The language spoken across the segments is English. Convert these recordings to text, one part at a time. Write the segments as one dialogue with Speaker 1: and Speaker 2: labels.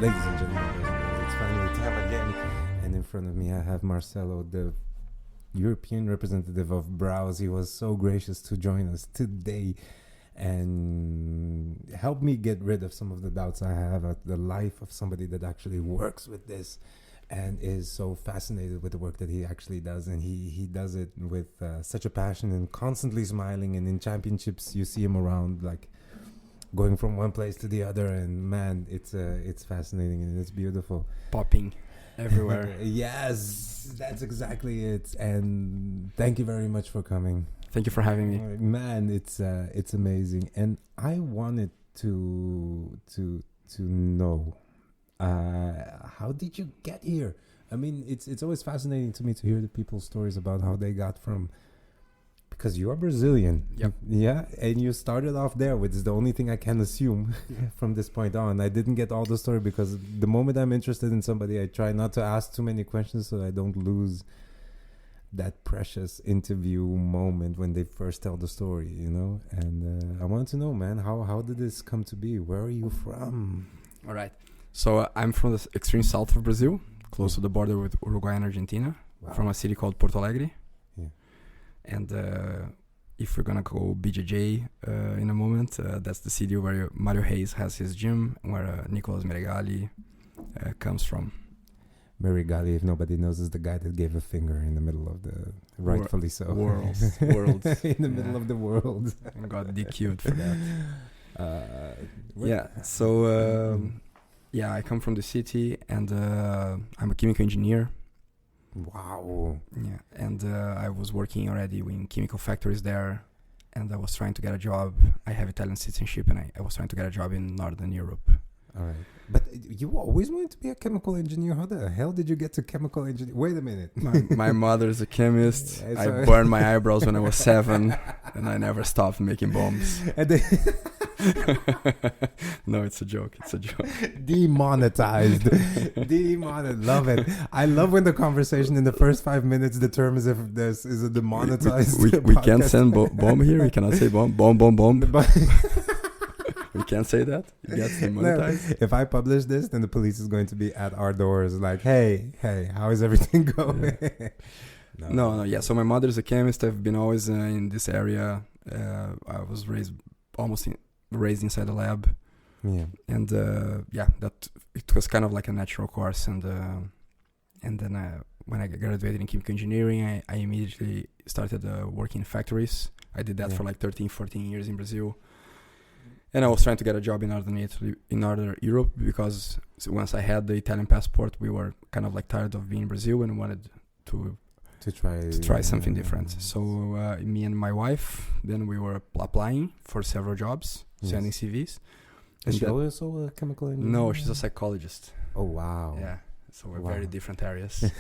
Speaker 1: Ladies and gentlemen, boys and girls, it's finally time again. And in front of me, I have Marcelo, the European representative of Braus. He was so gracious to join us today and help me get rid of some of the doubts I have at the life of somebody that actually works with this and is so fascinated with the work that he actually does. And he does it with such a passion and constantly smiling. And in championships, you see him around like going from one place to the other, and man, it's fascinating and it's beautiful.
Speaker 2: Popping everywhere.
Speaker 1: Yes, that's exactly it. And thank you very much for coming.
Speaker 2: Thank you for having me.
Speaker 1: Man, it's amazing. And I wanted to know, how did you get here? I mean, it's always fascinating to me to hear the people's stories about how they got from, because you are Brazilian.
Speaker 2: Yep.
Speaker 1: Yeah, and you started off there, which is the only thing I can assume from this point on. I didn't get all the story because the moment I'm interested in somebody, I try not to ask too many questions so I don't lose that precious interview moment when they first tell the story, you know? And I want to know, man, how did this come to be? Where are you from?
Speaker 2: All right. So I'm from the extreme south of Brazil, close to the border with Uruguay and Argentina, from a city called Porto Alegre. And if we're gonna go BJJ in a moment, that's the city where Mario Reis has his gym, where Nicolas Meregali comes from.
Speaker 1: Meregali, if nobody knows, is the guy that gave a finger in the middle of the, rightfully so.
Speaker 2: Worlds.
Speaker 1: In the middle of the world.
Speaker 2: And got DQ'd for that. I come from the city, and I'm a chemical engineer.
Speaker 1: Wow.
Speaker 2: Yeah, and I was working already in chemical factories there, and I was trying to get a job. I have Italian citizenship, and I was trying to get a job in Northern Europe.
Speaker 1: All right. But you always wanted to be a chemical engineer. How the hell did you get to chemical engineer? Wait a minute.
Speaker 2: My mother is a chemist.
Speaker 1: Yeah,
Speaker 2: I burned my eyebrows when I was 7, and I never stopped making bombs. No, it's a joke. It's a joke.
Speaker 1: Demonetized. Love it. I love when the conversation in the first 5 minutes determines if this is a demonetized
Speaker 2: we can't send bomb here. We cannot say bomb. We can't say that. It gets demonetized.
Speaker 1: No, if I publish this, then the police is going to be at our doors like, hey, how is everything going?
Speaker 2: Yeah. No. Yeah. So my mother is a chemist. I've been always in this area. I was raised inside the lab.
Speaker 1: Yeah.
Speaker 2: And that it was kind of like a natural course. And then when I graduated in chemical engineering, I immediately started working in factories. I did that for like 13, 14 years in Brazil. And I was trying to get a job in Northern Europe because once I had the Italian passport, we were kind of like tired of being in Brazil and wanted to try something different. So me and my wife, then we were applying for several jobs, sending CVs.
Speaker 1: Is she also a chemical engineer?
Speaker 2: No, she's a psychologist.
Speaker 1: Oh, wow.
Speaker 2: Yeah, so we're very different areas.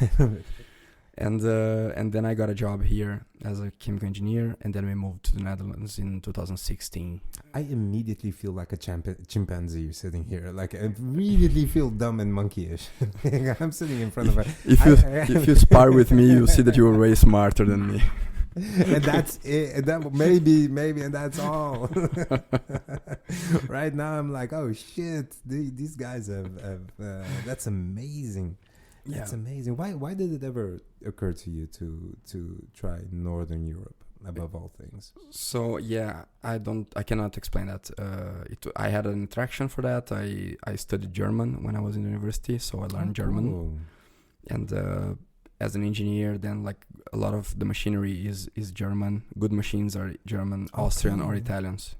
Speaker 2: And then I got a job here as a chemical engineer, and then we moved to the Netherlands in 2016.
Speaker 1: I immediately feel like a chimpanzee sitting here. Like, I immediately feel dumb and monkeyish. I'm sitting in front of a...
Speaker 2: If you spar with me, you'll see that you were way smarter than me.
Speaker 1: And that's it. And that maybe, and that's all. Right now, I'm like, oh shit, these guys have that's amazing. That's amazing. Why did it ever occur to you to try Northern Europe above all things?
Speaker 2: So I cannot explain that. I had an attraction for that. I studied German when I was in university, so I learned German.
Speaker 1: Cool.
Speaker 2: And as an engineer, then like a lot of the machinery is German. Good machines are German, Austrian, or Italians.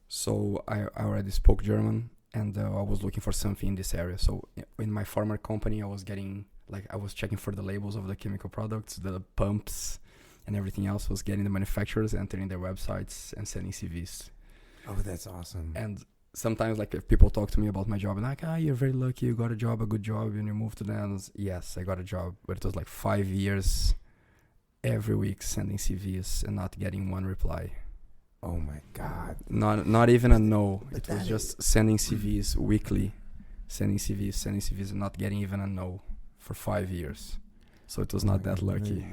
Speaker 2: So I already spoke German. And I was looking for something in this area. So in my former company, I was checking for the labels of the chemical products, the pumps, and everything else. I was getting the manufacturers, entering their websites, and sending CVs.
Speaker 1: Oh, that's awesome.
Speaker 2: And sometimes, like, if people talk to me about my job, and like, you're very lucky, you got a good job, and you moved to the Netherlands. Yes, I got a job, but it was like 5 years, every week sending CVs and not getting one reply.
Speaker 1: Oh my God!
Speaker 2: Not even a no. It was just sending CVs weekly, sending CVs, and not getting even a no for 5 years. So it was not that lucky.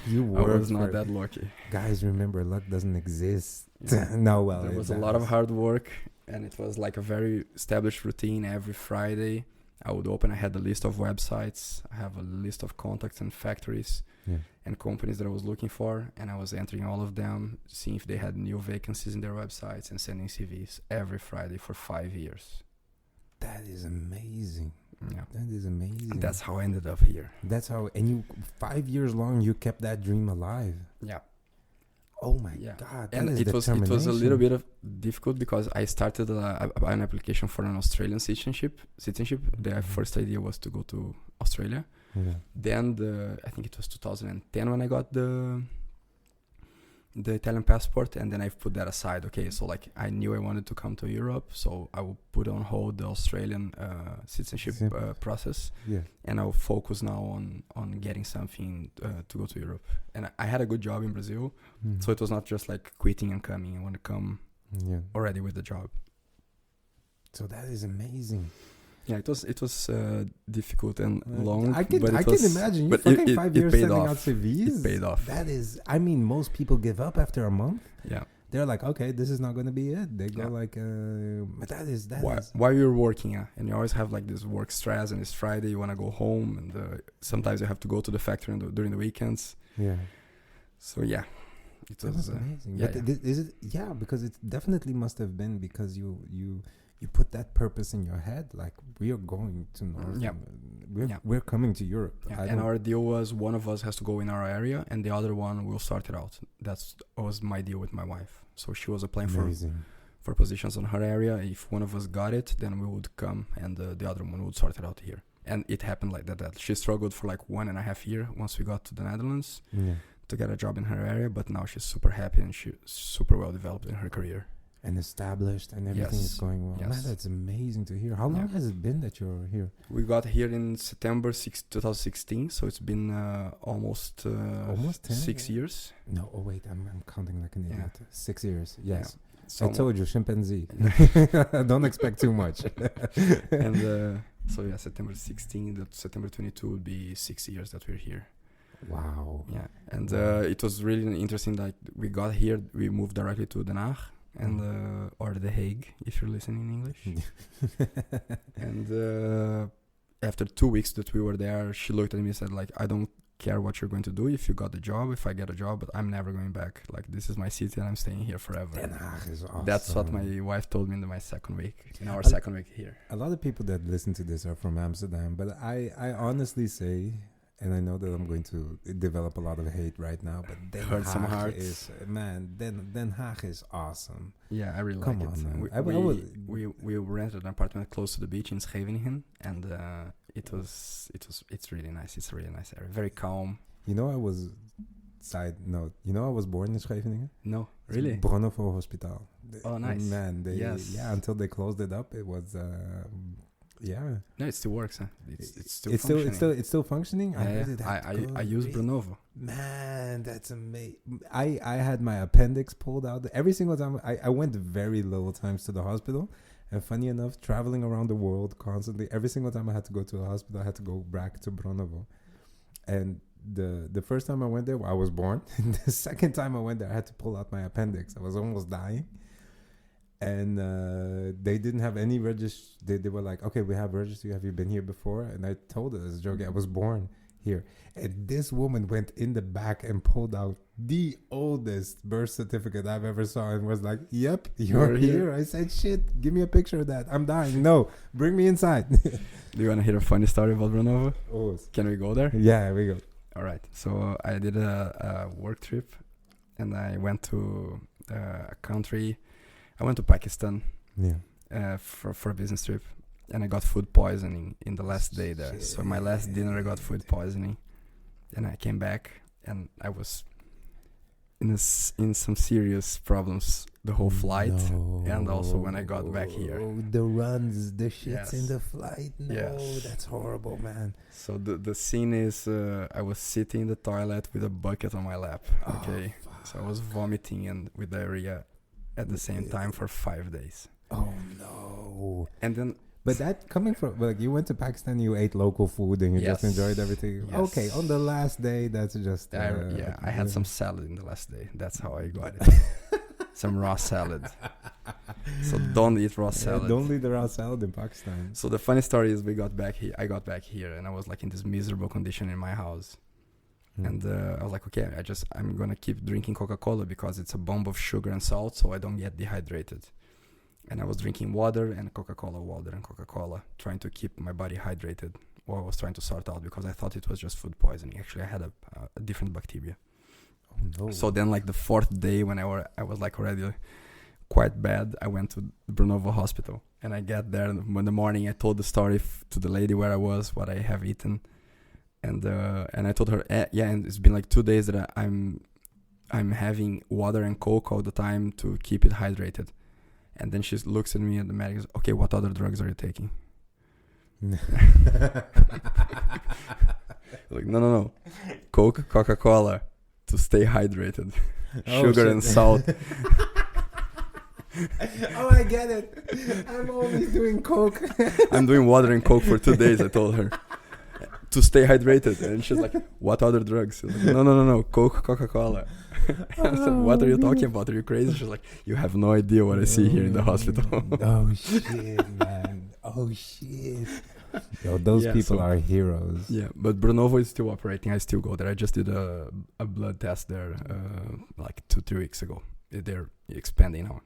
Speaker 2: I was not that lucky.
Speaker 1: Guys, remember, luck doesn't exist. No, well,
Speaker 2: there was a lot of hard work, And it was like a very established routine. Every Friday I would open, I had a list of websites, I have a list of contacts and factories and companies that I was looking for, and I was entering all of them, seeing if they had new vacancies in their websites and sending CVs every Friday for 5 years.
Speaker 1: That is amazing.
Speaker 2: Yeah.
Speaker 1: That is amazing.
Speaker 2: And that's how I ended up here.
Speaker 1: That's how, and you 5 years long, you kept that dream alive.
Speaker 2: Yeah.
Speaker 1: Oh my God.
Speaker 2: And it was a little bit of difficult because I started an application for an Australian citizenship. The first idea was to go to Australia.
Speaker 1: Yeah.
Speaker 2: Then I think it was 2010 when I got the Italian passport, and then I put that aside. Okay, so like I knew I wanted to come to Europe, so I will put on hold the Australian citizenship process, and I will focus now on getting something to go to Europe. And I had a good job in Brazil, so it was not just like quitting and coming. I want to come already with the job.
Speaker 1: So that is amazing.
Speaker 2: Yeah, it was difficult and long.
Speaker 1: I can imagine. You fucking 5 years sending out CVs.
Speaker 2: It paid off.
Speaker 1: That is, I mean, most people give up after a month.
Speaker 2: Yeah.
Speaker 1: They're like, okay, this is not going to be it. They go like, but that is.
Speaker 2: While you're working, and you always have like this work stress, and it's Friday, you want to go home, and sometimes you have to go to the factory during the weekends.
Speaker 1: Yeah.
Speaker 2: So yeah, it was
Speaker 1: amazing. But is it? Yeah, because it definitely must have been because you put that purpose in your head, like we are going to North. We're coming to Europe.
Speaker 2: Yeah. And our deal was one of us has to go in our area, and the other one will sort it out. That was my deal with my wife. So she was applying for positions on her area. If one of us got it, then we would come, and the other one would sort it out here. And it happened like that. She struggled for like 1.5 years once we got to the Netherlands to get a job in her area, but now she's super happy and she's super well developed in her career.
Speaker 1: And established, and everything is going well. Yes. Man, that's amazing to hear. How long has it been that you're here?
Speaker 2: We got here in September 2016, so it's been almost 6 years.
Speaker 1: No, wait, I'm counting like an idiot. 6 years, yes.
Speaker 2: Yeah. So
Speaker 1: I told you, chimpanzee. Don't expect too much.
Speaker 2: And September 16, September 22 would be 6 years that we're here.
Speaker 1: Wow.
Speaker 2: Yeah, and it was really interesting. Like we got here, we moved directly to Den Haag. And or The Hague, if you're listening in English. And after 2 weeks that we were there, she looked at me and said, like, I don't care what you're going to do if you got the job, if I get a job, but I'm never going back. Like, this is my city and I'm staying here forever.
Speaker 1: Den Haag is awesome.
Speaker 2: That's what my wife told me in my second week, second week here.
Speaker 1: A lot of people that listen to this are from Amsterdam, but I honestly say, and I know that I'm going to develop a lot of hate right now, but Den Haag is, man, Den Haag is awesome.
Speaker 2: Yeah, I really like it. We rented an apartment close to the beach in Scheveningen, and it's really nice. It's a really nice area, very calm.
Speaker 1: Side note, I was born in Scheveningen.
Speaker 2: No, really?
Speaker 1: Brunnovo Hospital.
Speaker 2: Oh, nice.
Speaker 1: Man, until they closed it up, it was. No,
Speaker 2: it still works. Huh? It's still functioning.
Speaker 1: It's still functioning.
Speaker 2: I use Brunnovo.
Speaker 1: Man, that's amazing. I had my appendix pulled out every single time. I went very little times to the hospital, and funny enough, traveling around the world constantly, every single time I had to go to a hospital, I had to go back to Brunnovo. And the first time I went there, I was born. The second time I went there, I had to pull out my appendix. I was almost dying. And they didn't have any registry. They were like, okay, we have registry. Have you been here before? And I told her, as a joke, I was born here. And this woman went in the back and pulled out the oldest birth certificate I've ever saw and was like, yep, you're here. I said, shit, give me a picture of that. I'm dying. No, bring me inside.
Speaker 2: Do you want to hear a funny story about Brunnovo?
Speaker 1: Oh.
Speaker 2: Can we go there?
Speaker 1: Yeah, we go.
Speaker 2: All right. So I did a work trip, and I went to a country. I went to Pakistan for a business trip, and I got food poisoning in the last day there. Shit. So my last dinner, I got food poisoning, and I came back, and I was in some serious problems the whole flight, and also when I got back here.
Speaker 1: The runs, the shits in the flight. That's horrible, man.
Speaker 2: So the scene is I was sitting in the toilet with a bucket on my lap. Okay, so I was vomiting and with diarrhea at the same time for 5 days.
Speaker 1: Oh no!
Speaker 2: And then,
Speaker 1: but that coming from like you went to Pakistan, you ate local food and you just enjoyed everything. Yes. Okay, on the last day, that's just
Speaker 2: I had some salad in the last day. That's how I got it. Some raw salad. So don't eat raw salad.
Speaker 1: Don't eat the raw salad in Pakistan.
Speaker 2: So the funny story is I got back here and I was like in this miserable condition in my house. And I was like, okay, I'm going to keep drinking Coca-Cola because it's a bomb of sugar and salt so I don't get dehydrated. And I was drinking water, trying to keep my body hydrated. Or I was trying to sort out because I thought it was just food poisoning. Actually, I had a different bacteria.
Speaker 1: Oh, no.
Speaker 2: So then like the fourth day when I was like already quite bad, I went to Brnovo hospital. And I got there in the morning. I told the story to the lady where I was, what I have eaten. And I told her, and it's been like 2 days that I'm having water and Coke all the time to keep it hydrated. And then she looks at me and the medic goes, okay, what other drugs are you taking? Like, no. Coca-Cola to stay hydrated. Sugar and salt.
Speaker 1: Oh, I get it. I'm always doing Coke.
Speaker 2: I'm doing water and Coke for 2 days, I told her. To stay hydrated. And she's like, what other drugs? Like, no. Coca-Cola. I said, what are you talking about? Are you crazy? She's like, you have no idea what I see here in the hospital.
Speaker 1: Oh, shit, man. Oh, shit. Yo, those people are heroes.
Speaker 2: Yeah, but Brnovo is still operating. I still go there. I just did a blood test there like 2-3 weeks ago. They're expanding now.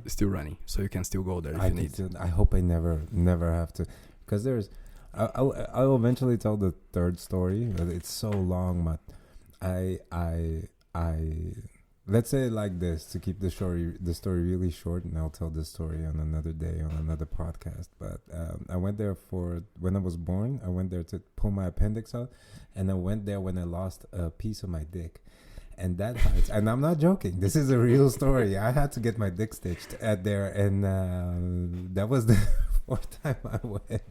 Speaker 2: Still running. So you can still go there if you need.
Speaker 1: I hope I never have to. Because there's... I'll eventually tell the third story, but it's so long. But I let's say it like this to keep the story really short, and I'll tell this story on another day on another podcast. But I went there when I was born. I went there to pull my appendix out, and I went there when I lost a piece of my dick. And that hurts. And I'm not joking. This is a real story. I had to get my dick stitched at there, and that was the fourth time I went.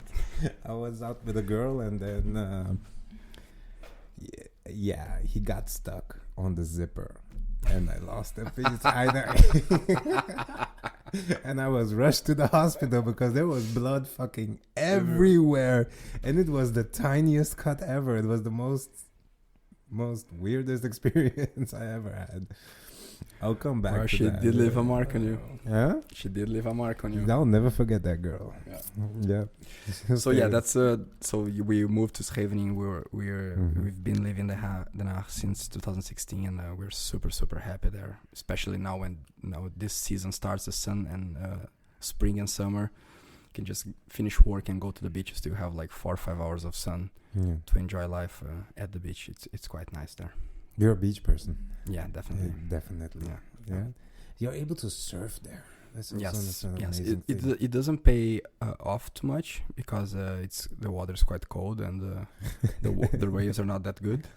Speaker 1: I was out with a girl, and then he got stuck on the zipper, and I lost a piece. And I was rushed to the hospital because there was blood fucking everywhere, and it was the tiniest cut ever. It was the most weirdest experience I ever had. I'll come back to
Speaker 2: she
Speaker 1: that.
Speaker 2: She did leave a mark on you.
Speaker 1: Yeah?
Speaker 2: She did leave a mark on you.
Speaker 1: I'll never forget that girl. Yeah.
Speaker 2: So yeah, that's so we moved to Scheveningen. We've been living in Den Haag since 2016, and we're super happy there. Especially now when this season starts, the sun and spring and summer. You can just finish work and go to the beach. You still have like 4 or 5 hours of sun to enjoy life at the beach. It's quite nice there.
Speaker 1: You're a beach person.
Speaker 2: Yeah, definitely.
Speaker 1: Definitely. Yeah. You're able to surf there. That's also an amazing thing.
Speaker 2: It doesn't pay off too much because the water's quite cold and the waves are not that good.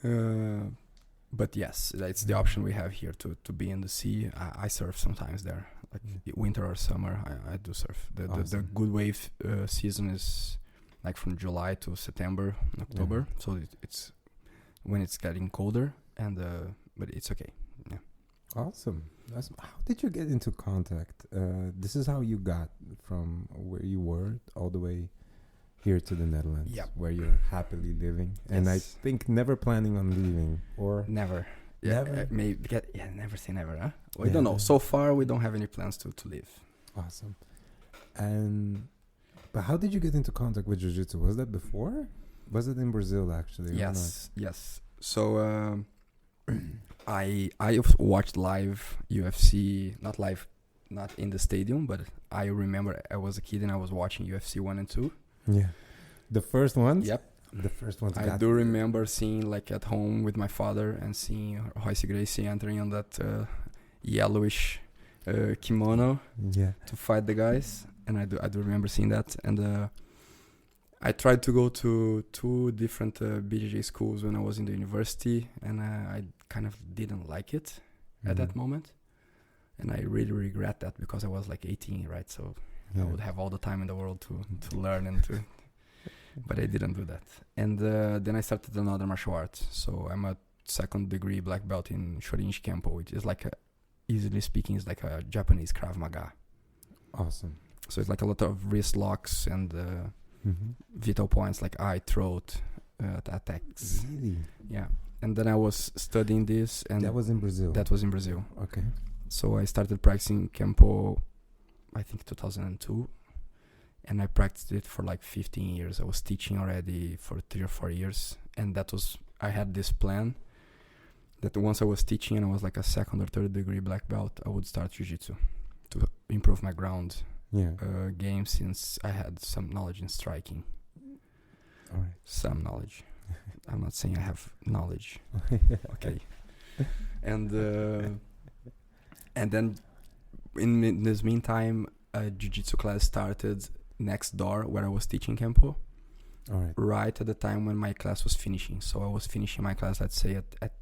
Speaker 1: Yeah.
Speaker 2: But yes, it's the option we have here to be in the sea. I surf sometimes there, like winter or summer. I do surf. The good wave season is like from July to September, October. Yeah. So it's when it's getting colder, and but it's okay. Yeah.
Speaker 1: Awesome. How did you get into contact? This is how you got from where you were all the way here to the Netherlands, where you're happily living, and I think never planning on leaving, or
Speaker 2: never. Never say never. Huh? We don't know. So far, we don't have any plans to leave.
Speaker 1: Awesome. But how did you get into contact with Jiu-Jitsu? Was that before? Was it in Brazil actually?
Speaker 2: Yes. So I watched live UFC, not in the stadium, but I remember I was a kid and I was watching UFC 1 and 2.
Speaker 1: Yeah. The first ones?
Speaker 2: Yep.
Speaker 1: The first ones.
Speaker 2: I do remember seeing like at home with my father and seeing Royce Gracie entering on that yellowish kimono to fight the guys, and I do remember seeing that. And I tried to go to 2 different BJJ schools when I was in the university, and I kind of didn't like it at that moment, and I really regret that because I was like 18, right? So I would have all the time in the world to learn and to. But I didn't do that. And then I started another martial arts. So I'm a 2nd degree black belt in Shorin Kempo, which is like easily speaking, is like a Japanese Krav Maga.
Speaker 1: Awesome.
Speaker 2: So it's like a lot of wrist locks and vital points like eye, throat attacks.
Speaker 1: Really?
Speaker 2: Yeah. And then I was studying this. And
Speaker 1: that was in Brazil?
Speaker 2: That was in Brazil.
Speaker 1: Okay.
Speaker 2: So I started practicing Kempo, I think 2002, and I practiced it for like 15 years. I was teaching already for 3 or 4 years, and I had this plan that once I was teaching and I was like a second or third degree black belt, I would start jiu-jitsu to improve my ground game, since I had some knowledge in striking.
Speaker 1: All right.
Speaker 2: Some knowledge. I'm not saying I have knowledge. Okay. And then in this meantime, a jiu-jitsu class started next door where I was teaching Kempo.
Speaker 1: All
Speaker 2: Right at the time when my class was finishing. So I was finishing my class, let's say at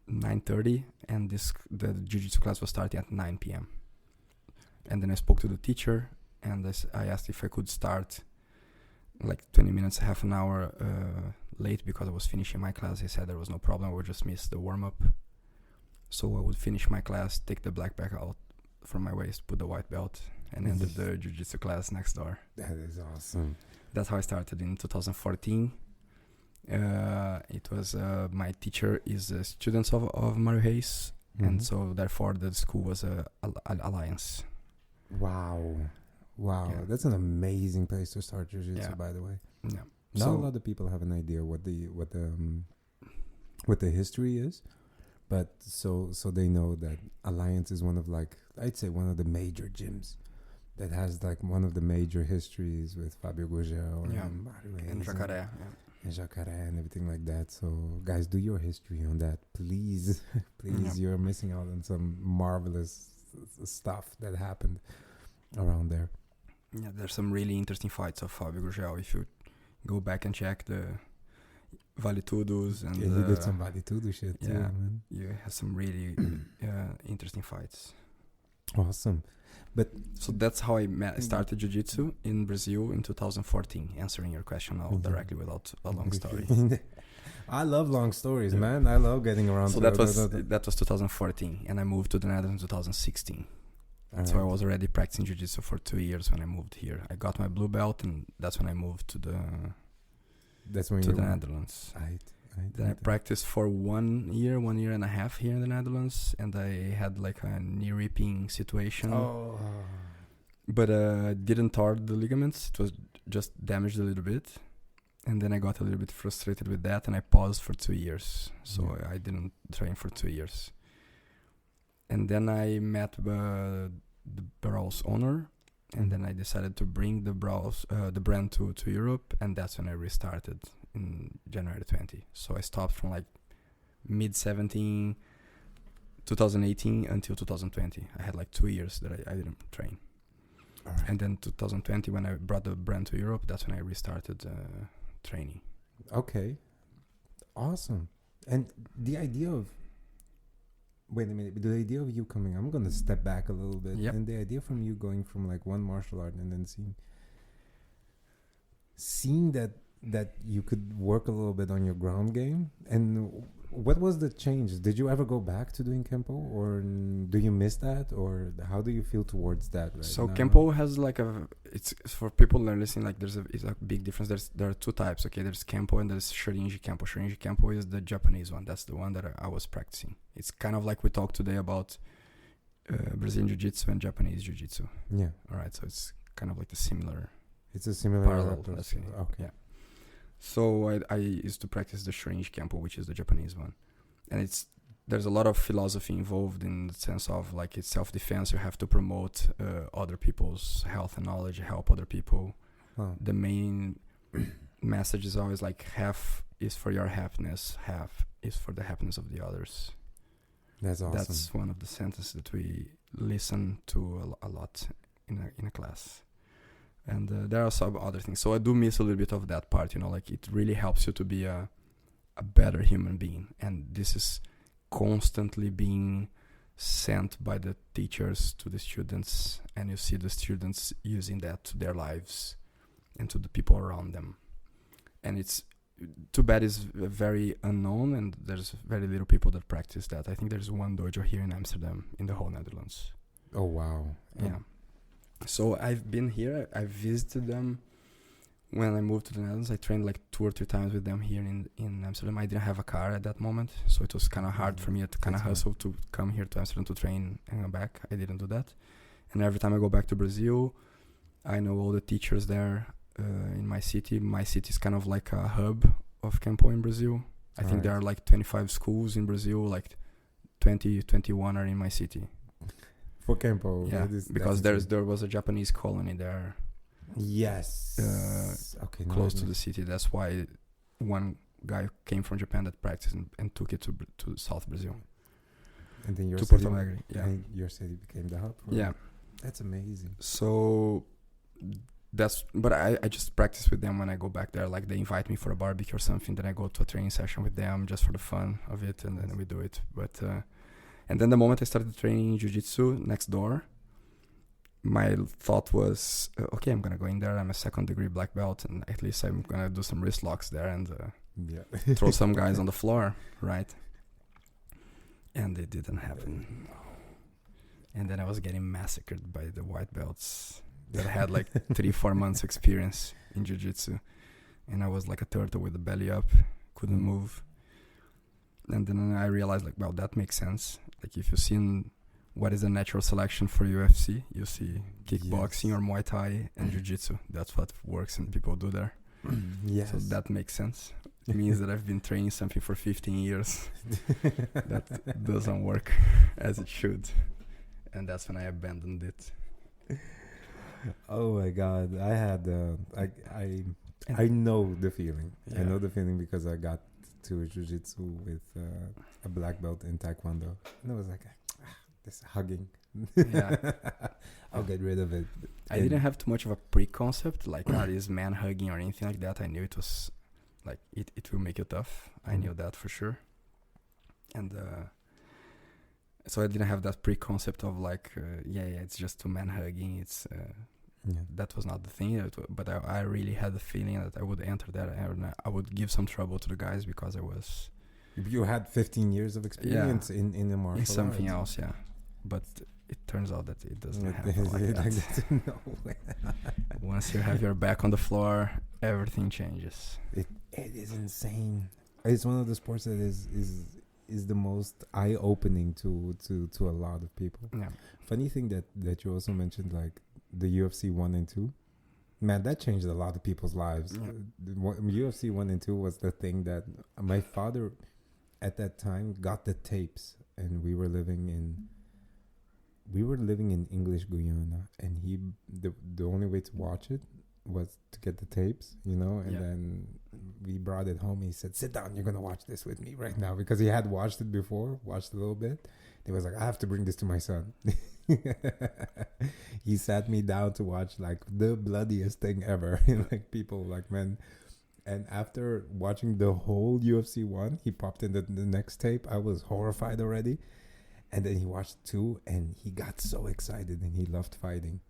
Speaker 2: 9:30, and the jiu-jitsu class was starting at 9 p.m. And then I spoke to the teacher, and I asked if I could start like 20 minutes, half an hour late because I was finishing my class. He said there was no problem, I would just miss the warm-up. So I would finish my class, take the black belt out from my waist, put the white belt, and enter the jiu-jitsu class next door.
Speaker 1: That is awesome.
Speaker 2: That's how I started in 2014. It was my teacher is a student of Mario Hayes, and so therefore the school was an alliance.
Speaker 1: Wow.
Speaker 2: Yeah.
Speaker 1: That's an amazing place to start jiu-jitsu, by the way.
Speaker 2: Yeah.
Speaker 1: Not a lot of people have an idea what the history is, but so they know that Alliance is one of, like, I'd say one of the major gyms that has like one of the major histories with Fabio Gurgel and Mario Hayes
Speaker 2: and Jacaré,
Speaker 1: and Jacaré and everything like that. So guys, do your history on that, please. Please. You're missing out on some marvelous stuff that happened around there.
Speaker 2: Yeah, there's some really interesting fights of Fabio Gurgel. If you go back and check the Vale Tudos and
Speaker 1: you did some Vale Tudo shit too, man.
Speaker 2: You have some really interesting fights.
Speaker 1: Awesome. But
Speaker 2: so that's how I started jiu-jitsu in Brazil in 2014. Answering your question now directly without a long story.
Speaker 1: I love long stories, man. I love getting around.
Speaker 2: So that was 2014, and I moved to the Netherlands in 2016. So I was already practicing jiu-jitsu for 2 years when I moved here. I got my blue belt, and that's when I moved to the Netherlands. Then I practiced for 1 year and a half here in the Netherlands, and I had like a knee ripping situation.
Speaker 1: Oh.
Speaker 2: But didn't tear the ligaments. It was just damaged a little bit. And then I got a little bit frustrated with that, and I paused for 2 years. So I didn't train for 2 years. And then I met the Braus owner, and then I decided to bring the Braus, the brand to Europe, and that's when I restarted in January 20. So I stopped from like mid-17, 2018 until 2020. I had like 2 years that I didn't train.
Speaker 1: Right.
Speaker 2: And then 2020, when I brought the brand to Europe, that's when I restarted training.
Speaker 1: Okay. Awesome. And the idea of... Wait a minute. The idea of you coming... I'm going to step back a little bit.
Speaker 2: Yep.
Speaker 1: And the idea from you going from like one martial art and then seeing that you could work a little bit on your ground game. And what was the change? Did you ever go back to doing Kempo, or do you miss that, or how do you feel towards that right
Speaker 2: so
Speaker 1: now?
Speaker 2: Kempo has like it's for people that are listening, like it's a big difference. There are 2 types. Okay, there's Kempo and there's Shorinji Kempo. Shorinji Kempo is the Japanese one. That's the one that I was practicing. It's kind of like we talked today about Brazilian Jiu-Jitsu and Japanese Jiu-Jitsu.
Speaker 1: Yeah.
Speaker 2: All right, so it's kind of like the similar.
Speaker 1: It's a similar
Speaker 2: parallel.
Speaker 1: Okay.
Speaker 2: Yeah. So I used to practice the Shorinji Kempo, which is the Japanese one. And there's a lot of philosophy involved in the sense of like it's self-defense. You have to promote other people's health and knowledge, help other people.
Speaker 1: Oh.
Speaker 2: The main message is always like half is for your happiness, half is for the happiness of the others.
Speaker 1: That's awesome.
Speaker 2: That's one of the sentences that we listen to a lot in a class. And there are some other things. So I do miss a little bit of that part, like it really helps you to be a better human being. And this is constantly being sent by the teachers to the students. And you see the students using that to their lives and to the people around them. And it's too bad it's very unknown, and there's very little people that practice that. I think there's one dojo here in Amsterdam in the whole Netherlands.
Speaker 1: Oh, wow.
Speaker 2: Yeah. So I've been here. I visited them when I moved to the Netherlands, I trained like 2 or 3 times with them here in Amsterdam. I didn't have a car at that moment, so it was kind of hard for me to kind of hustle to come here to Amsterdam to train and come back. I didn't do that. And every time I go back to Brazil, I know all the teachers there in my city. My city is kind of like a hub of Campo in Brazil. I think there are like 25 schools in Brazil, like 21 are in my city.
Speaker 1: For Campo.
Speaker 2: Yeah, because there was a Japanese colony there.
Speaker 1: Yes.
Speaker 2: Close to the city. That's why one guy came from Japan that practiced and took it to South Brazil.
Speaker 1: And then your
Speaker 2: to
Speaker 1: city,
Speaker 2: Porto Alegre. Yeah.
Speaker 1: and your city became the hub.
Speaker 2: Yeah.
Speaker 1: That's amazing.
Speaker 2: So but I just practice with them when I go back there. Like they invite me for a barbecue or something, then I go to a training session with them just for the fun of it, and then we do it. But and then the moment I started training jiu-jitsu next door, my thought was, okay, I'm gonna go in there. I'm a 2nd degree black belt, and at least I'm gonna do some wrist locks there and throw some guys on the floor, right? And it didn't happen. And then I was getting massacred by the white belts that had like 3-4 months experience in jiu-jitsu, and I was like a turtle with the belly up, couldn't move. And then I realized, like, well, that makes sense. Like, if you've seen what is the natural selection for UFC, you see kickboxing or Muay Thai and jiu-jitsu. That's what works and people do there.
Speaker 1: Yes.
Speaker 2: So that makes sense. It means that I've been training something for 15 years that doesn't work as it should. And that's when I abandoned it.
Speaker 1: Oh my God! I had I know the feeling. Yeah. I know the feeling because I got to jiu-jitsu with a black belt in Taekwondo, and I was like, this hugging.
Speaker 2: Yeah,
Speaker 1: I'll get rid of it.
Speaker 2: I didn't have too much of a pre-concept like this man hugging or anything like that. I knew it was like it will make you tough. I knew that for sure, and so I didn't have that pre-concept of like it's just 2 men hugging. It's that was not the thing. But I really had the feeling that I would enter that and I would give some trouble to the guys because I was.
Speaker 1: You had 15 years of experience in the martial
Speaker 2: in something
Speaker 1: arts.
Speaker 2: else, yeah. But it turns out that it doesn't happen like that.
Speaker 1: No.
Speaker 2: Once you have your back on the floor, everything changes.
Speaker 1: It is insane. It's one of the sports that is the most eye-opening to a lot of people.
Speaker 2: Yeah.
Speaker 1: Funny thing that you also mentioned, like the UFC 1 and 2. Man, that changed a lot of people's lives. Yeah. UFC 1 and 2 was the thing that my father at that time got the tapes, and we were living in English Guyana, and the only way to watch it was to get the tapes, and then we brought it home. He said, sit down, you're gonna watch this with me right now, because he had watched it before, watched a little bit. He was like, I have to bring this to my son. He sat me down to watch like the bloodiest thing ever. Like people like, man. And after watching the whole UFC 1, he popped in the next tape. I was horrified already. And then he watched 2 and he got so excited and he loved fighting.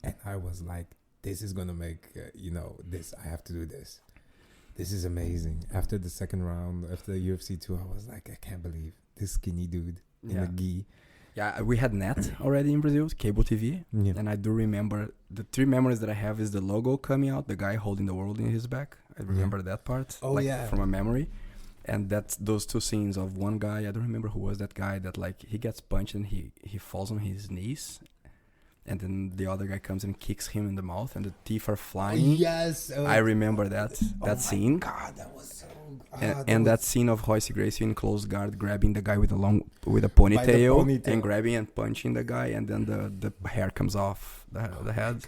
Speaker 1: And I was like, this is going to make, this, I have to do this. This is amazing. After the second round, after the UFC 2, I was like, I can't believe this skinny dude in a gi.
Speaker 2: Yeah, we had net already in Brazil, cable TV. Yeah. And I do remember, the 3 memories that I have is the logo coming out, the guy holding the world in his back. I remember that part.
Speaker 1: Oh, yeah.
Speaker 2: From a memory. And that's those 2 scenes of one guy, I don't remember who was that guy, that like he gets punched and he falls on his knees. And then the other guy comes and kicks him in the mouth and the teeth are flying.
Speaker 1: Yes.
Speaker 2: I remember that scene.
Speaker 1: God, that was so...
Speaker 2: And that scene of Royce Gracie in close guard grabbing the guy with a ponytail and grabbing and punching the guy, and then the hair comes off the head.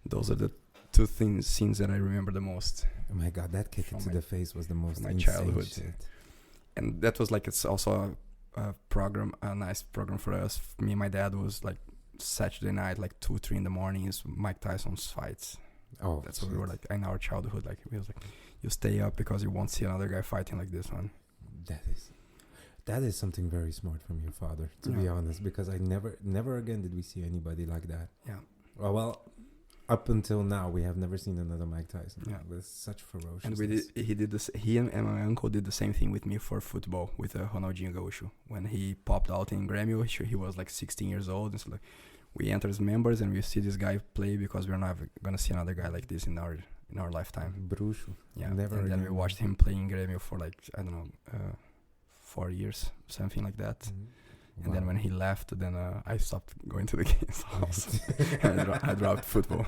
Speaker 2: Those are the 2 scenes that I remember the most.
Speaker 1: Oh my God, that kick into the face was the most
Speaker 2: my
Speaker 1: insane
Speaker 2: childhood
Speaker 1: shit.
Speaker 2: And that was like, it's also a nice program for us. Me and my dad was like Saturday night, like 2-3 in the morning is Mike Tyson's fights.
Speaker 1: Oh,
Speaker 2: that's what we were like in our childhood. Like we was like, you stay up because you won't see another guy fighting like this one.
Speaker 1: That is something very smart from your father, to be honest, because I never again did we see anybody like that.
Speaker 2: Yeah.
Speaker 1: Well, up until now, we have never seen another Mike Tyson. Yeah. With such ferociousness.
Speaker 2: And he and my uncle did the same thing with me for football with Ronaldinho Gaúcho. When he popped out in Grêmio, he was like 16 years old. And so like, we enter as members and we see this guy play because we're not gonna see another guy like this in our lifetime.
Speaker 1: Bruxo.
Speaker 2: Yeah,
Speaker 1: Never
Speaker 2: and then
Speaker 1: again.
Speaker 2: we watched him playing Grêmio for like, I don't know, 4 years, something like that. And then when he left, then I stopped going to the games also. I dropped football.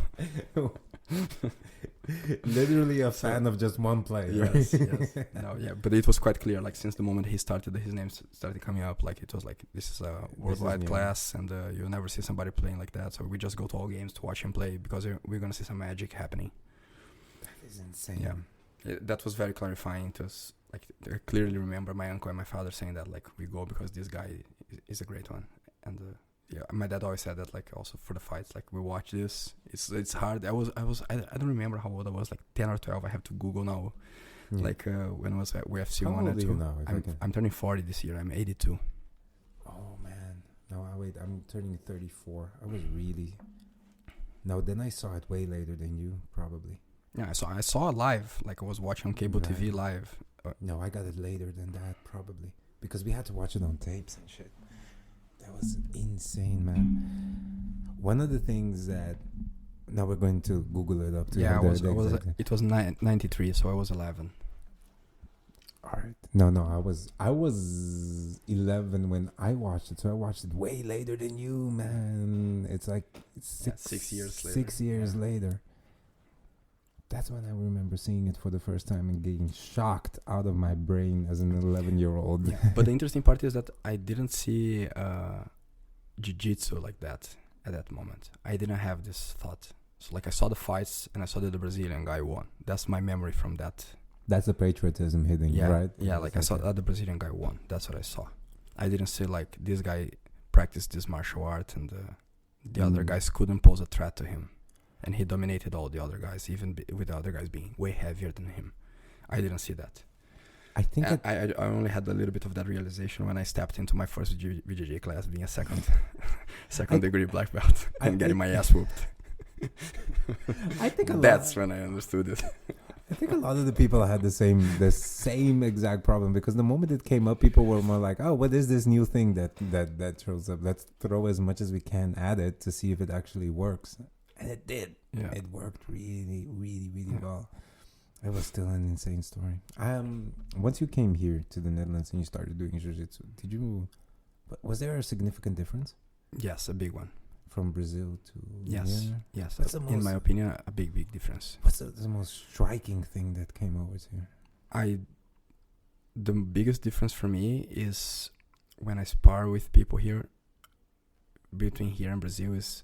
Speaker 1: Literally a fan of just one player.
Speaker 2: Yes. No, yeah, but it was quite clear. Like since the moment he started, his name started coming up. Like it was like this is a worldwide class, and you'll never see somebody playing like that. So we just go to all games to watch him play because we're gonna see some magic happening.
Speaker 1: That is insane.
Speaker 2: Yeah, that was very clarifying to us. Like I clearly remember my uncle and my father saying that like we go because this guy is a great one, and yeah, my dad always said that like also for the fights, like we watch this. It's hard. I don't remember how old I was, like 10 or 12. I have to Google now. Yeah. Like when I was at UFC 1 and 2. I'm turning 40 this year. I'm 82.
Speaker 1: Oh man, no, wait. I'm turning 34. I was really. No, then I saw it way later than you probably.
Speaker 2: Yeah, I saw it live. Like I was watching on cable TV live.
Speaker 1: No, I got it later than that probably because we had to watch it on tapes and shit. That was insane, man. One of the things that now we're going to Google it up.
Speaker 2: Yeah, it was 93, so I was 11.
Speaker 1: All right. No, I was 11 when I watched it, so I watched it way later than you, man. It's like
Speaker 2: 6 years later.
Speaker 1: 6 years later. That's when I remember seeing it for the first time and getting shocked out of my brain as an 11-year-old.
Speaker 2: Yeah. But the interesting part is that I didn't see jiu-jitsu like that at that moment. I didn't have this thought. So like I saw the fights and I saw that the Brazilian guy won. That's my memory from that.
Speaker 1: That's the patriotism hitting, right?
Speaker 2: Yeah, like I saw that the Brazilian guy won. That's what I saw. I didn't see like this guy practiced this martial art and the other guys couldn't pose a threat to him. And he dominated all the other guys, even with the other guys being way heavier than him. I didn't see that.
Speaker 1: I think
Speaker 2: I only had a little bit of that realization when I stepped into my first Bjj class, being a second degree black belt and getting my ass whooped.
Speaker 1: I think
Speaker 2: that's when I understood it.
Speaker 1: I think a lot of the people had the same exact problem because the moment it came up, people were more like, "Oh, what is this new thing that shows up? Let's throw as much as we can at it to see if it actually works." And it did. Yeah. It worked really, really, really well. It was still an insane story. Once you came here to the Netherlands and you started doing jiu-jitsu, was there a significant difference?
Speaker 2: Yes, a big one.
Speaker 1: From Brazil to
Speaker 2: yes.
Speaker 1: here?
Speaker 2: Yes. In my opinion, a big difference.
Speaker 1: What's the most striking thing that came over to you?
Speaker 2: The biggest difference for me is when I spar with people here, between here and Brazil, is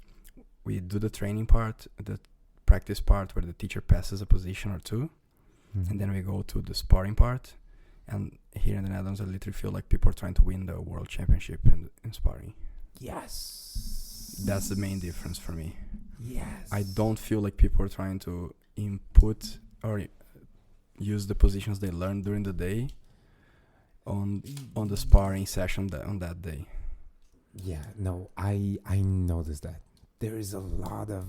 Speaker 2: we do the training part, the practice part where the teacher passes a position or two, and then we go to the sparring part. And here in the Netherlands, I literally feel like people are trying to win the world championship in sparring.
Speaker 1: Yes.
Speaker 2: That's the main difference for me.
Speaker 1: Yes.
Speaker 2: I don't feel like people are trying to input or use the positions they learned during the day on the sparring session on that day.
Speaker 1: Yeah, no, I noticed that. There is a lot of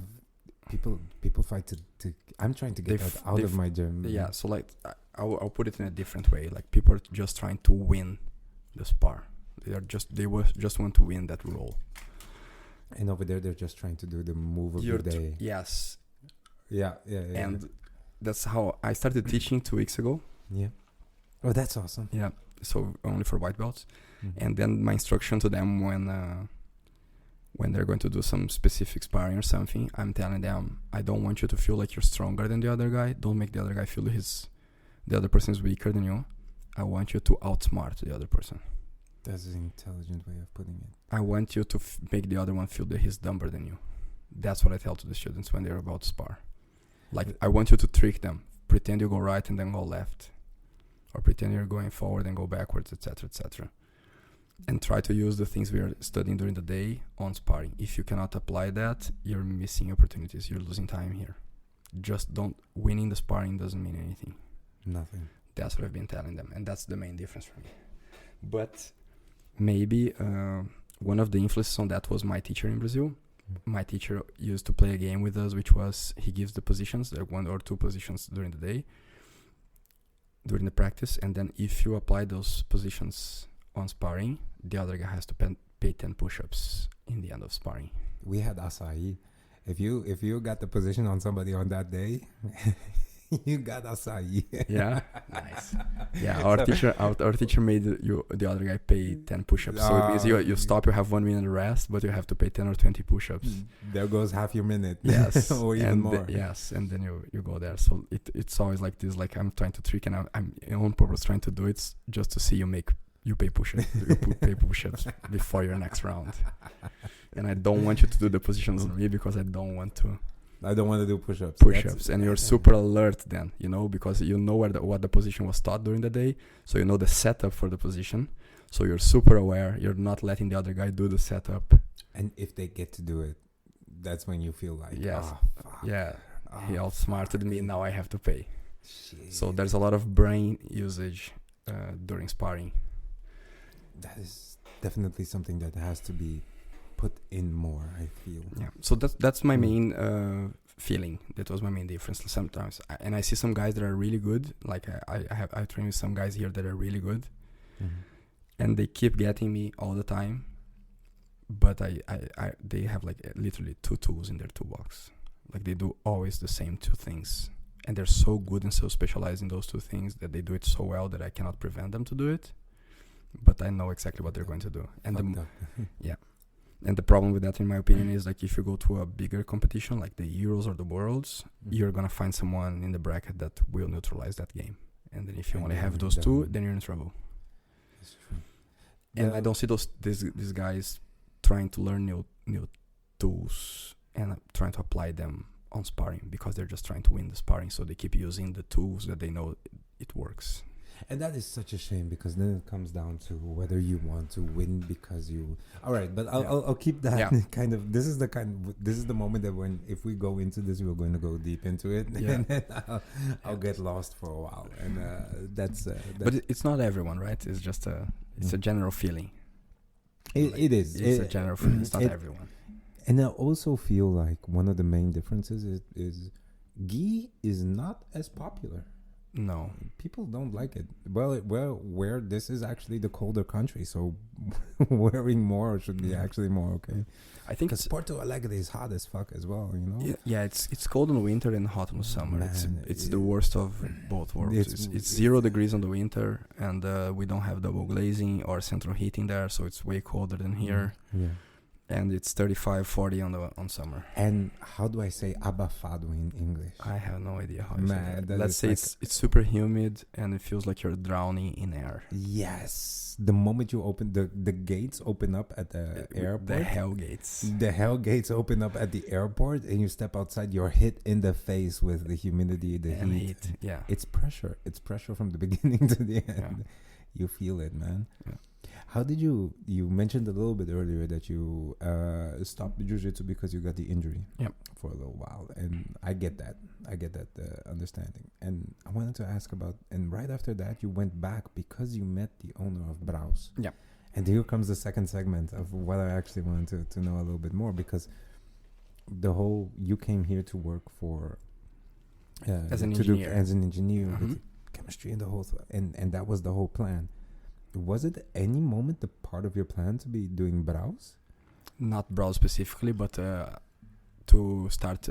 Speaker 1: people fight to I'm trying to get that out of my gym.
Speaker 2: Yeah, so like I'll put it in a different way. Like people are just trying to win the spar. They just want to win that role.
Speaker 1: And over there, they're just trying to do the move of the day.
Speaker 2: Yes.
Speaker 1: Yeah.
Speaker 2: And that's how I started teaching 2 weeks ago.
Speaker 1: Yeah. Oh, that's awesome.
Speaker 2: Yeah. So only for white belts.
Speaker 1: Mm-hmm.
Speaker 2: And then my instruction to them when they're going to do some specific sparring or something, I'm telling them, I don't want you to feel like you're stronger than the other guy. Don't make the other guy feel the other person is weaker than you. I want you to outsmart the other person.
Speaker 1: That's an intelligent way of putting it.
Speaker 2: I want you to make the other one feel that he's dumber than you. That's what I tell to the students when they're about to spar. Like, I want you to trick them. Pretend you go right and then go left. Or pretend you're going forward and go backwards, etc., etc. And try to use the things we are studying during the day on sparring. If you cannot apply that, you're missing opportunities. You're losing time here. Just winning the sparring doesn't mean anything.
Speaker 1: Nothing.
Speaker 2: That's what I've been telling them. And that's the main difference for me. But maybe one of the influences on that was my teacher in Brazil. My teacher used to play a game with us, which was he gives the positions, like 1 or 2 positions during the day, during the practice. And then if you apply those positions on sparring, the other guy has to pay 10 push-ups in the end of sparring.
Speaker 1: we had acai. If you got the position on somebody on that day, you got acai.
Speaker 2: Yeah, nice. Yeah, our teacher made the other guy pay 10 push-ups. So it means you stop, you have 1 minute rest, but you have to pay 10 or 20 push-ups.
Speaker 1: There goes half your minute.
Speaker 2: Yes,
Speaker 1: or even more.
Speaker 2: Yes, and then you go there. So it's always like this. Like I'm trying to trick, and I'm on purpose trying to do it just to see you pay push-ups. Pay push-ups before your next round. And I don't want you to do the positions on me because I don't want to.
Speaker 1: I don't want to do push-ups.
Speaker 2: Push-ups, and you're super alert then, because you know what the position was taught during the day, so you know the setup for the position. So you're super aware. You're not letting the other guy do the setup.
Speaker 1: And if they get to do it, that's when you feel like,
Speaker 2: yes,
Speaker 1: fuck.
Speaker 2: Yeah, he outsmarted me. Now I have to pay.
Speaker 1: Shit.
Speaker 2: So there's a lot of brain usage during sparring.
Speaker 1: That is definitely something that has to be put in more, I feel.
Speaker 2: Yeah. So that's my main feeling. That was my main difference sometimes. And I see some guys that are really good. Like I train with some guys here that are really good, and they keep getting me all the time. But they have like literally 2 tools in their toolbox. Like they do always the same 2 things, and they're so good and so specialized in those 2 things that they do it so well that I cannot prevent them to do it. But I know exactly what they're going to do. And yeah. And the problem with that, in my opinion, is like if you go to a bigger competition like the Euros or the Worlds, you're gonna find someone in the bracket that will neutralize that game. And then if you only have those 2, then you're in trouble.
Speaker 1: That's true.
Speaker 2: And I don't see these guys trying to learn new tools and trying to apply them on sparring, because they're just trying to win the sparring, so they keep using the tools that they know it works.
Speaker 1: And that is such a shame, because then it comes down to whether you want to win because you. All right, but I'll keep that kind of. This is the moment that if we go into this, we're going to go deep into it, and then I'll get lost for a while, and that's.
Speaker 2: But it's not everyone, right? It's just a general feeling.
Speaker 1: It is.
Speaker 2: It's a general feeling. It's not everyone.
Speaker 1: And I also feel like one of the main differences is gi is not as popular.
Speaker 2: No,
Speaker 1: people don't like it. Well, where this is actually the colder country, so wearing more should be actually more okay. I think because Porto Alegre is hot as fuck as well,
Speaker 2: Yeah, it's cold in the winter and hot in the summer. Man, it's the worst of both worlds. It's 0 degrees in the winter, and we don't have double glazing or central heating there, so it's way colder than here. Yeah. And it's 35, 40 on summer.
Speaker 1: And how do I say abafado in English?
Speaker 2: I have no idea how to say that. Let's say it's super humid and it feels like you're drowning in air.
Speaker 1: Yes. The moment you open the gates open up at the airport.
Speaker 2: The hell gates.
Speaker 1: The hell gates open up at the airport, and you step outside, you're hit in the face with the humidity, the heat. Yeah. It's pressure. It's pressure from the beginning to the end. Yeah. You feel it, man. Yeah. How did you mentioned a little bit earlier that you stopped jiu-jitsu because you got the injury for a little while, and I get that understanding. And I wanted to ask about, and right after that you went back because you met the owner of Braus. Yeah. And here comes the second segment of what I actually wanted to know a little bit more, because you came here to work for
Speaker 2: as an engineer
Speaker 1: with chemistry and the whole and that was the whole plan. Was it any moment the part of your plan to be doing Braus?
Speaker 2: Not Braus specifically, but to start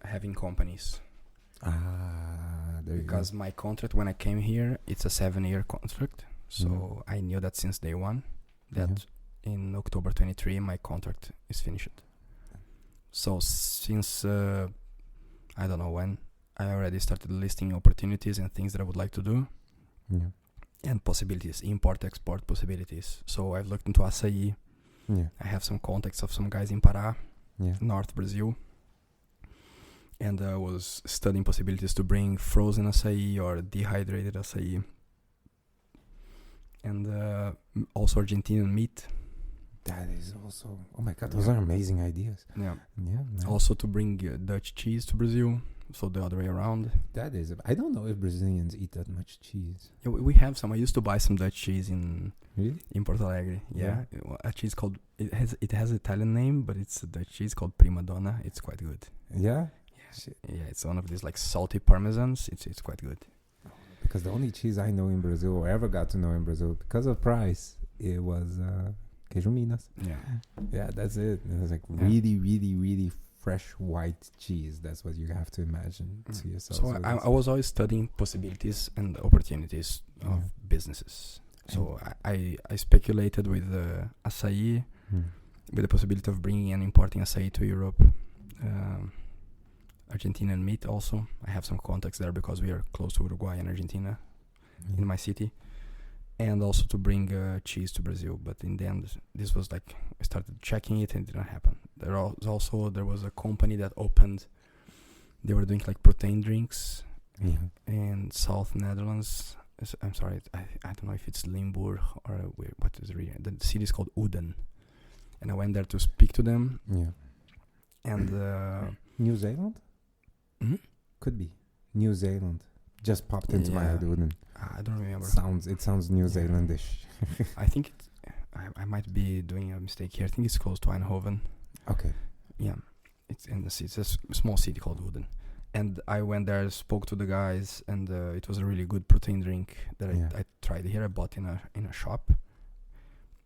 Speaker 2: having companies. Because my contract when I came here, it's a 7-year contract. So I knew that since day one, that in October 23, my contract is finished. So since, I don't know when, I already started listing opportunities and things that I would like to do. Yeah. And possibilities, import-export possibilities. So I've looked into acai. Yeah. I have some contacts of some guys in Pará, North Brazil. And I was studying possibilities to bring frozen acai or dehydrated acai. And also Argentinian meat.
Speaker 1: That is also... Oh my God, those are amazing ideas.
Speaker 2: Yeah. Yeah. Man. Also to bring Dutch cheese to Brazil. So the other way around.
Speaker 1: That is... I don't know if Brazilians eat that much cheese.
Speaker 2: Yeah, we have some. I used to buy some Dutch cheese in Porto Alegre. Yeah. A cheese called... It has an Italian name, but it's a Dutch cheese called Prima Donna. It's quite good.
Speaker 1: Yeah?
Speaker 2: Yeah, it's one of these like salty parmesans. It's quite good.
Speaker 1: Because the only cheese I know in Brazil, or ever got to know in Brazil, because of price, it was Queijo Minas.
Speaker 2: Yeah.
Speaker 1: Yeah, that's it. It's like
Speaker 2: Yeah.
Speaker 1: really, really, really fresh white cheese. That's what you have to imagine to yourself.
Speaker 2: So I was always studying possibilities and opportunities of businesses. So I speculated with acai, with the possibility of bringing and importing acai to Europe. Argentinian meat also. I have some contacts there because we are close to Uruguay and Argentina in my city. And also to bring cheese to Brazil. But in the end, this was like, I started checking it and it didn't happen. There was a company that opened, they were doing like protein drinks in South Netherlands. I'm sorry, I don't know if it's Limburg or what is the region. The city is called Uden. And I went there to speak to them.
Speaker 1: Yeah.
Speaker 2: And
Speaker 1: New Zealand? Could be. New Zealand. Just popped into my head, Uden.
Speaker 2: I don't remember.
Speaker 1: It sounds New Zealandish.
Speaker 2: I think I might be doing a mistake here. I think it's close to Eindhoven.
Speaker 1: Okay.
Speaker 2: Yeah. It's in the city. It's a small city called Uden. And I went there, spoke to the guys, and it was a really good protein drink that I tried here. I bought in a shop.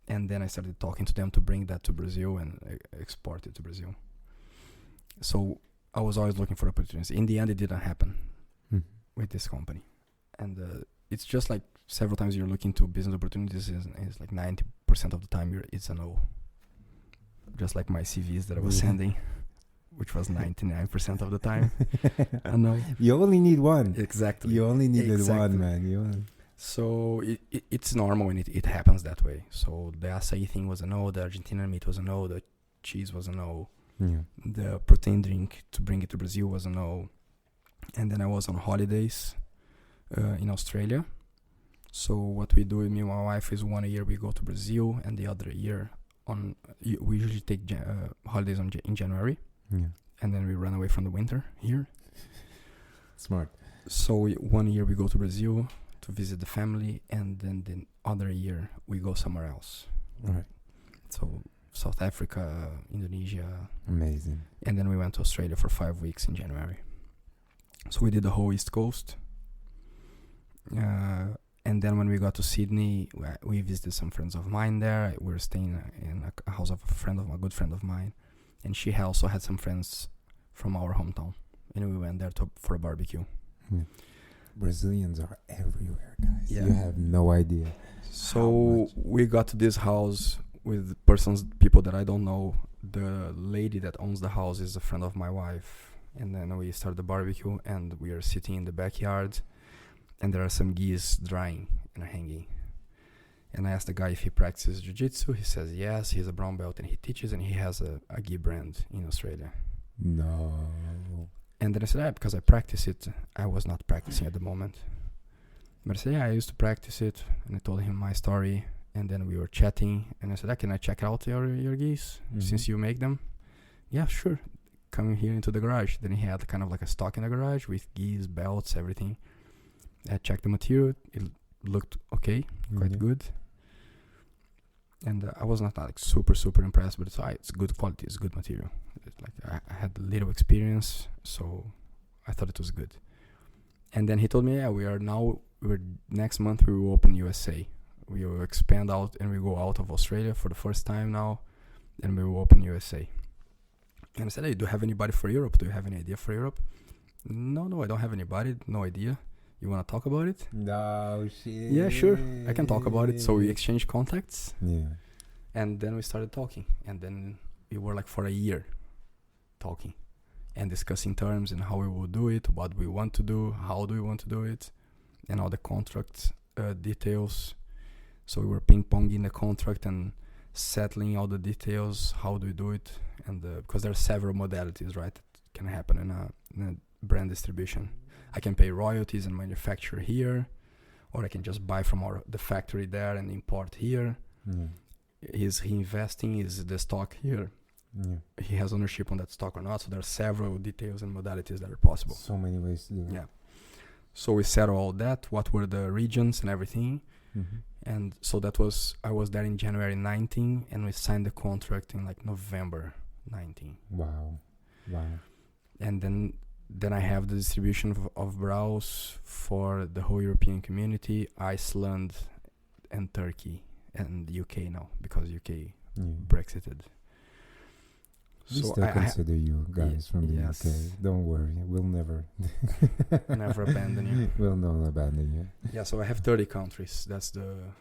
Speaker 2: And then I started talking to them to bring that to Brazil and export it to Brazil. So I was always looking for opportunities. In the end, it didn't happen with this company. And it's just like several times you're looking to business opportunities, is like 90% of the time it's a no. Just like my CVs that I was sending, which was 99% of the time. I know.
Speaker 1: You only need one.
Speaker 2: Exactly.
Speaker 1: You only needed one, man.
Speaker 2: So it's normal and it happens that way. So the acai thing was a no, the Argentinian meat was a no, the cheese was a no, the protein drink to bring it to Brazil was a no. And then I was on holidays in Australia. So what we do with me and my wife is 1 year we go to Brazil, and the other year we usually take holidays in January, and then we run away from the winter here. Smart. So 1 year we go to Brazil to visit the family, and then the other year we go somewhere else.
Speaker 1: Right.
Speaker 2: So South Africa, Indonesia.
Speaker 1: Amazing.
Speaker 2: And then we went to Australia for 5 weeks in January. So we did the whole East Coast. And then when we got to Sydney, we visited some friends of mine there. We were staying in a house of a good friend of mine. And she also had some friends from our hometown. And we went there for a barbecue.
Speaker 1: Brazilians are everywhere, guys.
Speaker 2: Yeah.
Speaker 1: You have no idea.
Speaker 2: So we got to this house with people that I don't know. The lady that owns the house is a friend of my wife. And then we started the barbecue, and we are sitting in the backyard, and there are some geese drying and hanging. And I asked the guy if he practices jiu-jitsu. He says yes, he's a brown belt and he teaches, and he has a gi brand in Australia.
Speaker 1: No.
Speaker 2: And then I said, because I practice it. I was not practicing at the moment. But I said, I used to practice it. And I told him my story. And then we were chatting. And I said, can I check out your geese since you make them? Yeah, sure. Coming here into the garage. Then he had kind of like a stock in the garage with geese, belts, everything. I checked the material. It looked okay, quite good. And I was not like super impressed, but it's good quality, it's good material. Like I had little experience, so I thought it was good. And then he told me, next month we will open USA. We will expand out and we go out of Australia for the first time now, and we will open USA. And I said, do you have anybody for Europe? Do you have any idea for Europe? No, I don't have anybody, no idea. You want to talk about it?
Speaker 1: No shit.
Speaker 2: Yeah, sure. I can talk about it. So we exchanged contacts.
Speaker 1: Yeah.
Speaker 2: And then we started talking. And then we were like for a year talking and discussing terms and how we will do it, what we want to do, how do we want to do it, and all the contract details. So we were ping-ponging the contract and settling all the details. How do we do it? And because there are several modalities, right, that can happen in a brand distribution. I can pay royalties and manufacture here, or I can just buy from the factory there and import here. Is he investing? Is the stock here? He has ownership on that stock or not? So there are several details and modalities that are possible.
Speaker 1: So many ways to do it.
Speaker 2: Yeah. So we settled all that. What were the regions and everything? And so I was there in January 19, and we signed the contract in like November 19.
Speaker 1: Wow.
Speaker 2: And then I have the distribution of Braus for the whole European community, Iceland and Turkey and UK now, because UK Brexited.
Speaker 1: We
Speaker 2: So
Speaker 1: still consider you guys from the
Speaker 2: yes.
Speaker 1: UK. Don't worry, we'll never
Speaker 2: never abandon you.
Speaker 1: We'll not abandon you.
Speaker 2: Yeah, so I have 30 countries. That's the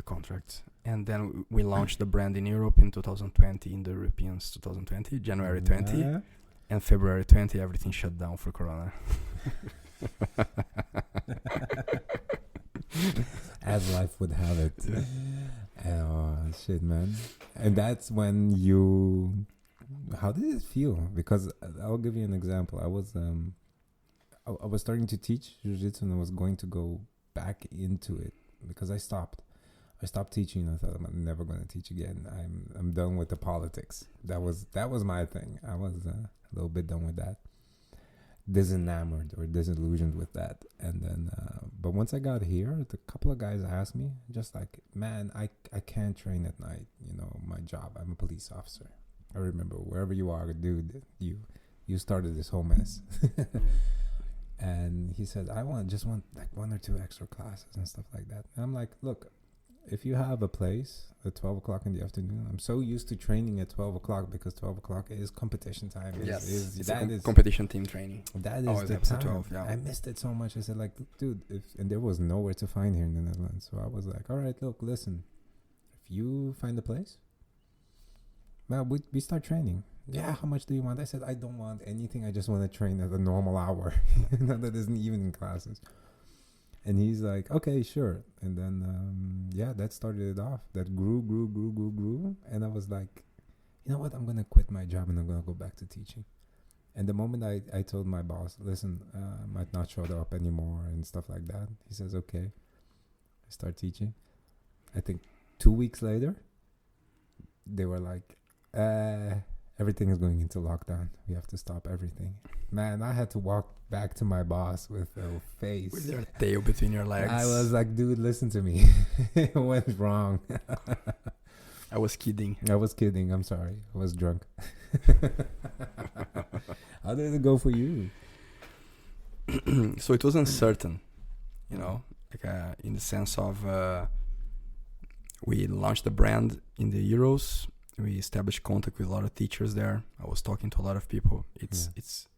Speaker 2: contract. And then we launched the brand in Europe in 2020, in the Europeans 2020, January 20. And February 20, everything shut down for Corona.
Speaker 1: As life would have it. Oh, shit, man. And that's when you... How did it feel? Because I'll give you an example. I was starting to teach jiu-jitsu and I was going to go back into it because I stopped. I stopped teaching. I thought I'm never going to teach again. I'm done with the politics. That was my thing. I was a little bit done with that. Disenamored or disillusioned with that. And then but once I got here, a couple of guys asked me, just like, man, I can't train at night, you know, my job, I'm a police officer. I remember, wherever you are, dude, you started this whole mess. And he said, I just want like 1 or 2 extra classes and stuff like that. And I'm like, look, if you have a place at 12 o'clock in the afternoon, I'm so used to training at 12 o'clock because 12 o'clock is competition time.
Speaker 2: It's competition team training.
Speaker 1: That is
Speaker 2: always
Speaker 1: the
Speaker 2: episode
Speaker 1: time.
Speaker 2: 12, yeah.
Speaker 1: I missed it so much. I said, like, dude, and there was nowhere to find here in the Netherlands. So I was like, all right, look, listen, if you find a place, well, we start training. Yeah, how much do you want? I said, I don't want anything. I just want to train at a normal hour. That isn't even in classes. And he's like, okay, sure. And then, that started it off. That grew. And I was like, you know what? I'm going to quit my job and I'm going to go back to teaching. And the moment I told my boss, listen, I might not show up anymore and stuff like that. He says, okay. I start teaching. I think 2 weeks later, they were like, everything is going into lockdown. We have to stop everything. Man, I had to walk back to my boss with a face.
Speaker 2: With your tail between your legs.
Speaker 1: I was like, dude, listen to me. It went wrong.
Speaker 2: I was kidding.
Speaker 1: I'm sorry. I was drunk. How did it go for you?
Speaker 2: So it was uncertain, you know, like in the sense of we launched the brand in the Euros. We established contact with a lot of teachers there. I was talking to a lot of people. It's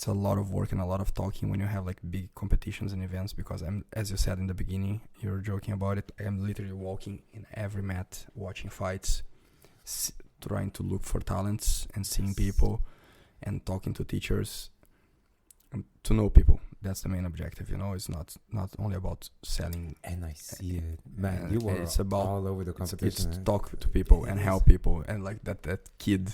Speaker 2: a lot of work and a lot of talking when you have like big competitions and events, because I'm, as you said in the beginning, you were joking about it, I'm literally walking in every mat, watching fights, trying to look for talents and seeing people and talking to teachers to know people. That's the main objective, you know. It's not only about selling. And I see it, man. You were it's about all over the competition. It's to talk to people and help people. And like that kid,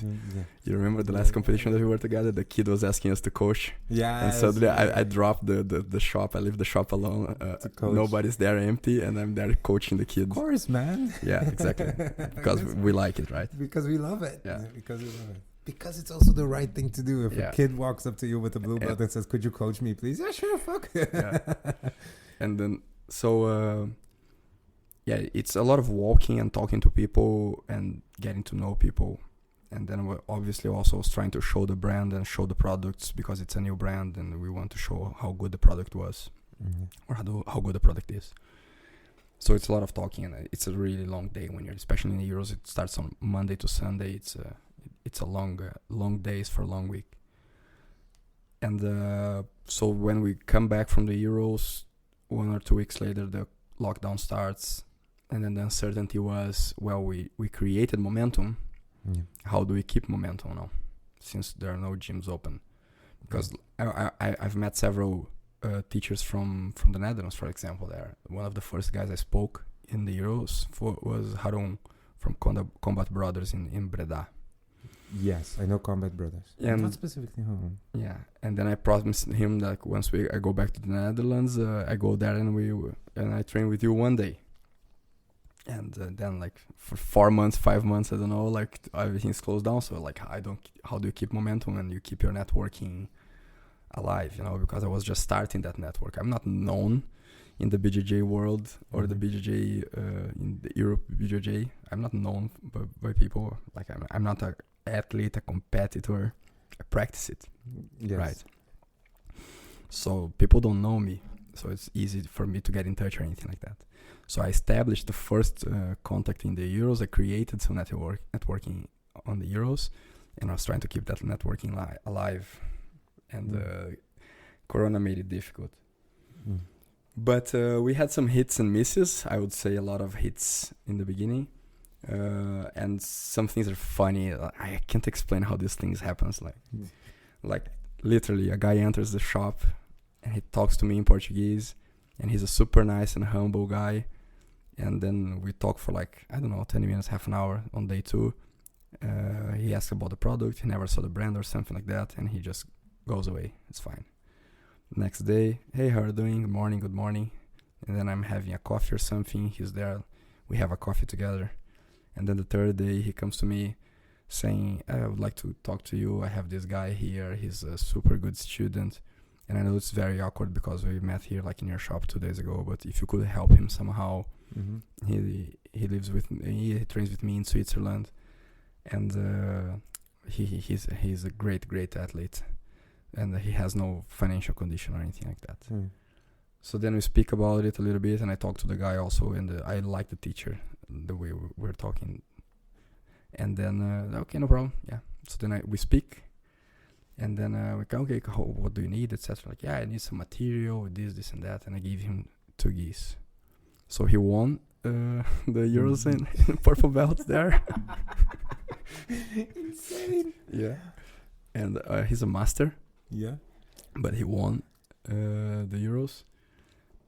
Speaker 2: you remember the last competition that we were together? The kid was asking us to coach. Yeah. And suddenly I dropped the shop. I leave the shop alone. Nobody's there, empty, and I'm there coaching the kids. Of course, man. Yeah, exactly. Because we like it, right? Because we love it. Yeah. Because we love it. Because it's also the right thing to do. If a kid walks up to you with a blue belt and says, could you coach me, please? Yeah, sure, fuck. Yeah. And then, so, it's a lot of walking and talking to people and getting to know people. And then we're obviously also trying to show the brand and show the products, because it's a new brand and we want to show how good the product was, or how good the product is. So it's a lot of talking, and it's a really long day when you're, especially in the Euros, it starts on Monday to Sunday. It's a long days for a long week. And so when we come back from the Euros, 1 or 2 weeks later, the lockdown starts. And then the uncertainty was, well, we created momentum. Yeah. How do we keep momentum now, since there are no gyms open? Because I've met several teachers from the Netherlands, for example. There, one of the first guys I spoke in the Euros was Harun from Combat Brothers in Breda. Yes, I know Combat Brothers. And not specifically home. Yeah, and then I promised him that once I go back to the Netherlands, I go there and I train with you one day. And then like for 4 months, 5 months, I don't know, like everything's closed down. So like how do you keep momentum and you keep your networking alive? You know, because I was just starting that network. I'm not known in the BJJ world or the BJJ in the Europe BJJ. I'm not known by people. Like I'm not a athlete, a competitor. I practice it. Yes. Right. So people don't know me. so it's easy for me to get in touch or anything like that. So I established the first contact in the Euros. I created some networking on the Euros, and I was trying to keep that networking alive. And Corona made it difficult. But we had some hits and misses. I would say a lot of hits in the beginning. And some things are funny. I can't explain how these things happens. Like literally a guy enters the shop and he talks to me in Portuguese, and he's a super nice and humble guy. And then we talk for 10 minutes, half an hour on day 2. He asks about the product. He never saw the brand or something like that. And he just goes away. It's fine. Next day, hey, how are you doing? Good morning. And then I'm having a coffee or something. He's there. We have a coffee together. And then the third day, he comes to me saying, I would like to talk to you. I have this guy here. He's a super good student. And I know it's very awkward because we met here in your shop 2 days ago. But if you could help him somehow, he lives with me. He trains with me in Switzerland. And he's a great athlete. And he has no financial condition or anything like that. So then we speak about it a little bit, and I talk to the guy also, and I like the teacher, the way we're talking. And then, okay, no problem, yeah. So then we speak, and then we go, okay, what do you need, etc. I need some material, this and that, and I give him 2 gis. So he won the Euros in purple belt there.
Speaker 1: Insane.
Speaker 2: Yeah. And he's a master.
Speaker 1: Yeah,
Speaker 2: but he won the Euros,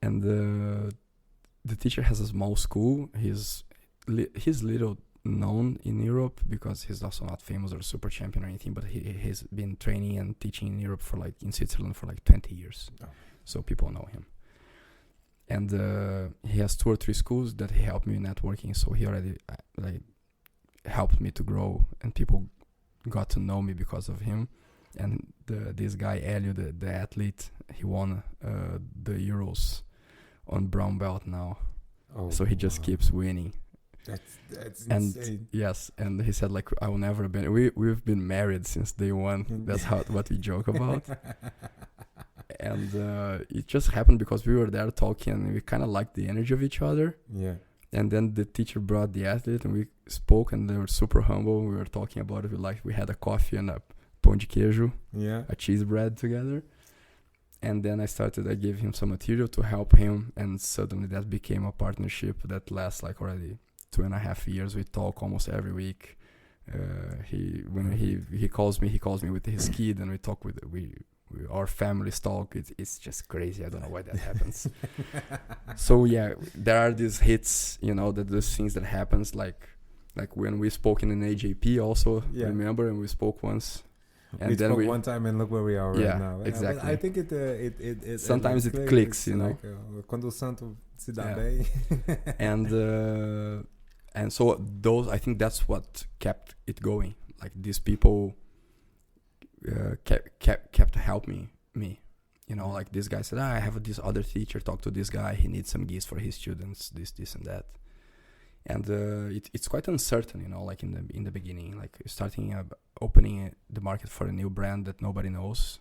Speaker 2: and the teacher has a small school. He's little known in Europe because he's also not famous or super champion or anything. But he's been training and teaching in Europe for in Switzerland for 20 years, so people know him. And he has 2 or 3 schools that he helped me networking. So he already helped me to grow, and people got to know me because of him. And this guy, Elio, the athlete, he won the Euros on brown belt now. So he just keeps winning.
Speaker 1: That's
Speaker 2: and
Speaker 1: insane.
Speaker 2: Yes, and he said I will never be. We've been married since day 1. That's what we joke about. And it just happened because we were there talking, and we kind of liked the energy of each other.
Speaker 1: Yeah.
Speaker 2: And then the teacher brought the athlete, and we spoke, and they were super humble. We were talking about it. We had a coffee and a pão de queijo, a cheese bread together. And then I gave him some material to help him, and suddenly that became a partnership that lasts already 2.5 years. We talk almost every week. When he calls me with his kid, and we talk our families talk. It's just crazy. I don't know why that happens. So yeah, there are these hits, that those things that happens, like when we spoke in an AJP also. Remember, and we spoke once. And
Speaker 1: we
Speaker 2: then
Speaker 1: spoke one time, and look where we are right now.
Speaker 2: Exactly.
Speaker 1: I think it
Speaker 2: sometimes it clicks,
Speaker 1: quando o santo se dá bem.
Speaker 2: And so those, I think that's what kept it going. These people kept helping me. This guy said, I have this other teacher, talk to this guy, he needs some gis for his students, this and that. And it's quite uncertain, in the beginning, starting opening the market for a new brand that nobody knows.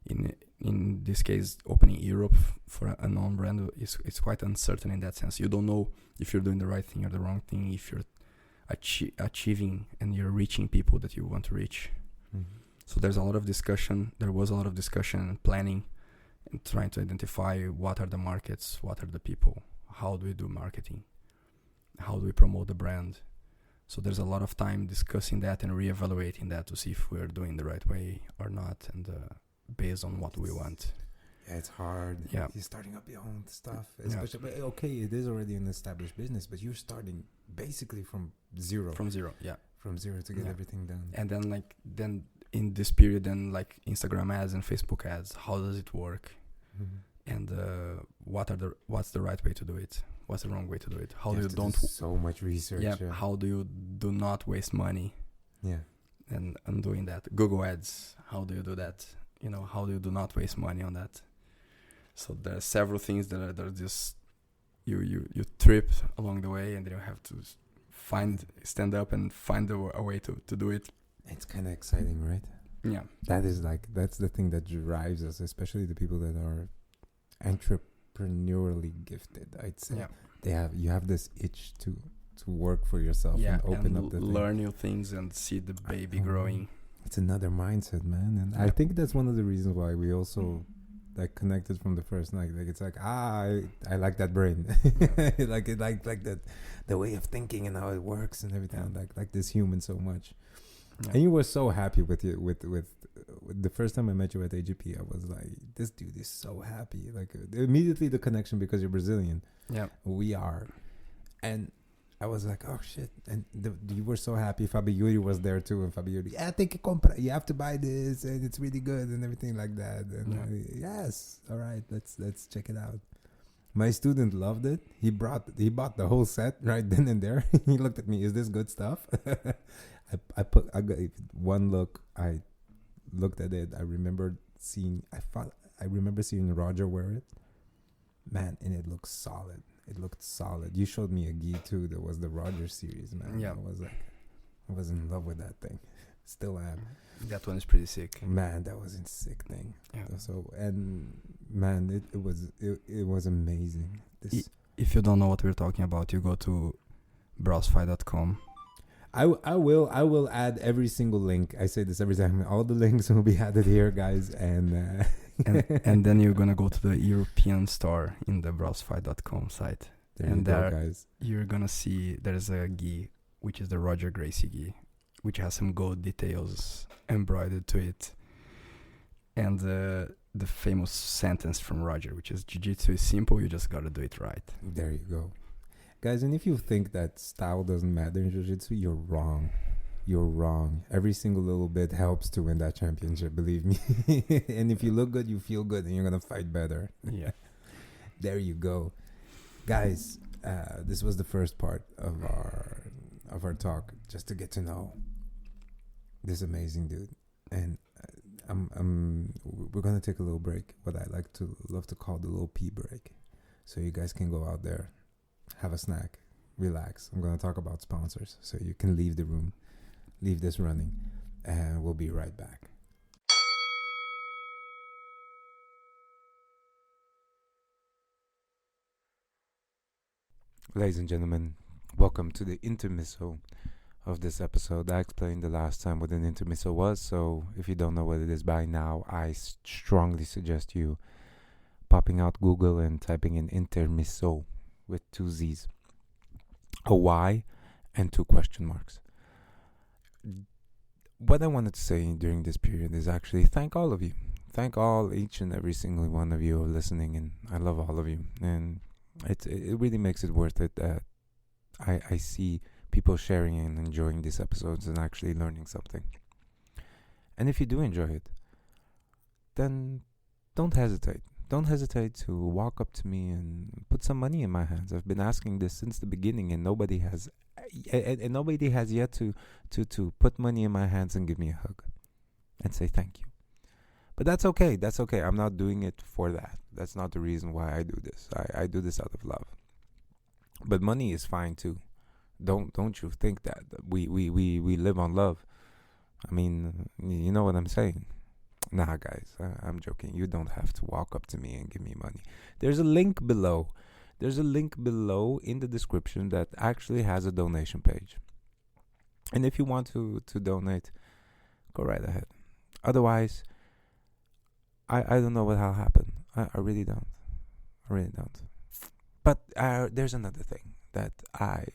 Speaker 2: In this case, opening Europe for a known brand it's quite uncertain in that sense. You don't know if you're doing the right thing or the wrong thing, if you're achieving and you're reaching people that you want to reach. So there was a lot of discussion and planning, and trying to identify what are the markets, what are the people, how do we do marketing, how do we promote the brand. So there's a lot of time discussing that and reevaluating that to see if we're doing the right way or not, and based on what we want.
Speaker 1: Yeah, it's hard.
Speaker 2: Yeah.
Speaker 1: You're starting up your own stuff. Especially, but okay, it is already an established business, but you're starting basically from zero.
Speaker 2: From zero, yeah.
Speaker 1: From zero to get everything done.
Speaker 2: And then in this period, then Instagram ads and Facebook ads, how does it work? And what's the right way to do it? What's the wrong way to do it? How do you don't
Speaker 1: do so much research?
Speaker 2: Yeah. How do you do not waste money?
Speaker 1: Yeah.
Speaker 2: And doing that. Google ads, how do you do that? How do you do not waste money on that? So there are several things that are just you trip along the way, and then you have to stand up and find a way to do it.
Speaker 1: It's kind of exciting, right?
Speaker 2: Yeah.
Speaker 1: That's the thing that drives us, especially the people that are entrepreneurially gifted. I'd say
Speaker 2: Yeah.
Speaker 1: you have this itch to work for yourself and open up the
Speaker 2: learn new things and see the baby growing.
Speaker 1: It's another mindset, man, and I think that's one of the reasons why we also like connected from the first night. Like it's like I like that brain, like that the way of thinking and how it works and everything. Like this human so much. Yeah. And you were so happy with the first time I met you at AGP. I was like, this dude is so happy. Like immediately the connection because you're Brazilian.
Speaker 2: Yeah,
Speaker 1: we are, and I was like, oh shit. And you were so happy. Fabio was there too, and Fabio, tem que comprar. You have to buy this, and it's really good, and everything like that. And yes, all right, let's check it out. My student loved it. He bought the whole set right then and there. He looked at me. Is this good stuff? I got one look. I looked at it. I remember seeing Roger wear it. Man, and it looks solid. It looked solid. You showed me a gi too. That was the Roger series, man. Yeah, I was in love with that thing. Still am.
Speaker 2: That one is pretty sick.
Speaker 1: Man, that was a sick thing. Yeah. So and man, it was amazing.
Speaker 2: If you don't know what we're talking about, you go to brausfi.com.
Speaker 1: I will add every single link. I say this every time. All the links will be added here, guys, and
Speaker 2: then you're gonna go to the European store in the brausfi.com site.
Speaker 1: There you go, guys.
Speaker 2: You're gonna see there's a gi, which is the Roger Gracie gi, which has some gold details embroidered to it, and the famous sentence from Roger, which is "Jiu-Jitsu is simple. You just gotta do it right."
Speaker 1: There you go. Guys, and if you think that style doesn't matter in Jiu-Jitsu, you're wrong. You're wrong. Every single little bit helps to win that championship, believe me. And if you look good, you feel good, and you're going to fight better.
Speaker 2: Yeah.
Speaker 1: There you go. Guys, this was the first part of our talk, just to get to know this amazing dude. And we're going to take a little break, what I love to call the little pee break. So you guys can go out there, have a snack, relax. I'm going to talk about sponsors, so you can leave the room, leave this running, and we'll be right back. Ladies and gentlemen, welcome to the intermezzo of this episode. I explained the last time what an intermezzo was, so if you don't know what it is by now, I strongly suggest you popping out Google and typing in intermezzo with 2 Z's, a Y, and 2 question marks. What I wanted to say during this period is actually thank all of you. Thank each and every single one of you who are listening, and I love all of you. And it really makes it worth it that I see people sharing and enjoying these episodes and actually learning something. And if you do enjoy it, then don't hesitate. Don't hesitate to walk up to me and put some money in my hands. I've been asking this since the beginning, and nobody has yet to put money in my hands and give me a hug and say thank you. But that's okay. That's okay. I'm not doing it for that. That's not the reason why I do this. I do this out of love. But money is fine too. Don't you think that we live on love? I mean, you know what I'm saying. Nah, guys, I'm joking. You don't have to walk up to me and give me money. There's a link below. There's a link below in the description that actually has a donation page. And if you want to donate, go right ahead. Otherwise, I don't know what will happen. I really don't. But there's another thing that I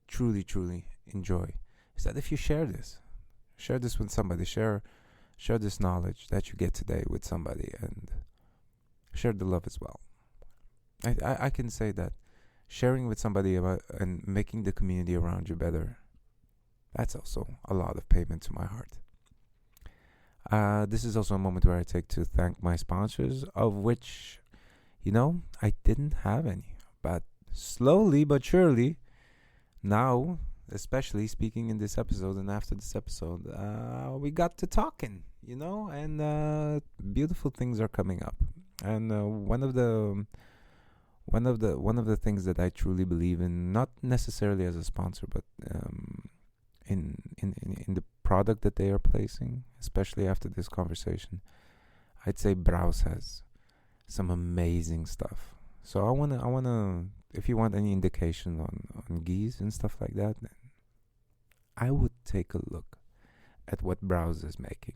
Speaker 1: truly, truly enjoy. Is that if you share this with somebody, share this knowledge that you get today with somebody, and share the love as well. I can say that sharing with somebody about and making the community around you better, that's also a lot of payment to my heart. This is also a moment where I take to thank my sponsors, of which, I didn't have any. But slowly but surely, now, especially speaking in this episode and after this episode, we got to talking, and beautiful things are coming up. And one of the things that I truly believe in, not necessarily as a sponsor, but in the product that they are placing, especially after this conversation, I'd say Braus has some amazing stuff. So I wanna. If you want any indication on geese and stuff like that, then I would take a look at what Braus is making.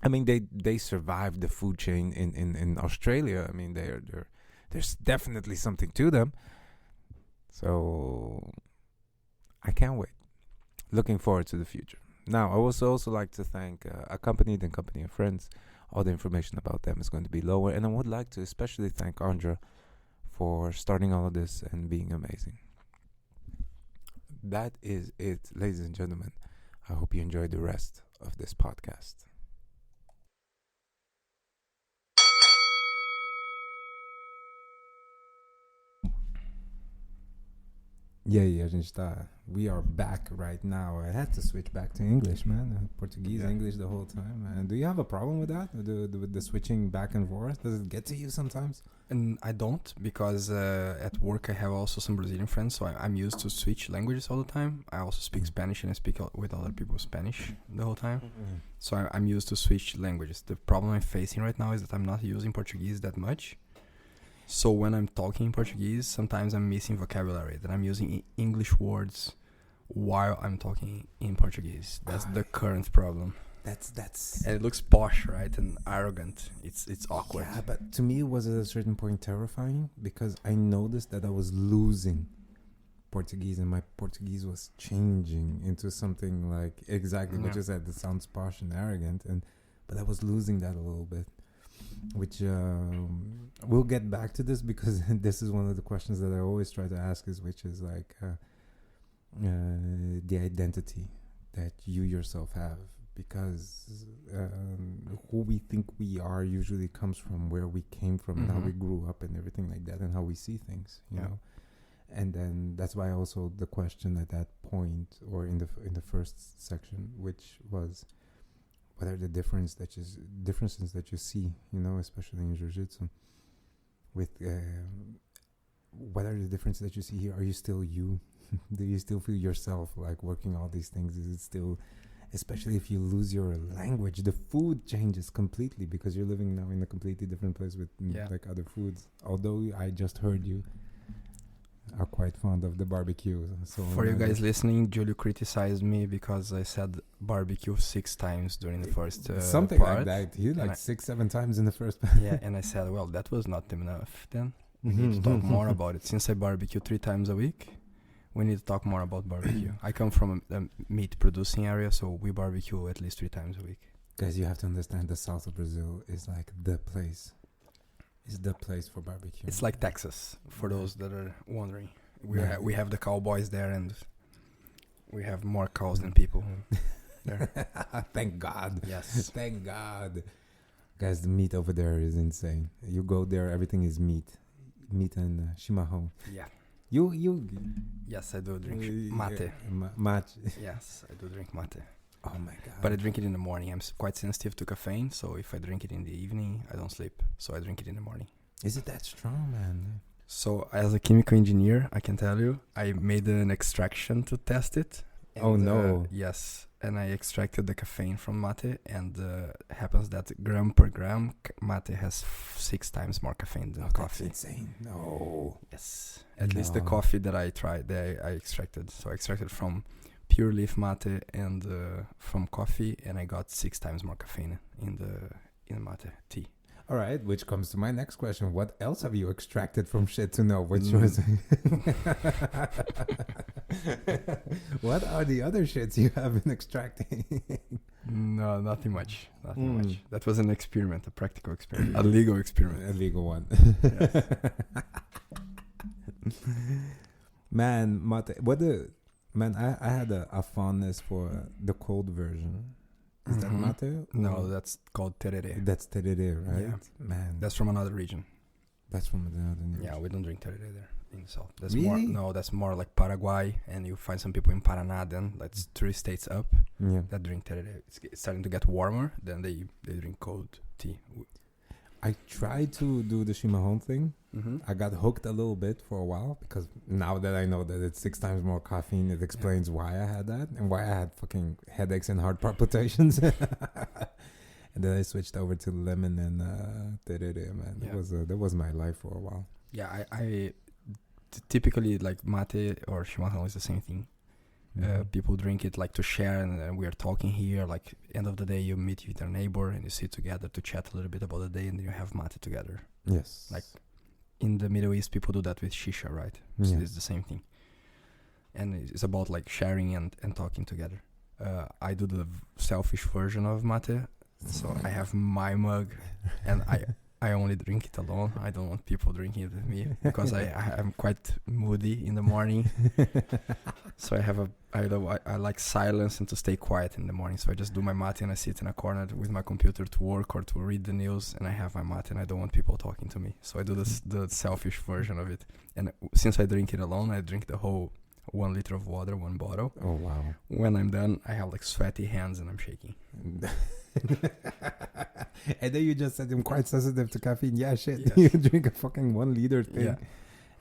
Speaker 1: I mean, they survived the food chain in Australia. I mean, there's definitely something to them. So I can't wait. Looking forward to the future. Now, I would also like to thank Accompanied and Company of Friends. All the information about them is going to be lower. And I would like to especially thank Andra for starting all of this and being amazing. That is it, ladies and gentlemen. I hope you enjoyed the rest of this podcast. Yeah, a gente tá. We are back right now. I had to switch back to English, man. Portuguese, English the whole time. Man. Do you have a problem with that? With the switching back and forth? Does it get to you sometimes?
Speaker 2: And I don't, because at work I have also some Brazilian friends, so I'm used to switch languages all the time. I also speak Spanish, and I speak with other people Spanish the whole time. So I'm used to switch languages. The problem I'm facing right now is that I'm not using Portuguese that much. So when I'm talking in Portuguese, sometimes I'm missing vocabulary, that I'm using English words while I'm talking in Portuguese. That's the current problem.
Speaker 1: That's
Speaker 2: and it looks posh, right, and arrogant. It's awkward.
Speaker 1: Yeah, but to me it was at a certain point terrifying, because I noticed that I was losing Portuguese, and my Portuguese was changing into something like exactly what you said. It sounds posh and arrogant, but I was losing that a little bit. Which we'll get back to this, because this is one of the questions that I always try to ask, which is like the identity that you yourself have, because who we think we are usually comes from where we came from and how we grew up and everything like that, and how we see things, you know. And then that's why also the question at that point, or in the first section, which was, what are the differences that you see, you know, especially in jiu-jitsu, with what are the differences that you see here? Are you still you? Do you still feel yourself, like working all these things? Is it still, especially if you lose your language, the food changes completely, because you're living now in a completely different place with like other foods. Although I just heard you are quite fond of the barbecue. So
Speaker 2: for you guys listening, Julio criticized me because I said barbecue 6 times during the first
Speaker 1: something
Speaker 2: part.
Speaker 1: like that. You like 6-7 times in the first
Speaker 2: yeah, and I said, well, that was not enough then. We need to talk more about it. Since I barbecue 3 times a week, we need to talk more about barbecue. I come from a meat producing area, so we barbecue at least 3 times a week.
Speaker 1: Guys, you have to understand, the south of Brazil is like the place. It's the place for barbecue.
Speaker 2: It's like Texas, for those that are wondering. We have the cowboys there, and we have more cows than people there.
Speaker 1: Thank God.
Speaker 2: Yes.
Speaker 1: Thank God. Guys, the meat over there is insane. You go there, everything is meat. Meat and chimarrão.
Speaker 2: Yeah.
Speaker 1: You.
Speaker 2: Yes, I do drink mate.
Speaker 1: Mate.
Speaker 2: Yes, I do drink mate.
Speaker 1: Oh my God.
Speaker 2: But I drink it in the morning. I'm quite sensitive to caffeine, so if I drink it in the evening, I don't sleep. So I drink it in the morning.
Speaker 1: Is it that strong, man?
Speaker 2: So as a chemical engineer, I can tell you, I made an extraction to test it. And,
Speaker 1: oh no.
Speaker 2: Yes. And I extracted the caffeine from mate, and happens that gram per gram, mate has 6 times more caffeine than coffee.
Speaker 1: That's insane. No.
Speaker 2: Yes. At least the coffee that I tried, I extracted. So I extracted from pure leaf mate and from coffee, and I got 6 times more caffeine in the mate tea.
Speaker 1: All right, which comes to my next question. What else have you extracted from shit to know? Which was what are the other shits you have been extracting?
Speaker 2: No, nothing much. Nothing much. That was an experiment, a practical experiment, a legal experiment.
Speaker 1: A legal one.
Speaker 2: Yes.
Speaker 1: Man, mate, I had a fondness for the cold version. Is that mate?
Speaker 2: No, that's called tereré.
Speaker 1: That's tereré, right?
Speaker 2: Yeah.
Speaker 1: Man.
Speaker 2: That's from another region.
Speaker 1: That's from another region.
Speaker 2: Yeah, we don't drink tereré there in the south. That's
Speaker 1: really?
Speaker 2: That's more like Paraguay, and you find some people in Paraná then, that's 3 states up, that drink tereré. It's starting to get warmer, then they drink cold tea.
Speaker 1: I tried to do the chimarrão thing. I got hooked a little bit for a while, because now that I know that it's 6 times more caffeine, it explains why I had that and why I had fucking headaches and heart palpitations. And then I switched over to lemon and man. That was my life for a while.
Speaker 2: Yeah, I typically like mate or chimarrão is the same thing. People drink it like to share, and we are talking here. Like end of the day, you meet with your neighbor and you sit together to chat a little bit about the day, and then you have mate together.
Speaker 1: Yes.
Speaker 2: Like in the Middle East, people do that with shisha, right? So it's the same thing. And it's about like sharing and talking together. I do the selfish version of mate. So I have my mug and I only drink it alone. I don't want people drinking it with me because I'm quite moody in the morning. So I like silence and to stay quiet in the morning. So I just do my mate and I sit in a corner with my computer to work or to read the news, and I have my mate and I don't want people talking to me. So I do the selfish version of it. And since I drink it alone, I drink the whole 1 liter of water, 1 bottle.
Speaker 1: Oh, wow.
Speaker 2: When I'm done, I have like sweaty hands and I'm shaking.
Speaker 1: And then you just said I'm quite sensitive to caffeine. Yeah, shit.
Speaker 2: Yes.
Speaker 1: You drink a fucking 1 liter thing.
Speaker 2: Yeah.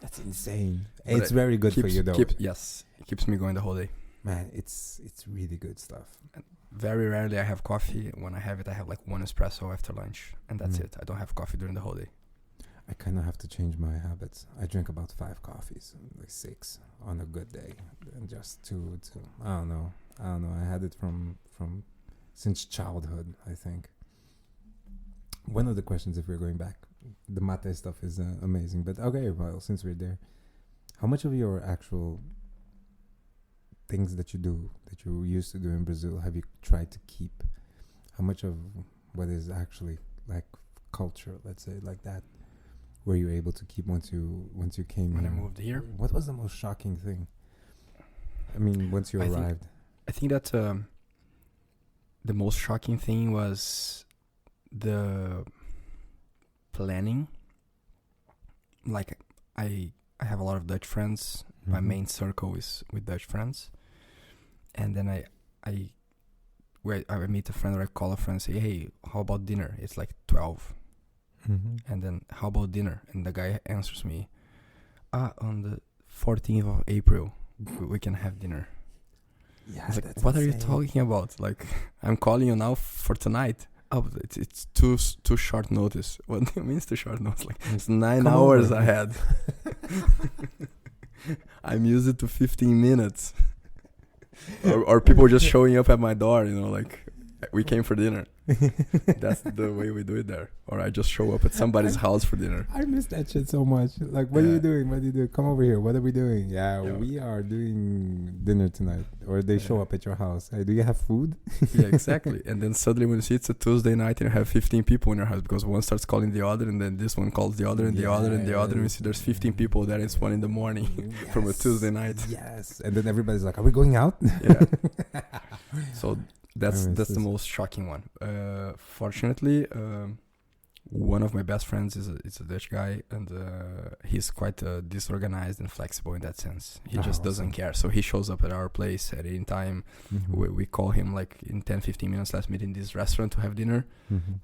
Speaker 1: That's insane.
Speaker 2: But
Speaker 1: it's very good for you, though.
Speaker 2: Yes, it keeps me going the whole day.
Speaker 1: Man, it's really good stuff.
Speaker 2: And very rarely I have coffee. When I have it, I have like 1 espresso after lunch, and that's it. I don't have coffee during the whole day.
Speaker 1: I kind of have to change my habits. I drink about 5 coffees, like 6 on a good day, and just two. I don't know. I had it from since childhood, I think. One of the questions, if we're going back, the mate stuff is amazing. But okay, well, since we're there, how much of your actual things that you used to do in Brazil have you tried to keep? How much of what is actually like culture, let's say, like that, were you able to keep once you came
Speaker 2: When
Speaker 1: here?
Speaker 2: I moved here?
Speaker 1: What was the most shocking thing? I mean, once you arrived.
Speaker 2: I think that the most shocking thing was the planning. Like I have a lot of Dutch friends. My main circle is with Dutch friends, and then I meet a friend or I call a friend and say, hey, how about dinner? It's like 12. And then how about dinner? And the guy answers me, on the 14th of April we can have dinner.
Speaker 1: Yeah,
Speaker 2: I was like, what insane. Are you talking about? Like, I'm calling you now for tonight. Oh, it's too short notice. What do you mean it's too short notice? Like, it's 9 hours ahead. I'm used to 15 minutes. or people just showing up at my door, like, we came for dinner. That's the way we do it there. Or I just show up at somebody's house for dinner.
Speaker 1: I miss that shit so much. Like, what are you doing? What do you do? Come over here. What are we doing? Yeah, we are doing dinner tonight. Or they show up at your house. Hey, do you have food?
Speaker 2: Yeah, exactly. And then suddenly when you see it's a Tuesday night and you have 15 people in your house because one starts calling the other and then this one calls the other and the other and the other. And you see there's 15 people there and it's 1 a.m. from a Tuesday night.
Speaker 1: Yes. And then everybody's like, are we going out?
Speaker 2: Yeah. So that's the most shocking one. Fortunately, one of my best friends is a Dutch guy, and he's quite disorganized and flexible in that sense. He just doesn't care. So he shows up at our place at any time. We call him like in 10-15 minutes, let's meet in this restaurant to have dinner.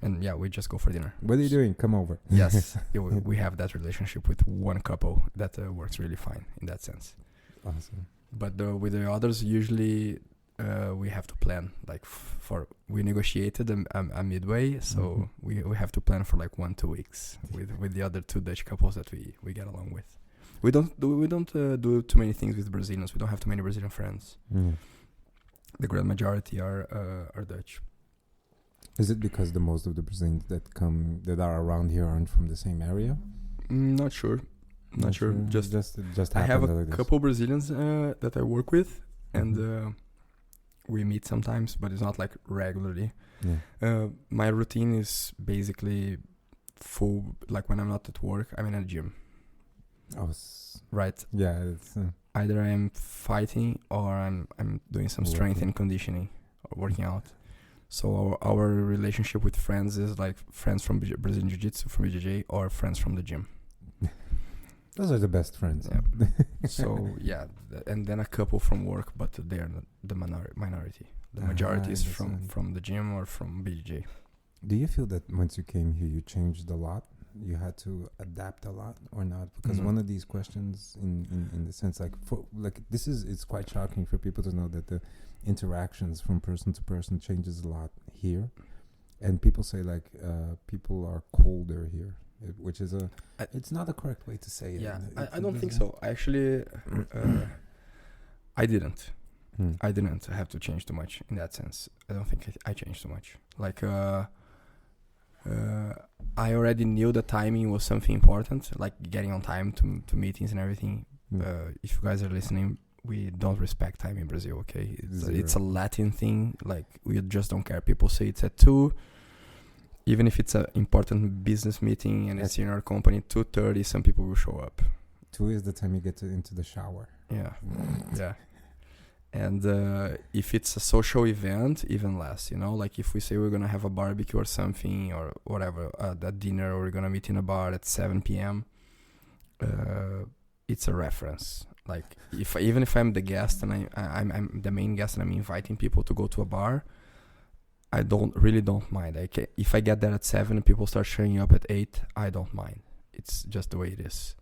Speaker 2: And we just go for dinner.
Speaker 1: What are you doing? Come over.
Speaker 2: Yes. We have that relationship with one couple that works really fine in that sense.
Speaker 1: Awesome.
Speaker 2: But with the others, usually we have to plan we negotiated a midway, so we have to plan for like 1-2 weeks with the other 2 Dutch couples that we get along with. We don't do too many things with Brazilians. We don't have too many Brazilian friends. The grand majority are Dutch.
Speaker 1: Is it because the most of the Brazilians that are around here aren't from the same area?
Speaker 2: Not sure. Not sure. Just I have a couple Brazilians that I work with, and we meet sometimes, but it's not like regularly. My routine is basically full. Like when I'm not at work, I'm in a gym. Right.
Speaker 1: Yeah. It's,
Speaker 2: either I'm fighting or I'm doing some strength and conditioning or working out. So our relationship with friends is like friends from Brazilian Jiu-Jitsu, from BJJ, or friends from the gym.
Speaker 1: Those are the best friends.
Speaker 2: Yeah. So and then a couple from work, but they are not the minority. The majority is from the gym or from BJJ.
Speaker 1: Do you feel that once you came here, you changed a lot? You had to adapt a lot, or not? Because one of these questions, in the sense it's quite shocking for people to know that the interactions from person to person changes a lot here. And people say like people are colder here, which is it's not the correct way to say it.
Speaker 2: Yeah, I don't think so. I actually, I didn't. I didn't have to change too much in that sense. I don't think I changed too much. Like, I already knew the timing was something important, like getting on time to meetings and everything. If you guys are listening, we don't respect time in Brazil, okay? It's a Latin thing. Like, we just don't care. People say it's at 2. Even if it's an important business meeting and it's in our company, 2:30, some people will show up.
Speaker 1: 2 is the time you get into the shower.
Speaker 2: Yeah. Yeah. And if it's a social event, even less, you know? Like if we say we're going to have a barbecue or something or whatever, at dinner, or we're going to meet in a bar at 7 p.m., it's a reference. Like even if I'm the guest and I'm the main guest and I'm inviting people to go to a bar, I really don't mind. If I get there at 7 and people start showing up at 8, I don't mind. It's just the way it is.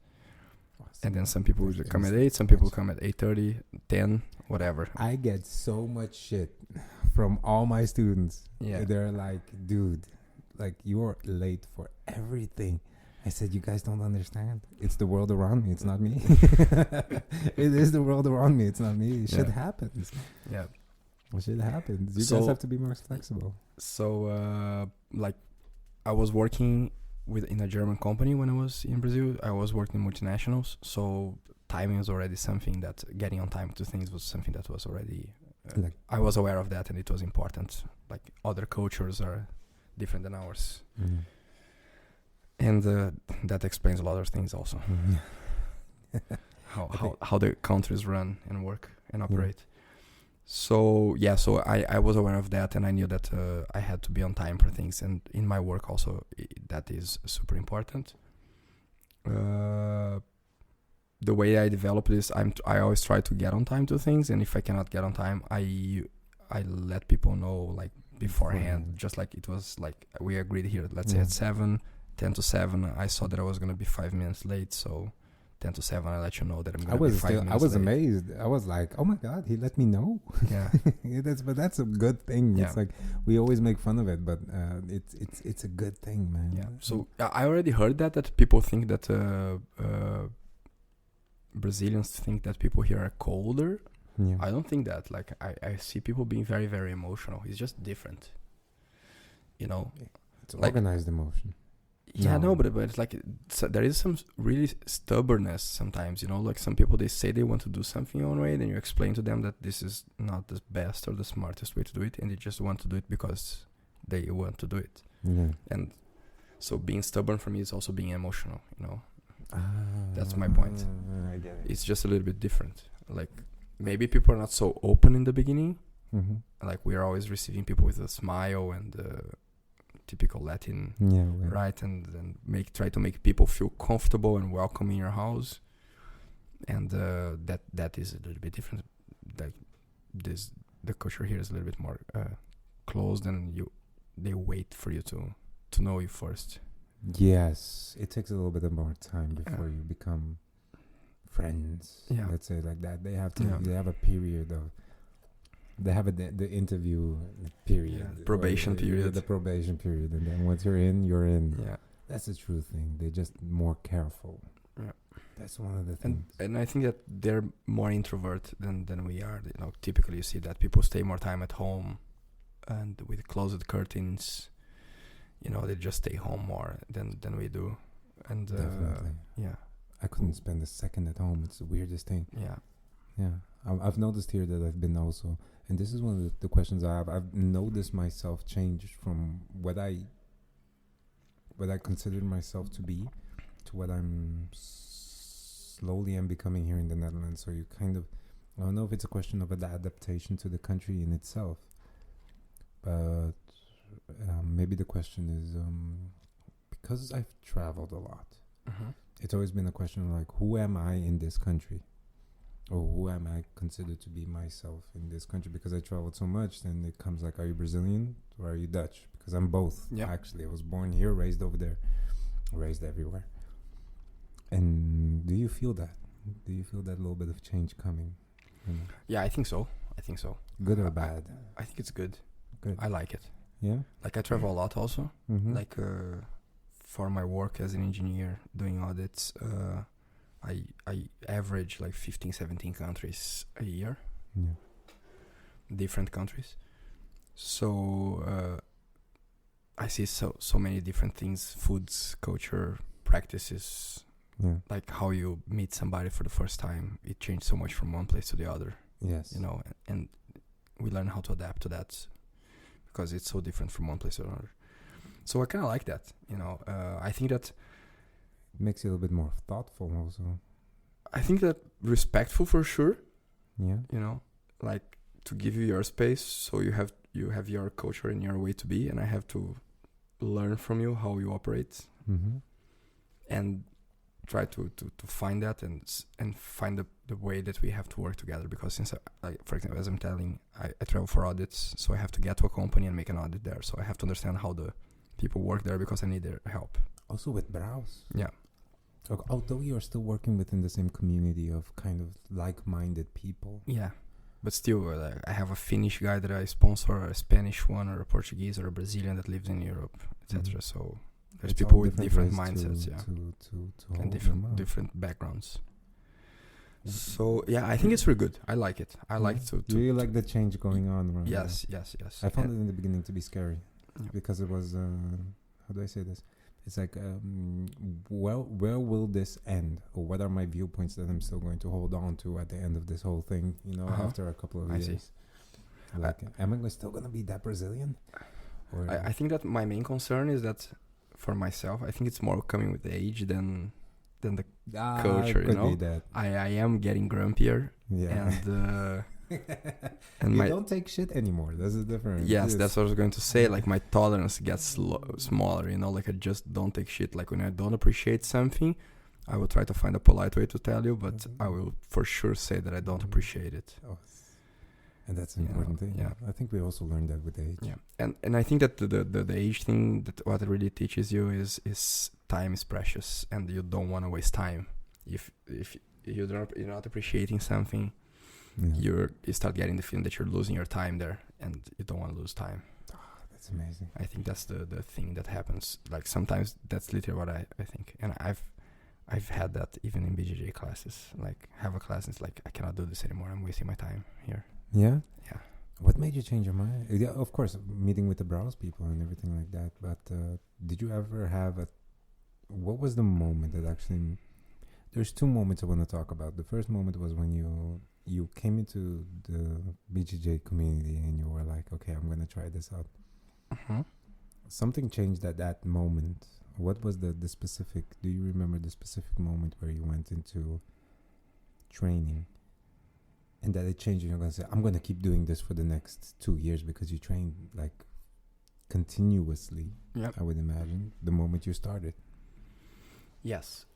Speaker 2: And then some people will come at 8, some people come at 8:30, 10, whatever.
Speaker 1: I get so much shit from all my students.
Speaker 2: Yeah.
Speaker 1: They're like, dude, like you're late for everything. I said, you guys don't understand. It's the world around me. It's not me. It is the world around me. It's not me. Shit happens.
Speaker 2: Yeah.
Speaker 1: Shit happens. You guys have to be more flexible.
Speaker 2: So, like, I was working in a German company when I was in Brazil. I was working in multinationals. So timing was already something that getting on time to things was something that was already... I was aware of that and it was important. Like, other cultures are different than ours. Mm-hmm. And that explains a lot of things also. Mm-hmm. how the countries run and work and operate. So I was aware of that, and I knew that I had to be on time for things, and in my work also that is super important. The way I develop this, I always try to get on time to things, and if I cannot get on time, I let people know like beforehand, just like it was like we agreed here. Let's say at 7, 10 to 7, I saw that I was gonna be 5 minutes late, so 10 to 7, I let you know that I'm going to be 5 minutes
Speaker 1: I was
Speaker 2: late.
Speaker 1: amazed. I was like, oh my God, he let me know.
Speaker 2: Yeah.
Speaker 1: That's a good thing.
Speaker 2: Yeah.
Speaker 1: It's like, we always make fun of it, but it's a good thing, man.
Speaker 2: Yeah. So I already heard that people think that Brazilians think that people here are colder.
Speaker 1: Yeah.
Speaker 2: I don't think that. Like, I see people being very, very emotional. It's just different. You know?
Speaker 1: It's organized emotion.
Speaker 2: Yeah, no, but it's like there is some really stubbornness sometimes, you know, like some people, they say they want to do something one way, then you explain to them that this is not the best or the smartest way to do it, and they just want to do it because they want to do it. Yeah. And so being stubborn for me is also being emotional, you know. That's my point.
Speaker 1: I get it.
Speaker 2: It's just a little bit different. Like, maybe people are not so open in the beginning. Mm-hmm. Like, we are always receiving people with a smile and typical Latin, right? And try to make people feel comfortable and welcome in your house, and that is a little bit different. Like, the culture here is a little bit more closed, and they wait for you to know you first.
Speaker 1: Yes, it takes a little bit more time before you become friends. Yeah, let's say like that. They have to. They have a period of. They have the interview period. Yeah,
Speaker 2: probation period.
Speaker 1: The probation period. And then once you're in, you're in.
Speaker 2: Yeah.
Speaker 1: That's the true thing. They're just more careful. Yeah. That's one of the things.
Speaker 2: And I think that they're more introvert than we are. You know, typically you see that people stay more time at home and with closed curtains. You know, they just stay home more than we do. And
Speaker 1: definitely. Yeah. I couldn't spend a second at home. It's the weirdest thing.
Speaker 2: Yeah.
Speaker 1: Yeah. I've noticed here that I've been also, and this is one of the questions I have. I've noticed myself change from what I considered myself to be to what I'm slowly am becoming here in the Netherlands. So you kind of, I don't know if it's a question of the adaptation to the country in itself, but maybe the question is because I've traveled a lot. Mm-hmm. It's always been a question of like, who am I in this country? Or who am I considered to be myself in this country? Because I traveled so much, then it comes like, are you Brazilian or are you Dutch? Because I'm both. Yeah. Actually, I was born here, raised over there, raised everywhere. And do you feel that? Do you feel that little bit of change coming?
Speaker 2: Yeah, I think so.
Speaker 1: Good or bad?
Speaker 2: I think it's good. Good. I like it.
Speaker 1: Yeah.
Speaker 2: Like I travel a lot also.
Speaker 1: Mm-hmm.
Speaker 2: Like for my work as an engineer doing audits, I average like 15, 17 countries a year.
Speaker 1: Yeah.
Speaker 2: Different countries. So I see so many different things, foods, culture, practices,
Speaker 1: Yeah.
Speaker 2: like how you meet somebody for the first time. It changed so much from one place to the other,
Speaker 1: Yes.
Speaker 2: you know, and we learn how to adapt to that because it's so different from one place to another. So I kind of like that, you know. I think that
Speaker 1: Makes you a little bit more thoughtful also.
Speaker 2: I think that respectful for sure,
Speaker 1: Yeah.
Speaker 2: you know, like to give you your space, so you have your culture and your way to be, and I have to learn from you how you operate
Speaker 1: Mm-hmm.
Speaker 2: and try to find that and find the way that we have to work together. Because since for example, as I'm telling, I travel for audits, so I have to get to a company and make an audit there, so I have to understand how the people work there because I need their help.
Speaker 1: Also with Braus.
Speaker 2: Yeah.
Speaker 1: Although you're still working within the same community of kind of like-minded people.
Speaker 2: Yeah, but still, I have a Finnish guy that I sponsor, a Spanish one, or a Portuguese, or a Brazilian that lives in Europe, etc.
Speaker 1: Mm-hmm.
Speaker 2: So there's
Speaker 1: It's
Speaker 2: people
Speaker 1: all
Speaker 2: with different
Speaker 1: ways
Speaker 2: mindsets,
Speaker 1: to
Speaker 2: yeah,
Speaker 1: hold
Speaker 2: and
Speaker 1: them up.
Speaker 2: different backgrounds. So yeah, I think it's really good. I like it. I like to
Speaker 1: Do you like the change going on around there?
Speaker 2: Yes.
Speaker 1: I found it in the beginning to be scary
Speaker 2: Yeah.
Speaker 1: because it was how do I say this? It's like where will this end, or what are my viewpoints that I'm still going to hold on to at the end of this whole thing? You know, after a couple of
Speaker 2: I
Speaker 1: years.
Speaker 2: see.
Speaker 1: Like, am I still gonna be that Brazilian? Or
Speaker 2: I think that my main concern is that for myself, I think it's more coming with age than the culture.
Speaker 1: Could
Speaker 2: You know,
Speaker 1: be that.
Speaker 2: I am getting grumpier,
Speaker 1: Yeah.
Speaker 2: And
Speaker 1: you
Speaker 2: my
Speaker 1: don't take shit anymore. That's the difference.
Speaker 2: yes, that's what I was going to say. Like my tolerance gets smaller. You know, like I just don't take shit. Like when I don't appreciate something, I will try to find a polite way to tell you, but I will for sure say that I don't appreciate it.
Speaker 1: Oh, and that's an important thing.
Speaker 2: Yeah,
Speaker 1: I think we also learned that with age.
Speaker 2: Yeah, and I think that the age thing, that what it really teaches you is time is precious, and you don't want to waste time. If you're not appreciating something, you start getting the feeling that you're losing your time there, and you don't want to lose time.
Speaker 1: Oh, that's amazing.
Speaker 2: I think that's the thing that happens. Like sometimes that's literally what I think, and I've had that even in BJJ classes. Like have a class and it's like I cannot do this anymore. I'm wasting my time here.
Speaker 1: Yeah?
Speaker 2: Yeah.
Speaker 1: What made you change your mind? Yeah, of course, meeting with the Braus people and everything like that. But did you ever have what was the moment that actually... There's two moments I want to talk about. The first moment was when you came into the BJJ community and you were like, okay, I'm going to try this out.
Speaker 2: Mm-hmm.
Speaker 1: Something changed at that moment. What was the specific... Do you remember the specific moment where you went into training and that it changed and you're going to say, I'm going to keep doing this for the next 2 years, because you trained like continuously, I would imagine, the moment you started?
Speaker 2: Yes.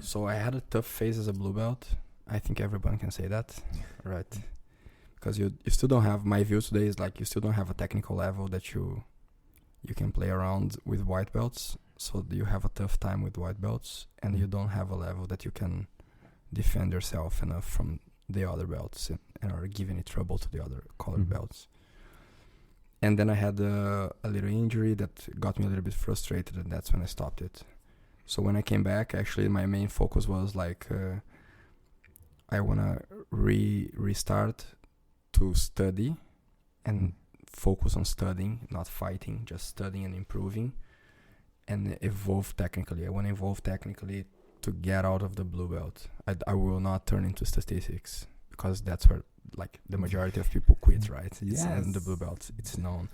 Speaker 2: So I had a tough phase as a blue belt. I think everyone can say that, right? Because you still don't have, my view today is like you still don't have a technical level that you can play around with white belts. So you have a tough time with white belts, and you don't have a level that you can defend yourself enough from the other belts and are giving it trouble to the other colored belts. And then I had a little injury that got me a little bit frustrated, and that's when I stopped it. So when I came back, actually my main focus was like I want to restart to study and focus on studying, not fighting, just studying and improving, and evolve technically. I want to evolve technically to get out of the blue belt. I will not turn into statistics, because that's where like the majority of people quit, right? It's in the blue belt, it's known.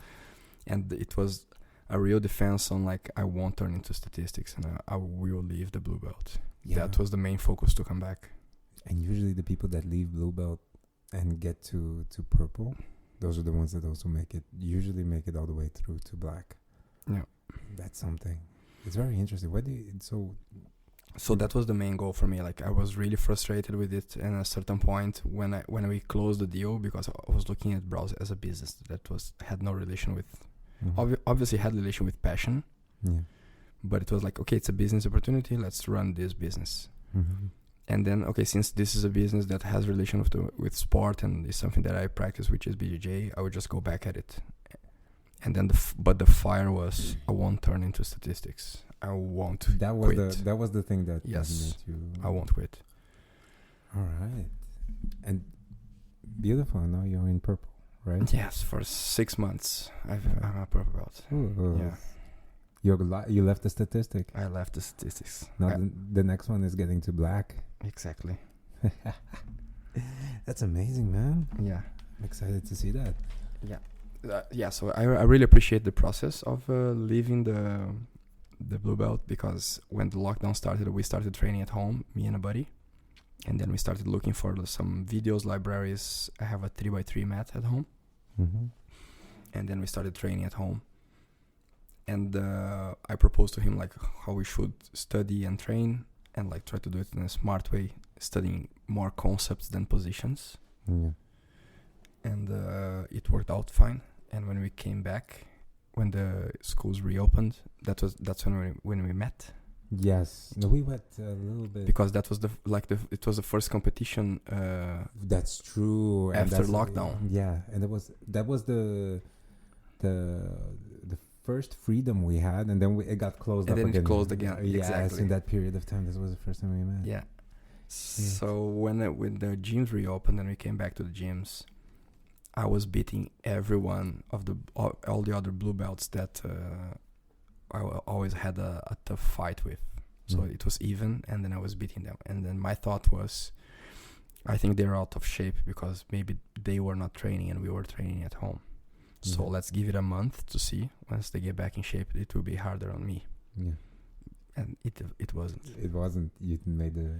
Speaker 2: And it was a real defense on like, I won't turn into statistics and I will leave the blue belt. That was the main focus to come back.
Speaker 1: And usually the people that leave blue belt and get to purple, those are the ones that also usually make it all the way through to black.
Speaker 2: Yeah.
Speaker 1: That's something. It's very interesting.
Speaker 2: So that was the main goal for me. Like I was really frustrated with it, and at a certain point when we closed the deal, because I was looking at Braus as a business that had no relation with, obviously had relation with passion, but it was like, okay, it's a business opportunity, let's run this business. And then, okay, since this is a business that has relation with sport and is something that I practice, which is BJJ, I would just go back at it. And then but the fire was, I won't turn into statistics. I won't quit.
Speaker 1: That was the thing that
Speaker 2: Yes,
Speaker 1: made you.
Speaker 2: I won't quit.
Speaker 1: All right, and beautiful. Now you're in purple, right?
Speaker 2: Yes, for 6 months I'm a purple belt.
Speaker 1: Ooh.
Speaker 2: Yeah,
Speaker 1: You left the statistic.
Speaker 2: I left the statistics.
Speaker 1: Now the next one is getting to black.
Speaker 2: Exactly.
Speaker 1: That's amazing, man.
Speaker 2: Yeah.
Speaker 1: I'm excited to see that.
Speaker 2: Yeah. So I really appreciate the process of leaving the blue belt, because when the lockdown started, we started training at home, me and a buddy, and then we started looking for some videos, libraries. I have a 3x3 mat at home, and then we started training at home. And I proposed to him like how we should study and train, and like try to do it in a smart way, studying more concepts than positions.
Speaker 1: Yeah.
Speaker 2: And it worked out fine. And when we came back, when the schools reopened, that's when we met.
Speaker 1: Yes. No, we went a little bit
Speaker 2: Because that was it was the first competition.
Speaker 1: That's true.
Speaker 2: After lockdown.
Speaker 1: Yeah, and that was the first freedom we had, and then it got closed up
Speaker 2: And then
Speaker 1: again.
Speaker 2: it closed again.
Speaker 1: Yes,
Speaker 2: Exactly.
Speaker 1: in that period of time, this was the first time we met.
Speaker 2: Yeah. So when the gyms reopened and we came back to the gyms, I was beating every one of all the other blue belts that I always had a tough fight with. So it was even, and then I was beating them. And then my thought was, I think they're out of shape because maybe they were not training and we were training at home. So let's give it a month to see. Once they get back in shape, it will be harder on me.
Speaker 1: Yeah.
Speaker 2: And it wasn't.
Speaker 1: It wasn't. You made the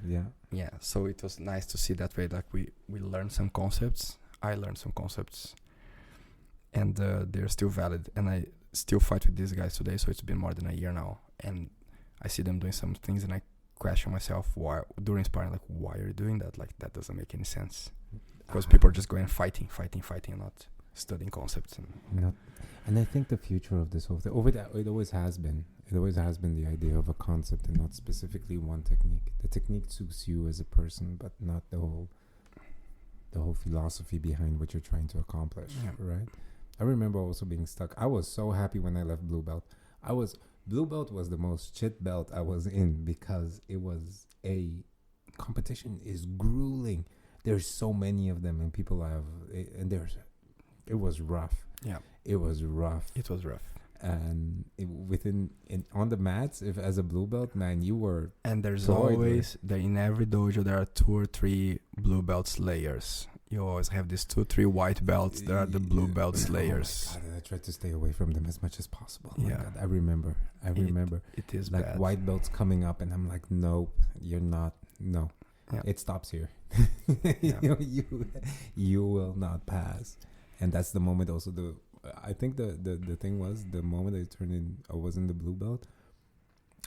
Speaker 2: Yeah. So it was nice to see that way. Like we learned some concepts. I learned some concepts, and they're still valid. And I still fight with these guys today. So it's been more than a year now, and I see them doing some things, and I question myself during sparring, like, why are you doing that? Like, that doesn't make any sense. Because people are just going fighting, and not studying concepts.
Speaker 1: And I think the future of this whole thing, it always has been. It always has been the idea of a concept and not specifically one technique. The technique suits you as a person, but not the whole philosophy behind what you're trying to accomplish, right? I remember also being stuck. I was so happy when I left blue belt. Blue belt was the most shit belt I was in because it was competition is grueling. There's so many of them, and people it was rough.
Speaker 2: Yeah,
Speaker 1: it was rough. And on the mats, if as a blue belt, man, you were. And there's always
Speaker 2: in every dojo there are 2 or 3 blue belt slayers. You always have these 2 or 3 white belts. There are the blue belt slayers.
Speaker 1: Oh my God, I tried to stay away from them as much as possible.
Speaker 2: Yeah,
Speaker 1: God, I remember.
Speaker 2: It is
Speaker 1: like
Speaker 2: bad.
Speaker 1: White belts coming up, and I'm like, nope, you're not. No, it stops here. You will not pass. And that's the moment. Also, I think the thing was the moment I was in the blue belt,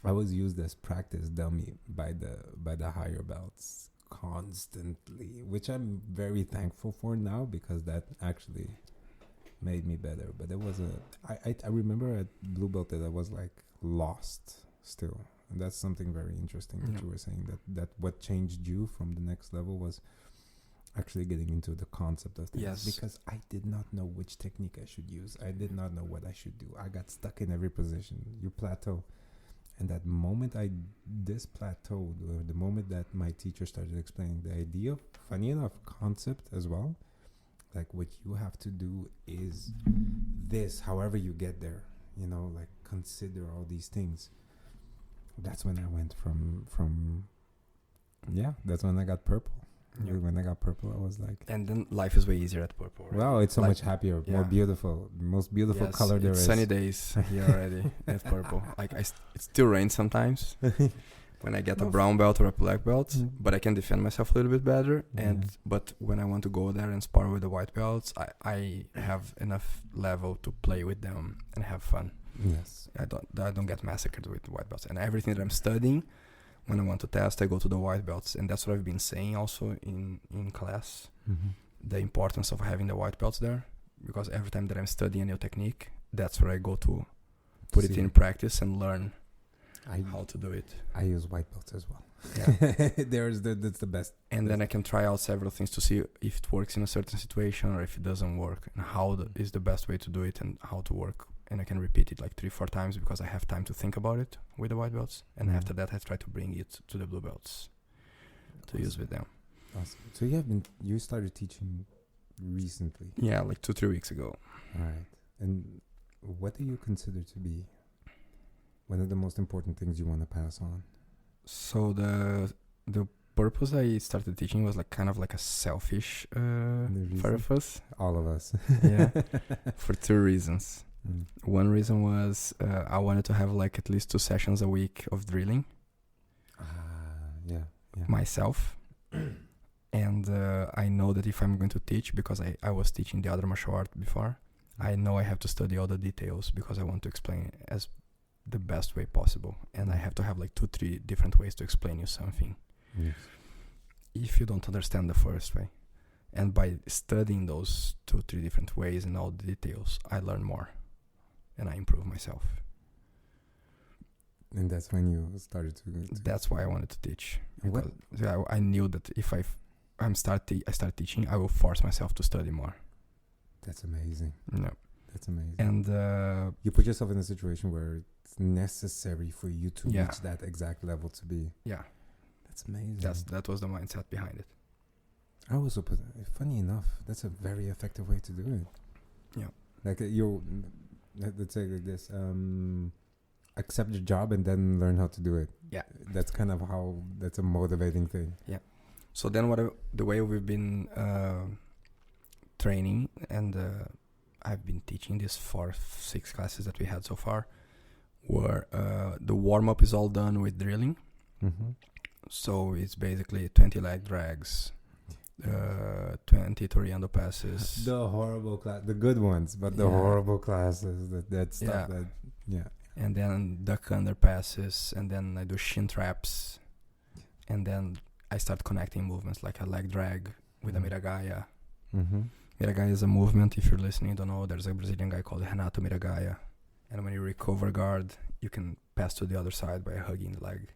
Speaker 1: I was used as practice dummy by the higher belts constantly, which I'm very thankful for now because that actually made me better. But it was I remember at blue belt that I was like lost still, and that's something very interesting that you were saying, that what changed you from the next level was actually getting into the concept of things.
Speaker 2: Yes.
Speaker 1: Because I did not know which technique I should use. I did not know what I should do. I got stuck in every position. You plateau. And that moment I displateaued, or the moment that my teacher started explaining the idea of, funny enough, concept as well, like what you have to do is this, however you get there, like consider all these things. That's when I went from that's when I got purple. Yeah. When I got purple, I was like...
Speaker 2: And then life is way easier at purple, right?
Speaker 1: Wow, it's so much happier, more beautiful. Most beautiful color there is.
Speaker 2: Sunny days here already at purple. Like, it still rains sometimes when I get a brown belt or a black belt, but I can defend myself a little bit better. But when I want to go there and spar with the white belts, I have enough level to play with them and have fun.
Speaker 1: Yes.
Speaker 2: I don't get massacred with white belts. And everything that I'm studying, when I want to test, I go to the white belts. And that's what I've been saying also in class.
Speaker 1: Mm-hmm.
Speaker 2: The importance of having the white belts there. Because every time that I'm studying a new technique, that's where I go to put it in practice and learn. how to do it.
Speaker 1: I use white belts as well.
Speaker 2: Yeah.
Speaker 1: That's the best.
Speaker 2: And then I can try out several things to see if it works in a certain situation or if it doesn't work, and how is the best way to do it and how to work. And I can repeat it like 3-4 times because I have time to think about it with the white belts. And after that, I try to bring it to the blue belts to use with them.
Speaker 1: Awesome. So you started teaching recently?
Speaker 2: Yeah, like 2-3 weeks ago.
Speaker 1: All right. And what do you consider to be one of the most important things you want to pass on?
Speaker 2: So the purpose I started teaching was like kind of like a selfish purpose.
Speaker 1: All of us.
Speaker 2: Yeah, for 2 reasons. One reason was I wanted to have like at least 2 sessions a week of drilling.
Speaker 1: Yeah.
Speaker 2: Myself. And I know that if I'm going to teach, because I was teaching the other martial art before, I know I have to study all the details because I want to explain it as the best way possible. And I have to have like 2-3 different ways to explain you something.
Speaker 1: Yes.
Speaker 2: If you don't understand the first way. And by studying those 2-3 different ways and all the details, I learn more and I improve myself.
Speaker 1: And that's when you started to
Speaker 2: That's why I wanted to teach. Because I knew that if I start teaching, I will force myself to study more.
Speaker 1: That's amazing.
Speaker 2: No.
Speaker 1: That's amazing.
Speaker 2: And
Speaker 1: you put yourself in a situation where it's necessary for you to reach that exact level to be.
Speaker 2: Yeah.
Speaker 1: That's amazing.
Speaker 2: That was the mindset behind it.
Speaker 1: I also put, funny enough, that's a very effective way to do it.
Speaker 2: Yeah.
Speaker 1: Like let's say like this, accept the job and then learn how to do it.
Speaker 2: Yeah.
Speaker 1: That's kind of that's a motivating thing.
Speaker 2: Yeah. So then the way we've been training, and I've been teaching these 4-6 classes that we had so far, where the warm-up is all done with drilling.
Speaker 1: Mm-hmm.
Speaker 2: So it's basically 20 leg drags, 20 Toriando passes.
Speaker 1: The horrible class, the good ones, but the horrible classes, that stuff.
Speaker 2: And then duck under passes, and then I do shin traps, and then I start connecting movements like a leg drag with a Miragaya.
Speaker 1: Mm-hmm.
Speaker 2: Miragaya is a movement, if you're listening, don't know, there's a Brazilian guy called Renato Miragaya. And when you recover guard, you can pass to the other side by hugging the leg.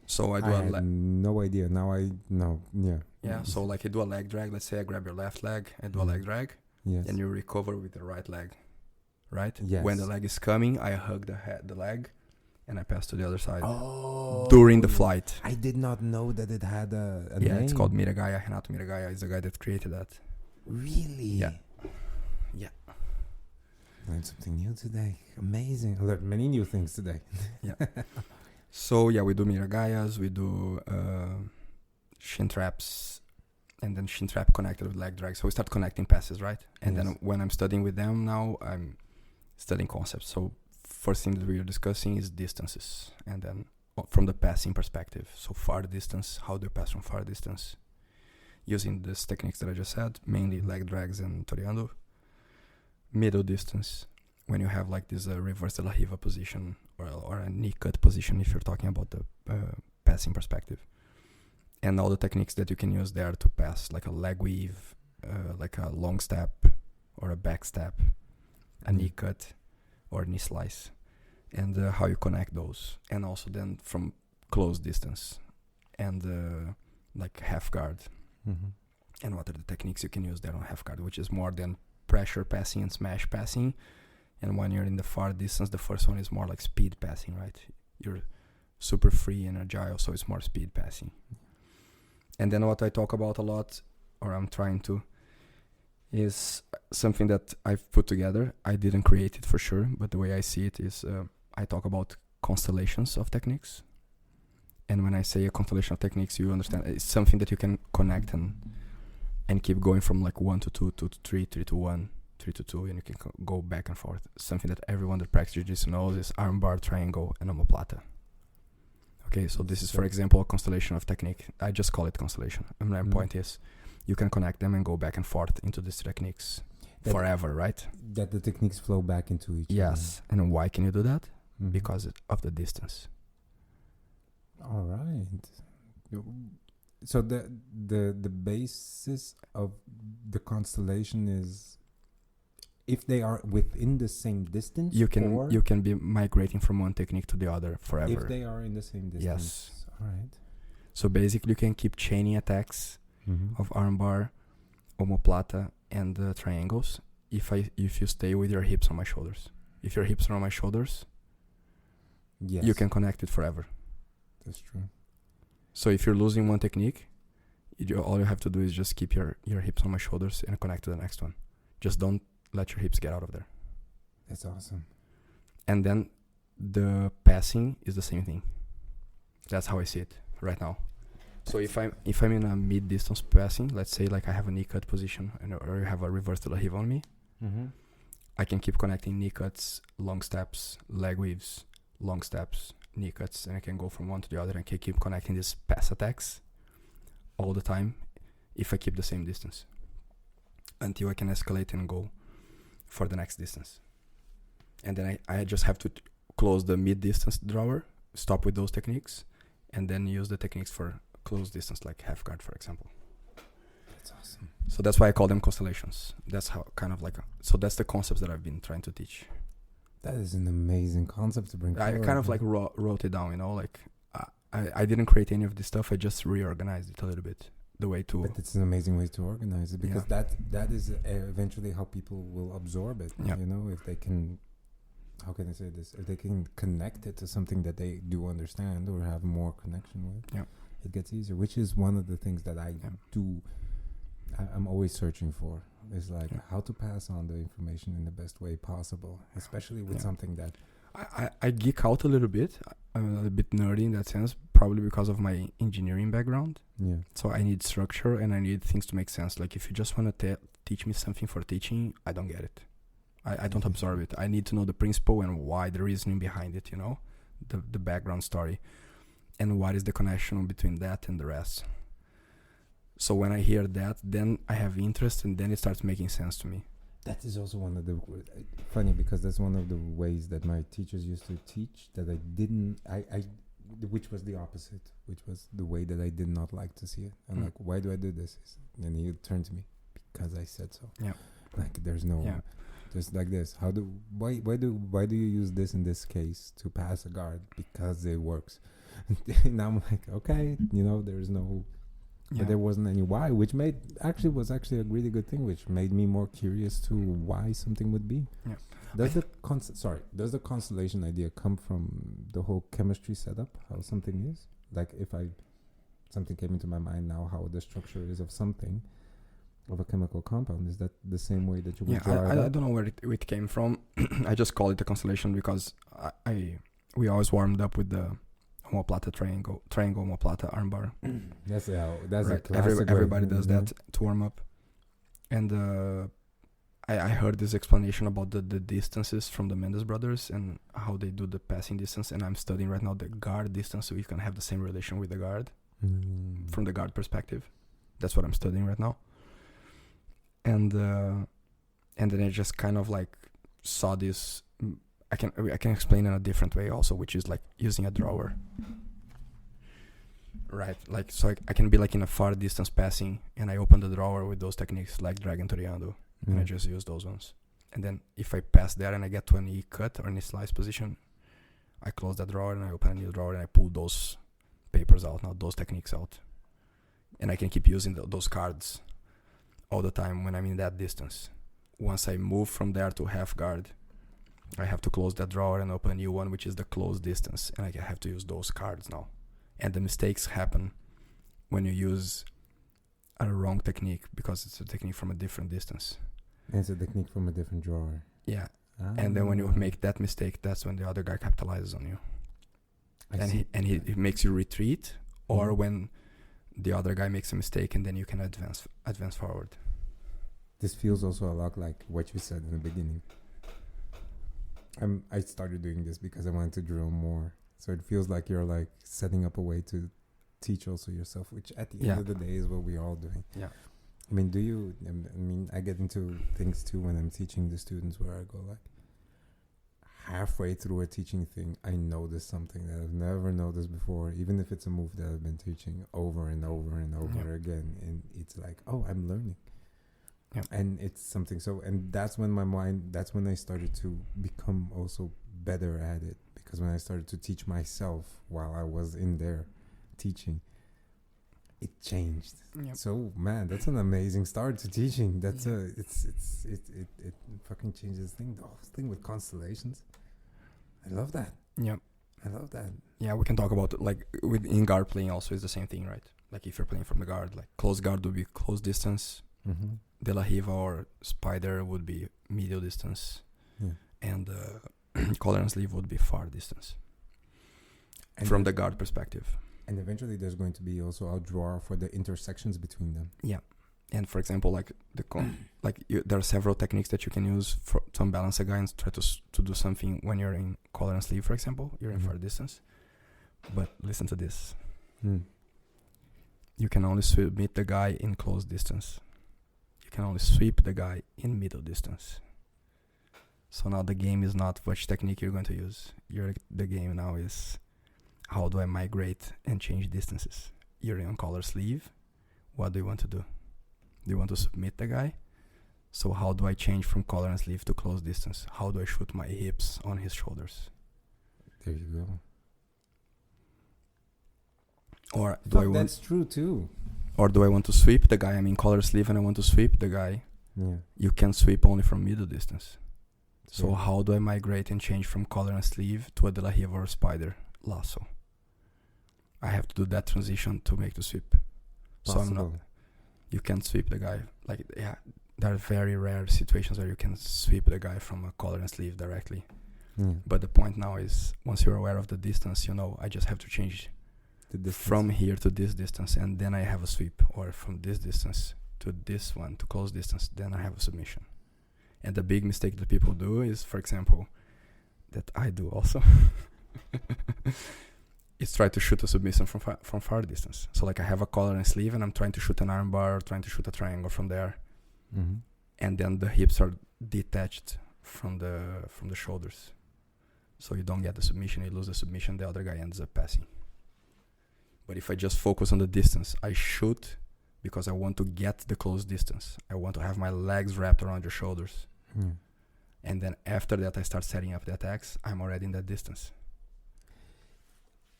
Speaker 2: So I had
Speaker 1: no idea. Now I know. Yeah.
Speaker 2: Yeah. So like I do a leg drag. Let's say I grab your left leg and do a leg drag.
Speaker 1: Yes.
Speaker 2: And you recover with the right leg. Right?
Speaker 1: Yes.
Speaker 2: When the leg is coming, I hug the leg and I pass to the other side.
Speaker 1: Oh.
Speaker 2: During the flight.
Speaker 1: I did not know that it had a name.
Speaker 2: Yeah, it's called Miragaya. Renato Miragaya is the guy that created that.
Speaker 1: Really?
Speaker 2: Yeah.
Speaker 1: Learned something new today. Amazing. I learned many new things today.
Speaker 2: Yeah. So yeah, we do Miragayas, we do shin traps, and then shin trap connected with leg drag. So we start connecting passes, right? And then when I'm studying with them now, I'm studying concepts. So first thing that we are discussing is distances, and then from the passing perspective. So far distance, how do you pass from far distance? Using these techniques that I just said, mainly leg drags and Toriando. Middle distance, when you have like this reverse de la riva position or a knee cut position, if you're talking about the passing perspective, and all the techniques that you can use there to pass, like a leg weave, like a long step or a back step, a knee cut or knee slice, and how you connect those, and also then from close distance and like half guard, and what are the techniques you can use there on half guard, which is more than pressure passing and smash passing. And when you're in the far distance, the first one is more like speed passing, right? You're super free and agile, so it's more speed passing. And then what I talk about a lot, or I'm trying to, is something that I've put together. I didn't create it for sure, but the way I see it is I talk about constellations of techniques. And when I say a constellation of techniques, you understand it's something that you can connect and keep going from like 1 to 2 to 3, 3 to 1, 3 to 2, and you can go back and forth. Something that everyone that practices jiu-jitsu knows is armbar, triangle, and omoplata. Okay, so this is, for example, a constellation of technique. I just call it constellation. And my point is, you can connect them and go back and forth into these techniques forever, right?
Speaker 1: That the techniques flow back into each other.
Speaker 2: Yes, and why can you do that? Because of the distance.
Speaker 1: All right. So the basis of the constellation is if they are within the same distance,
Speaker 2: you can be migrating from one technique to the other forever.
Speaker 1: If they are in the same distance.
Speaker 2: Yes.
Speaker 1: All right.
Speaker 2: So basically, you can keep chaining attacks of armbar, omoplata, and triangles if you stay with your hips on my shoulders. If your hips are on my shoulders,
Speaker 1: yes,
Speaker 2: you can connect it forever.
Speaker 1: That's true.
Speaker 2: So if you're losing one technique, all you have to do is just keep your hips on my shoulders and connect to the next one. Just don't let your hips get out of there.
Speaker 1: That's awesome.
Speaker 2: And then the passing is the same thing. That's how I see it right now. So if I'm in a mid distance passing, let's say like I have a knee cut position or you have a reverse de la Rive on me, I can keep connecting knee cuts, long steps, leg weaves, long steps, knee cuts, and I can go from one to the other and can keep connecting these pass attacks all the time if I keep the same distance until I can escalate and go for the next distance. And then I just have to close the mid distance drawer, stop with those techniques, and then use the techniques for close distance, like half guard, for example.
Speaker 1: That's awesome.
Speaker 2: So that's why I call them constellations. That's how so that's the concepts that I've been trying to teach.
Speaker 1: That is an amazing concept to bring forward.
Speaker 2: I kind of like wrote it down, like I didn't create any of this stuff. I just reorganized it a little bit. The way to.
Speaker 1: But it's an amazing way to organize it because that is eventually how people will absorb it.
Speaker 2: Yeah.
Speaker 1: If they can, how can I say this? If they can connect it to something that they do understand or have more connection with, it gets easier. Which is one of the things that I do. I'm always searching for is like how to pass on the information in the best way possible, especially with something that.
Speaker 2: I geek out a little bit. I'm a little bit nerdy in that sense, probably because of my engineering background.
Speaker 1: Yeah.
Speaker 2: So I need structure and I need things to make sense. Like if you just want to teach me something for teaching, I don't get it. I don't absorb it. I need to know the principle and why, the reasoning behind it, the background story. And what is the connection between that and the rest. So when I hear that, then I have interest and then it starts making sense to me.
Speaker 1: That is also one of the funny because that's one of the ways that my teachers used to teach that I didn't which was the opposite, which was the way that I did not like to see it. I'm like, why do I do this? And he would turn to me because I said so. Yeah, like there's no, just like this. Why do you use this in this case to pass a guard? Because it works. And I'm like, okay, there's no. But there wasn't any why, which was actually a really good thing, which made me more curious to why something would be. Yeah. Does the constellation idea come from the whole chemistry setup? How something is? Like if something came into my mind now, how the structure is of something, of a chemical compound. Is that the same way that you would draw it?
Speaker 2: I don't know where it came from. I just call it a constellation because we always warmed up with the omoplata triangle omoplata armbar.
Speaker 1: That's
Speaker 2: right. A classic. Everybody does that to warm up. And I heard this explanation about the distances from the Mendes brothers and how they do the passing distance. And I'm studying right now the guard distance, so you can have the same relation with the guard from the guard perspective. That's what I'm studying right now. And then I just kind of like saw this. I can explain in a different way also, which is like using a drawer. Right, like so I can be like in a far distance passing, and I open the drawer with those techniques like Dragon Toriando, and I just use those ones. And then if I pass there and I get to an E cut or an E slice position, I close that drawer and I open a new drawer and I pull those papers out, now those techniques out, and I can keep using those cards all the time when I'm in that distance. Once I move from there to half guard, I have to close that drawer and open a new one, which is the close distance, and I have to use those cards now. And the mistakes happen when you use a wrong technique because it's a technique from a different distance.
Speaker 1: And it's a technique from a different drawer.
Speaker 2: Yeah. And then when you make that mistake, that's when the other guy capitalizes on you. He makes you retreat, or when the other guy makes a mistake and then you can advance forward.
Speaker 1: This feels also a lot like what you said in the beginning. I started doing this because I wanted to drill more. So it feels like you're like setting up a way to teach also yourself, which at the end of the day is what we're all doing. Yeah. I mean, I get into things too when I'm teaching the students where I go like halfway through a teaching thing, I notice something that I've never noticed before, even if it's a move that I've been teaching over and over and over again. And it's like, oh, I'm learning. And it's something. So, and that's when that's when I started to become also better at it, because when I started to teach myself while I was in there teaching, it changed.
Speaker 2: Yep.
Speaker 1: So man, that's an amazing start to teaching. That's it fucking changes thing. The whole thing with constellations. I love that.
Speaker 2: Yeah.
Speaker 1: I love that.
Speaker 2: Yeah, we can talk about it, like with in guard playing also is the same thing, right? Like if you're playing from the guard, like close guard would be close distance.
Speaker 1: Mm-hmm.
Speaker 2: De La Riva or Spider would be medial distance.
Speaker 1: Yeah.
Speaker 2: And collar and sleeve would be far distance.
Speaker 1: And
Speaker 2: from the guard perspective.
Speaker 1: And eventually there's going to be also a drawer for the intersections between them.
Speaker 2: Yeah. And for example, like there are several techniques that you can use to unbalance a guy and try to do something when you're in collar and sleeve, for example. You're in far distance. But listen to this. You can only submit the guy in close distance. You can only sweep the guy in middle distance. So now the game is not which technique you're going to use. The game now is how do I migrate and change distances? You're in collar sleeve. What do you want to do? Do you want to submit the guy? So how do I change from collar and sleeve to close distance? How do I shoot my hips on his shoulders?
Speaker 1: There you go.
Speaker 2: Or do I want?
Speaker 1: That's true too.
Speaker 2: Or do I want to sweep the guy? I'm in collar sleeve and I want to sweep the guy.
Speaker 1: Yeah.
Speaker 2: You can sweep only from middle distance. So how do I migrate and change from collar and sleeve to a De La Riva or Spider lasso? I have to do that transition to make the sweep.
Speaker 1: Possible.
Speaker 2: So I'm not. You can't sweep the guy. Like, yeah, there are very rare situations where you can sweep the guy from a collar and sleeve directly. But the point now is, once you're aware of the distance, I just have to change from here to this distance, and then I have a sweep. Or from this distance to this one, to close distance, then I have a submission. And the big mistake that people do is, for example, that I do also, is try to shoot a submission from far distance. So like I have a collar and sleeve and I'm trying to shoot an arm bar or trying to shoot a triangle from there. Mm-hmm. And then the hips are detached from the shoulders. So you don't get the submission, you lose the submission, the other guy ends up passing. But if I just focus on the distance, I shoot because I want to get the close distance. I want to have my legs wrapped around your shoulders. And then after that, I start setting up the attacks. I'm already in that distance.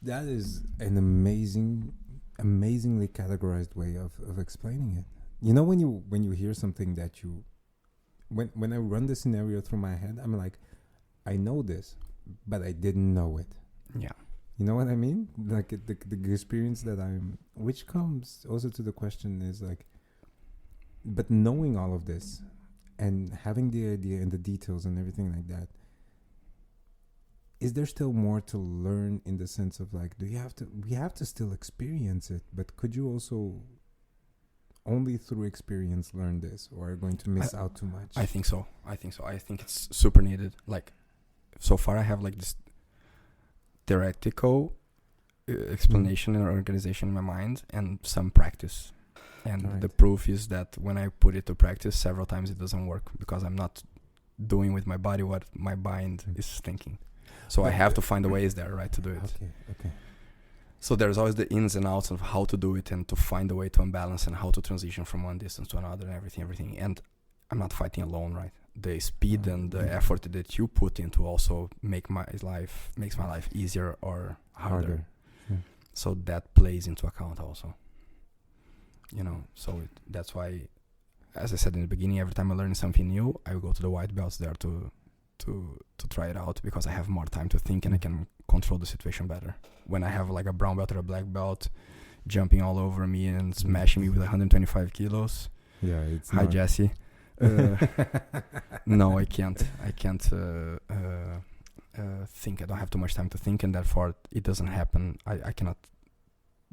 Speaker 1: That is an amazingly categorized way of explaining it. When you hear something that when I run the scenario through my head, I'm like, I know this, but I didn't know it.
Speaker 2: Yeah.
Speaker 1: You know what I mean? Like the experience that which comes also to the question is like, but knowing all of this and having the idea and the details and everything like that, is there still more to learn in the sense of like, we have to still experience it, but could you also only through experience learn this, or are you going to miss out too much?
Speaker 2: I think so. I think it's super needed. Like, so far I have like this theoretical explanation and organization in my mind and some practice. And the proof is that when I put it to practice several times, it doesn't work because I'm not doing with my body what my mind is thinking. So I have to find the ways there, right, to do it.
Speaker 1: Okay.
Speaker 2: So there's always the ins and outs of how to do it and to find a way to unbalance and how to transition from one distance to another and everything. And I'm not fighting alone, right? The speed and the effort that you put in to also makes my life easier or harder. Yeah. So that plays into account also. So that's why, as I said in the beginning, every time I learn something new, I go to the white belts there to try it out because I have more time to think and I can control the situation better. When I have like a brown belt or a black belt jumping all over me and smashing me with 125 kilos.
Speaker 1: Yeah, it's
Speaker 2: Hi, Jesse. No, I can't think. I don't have too much time to think, and therefore it doesn't happen. I cannot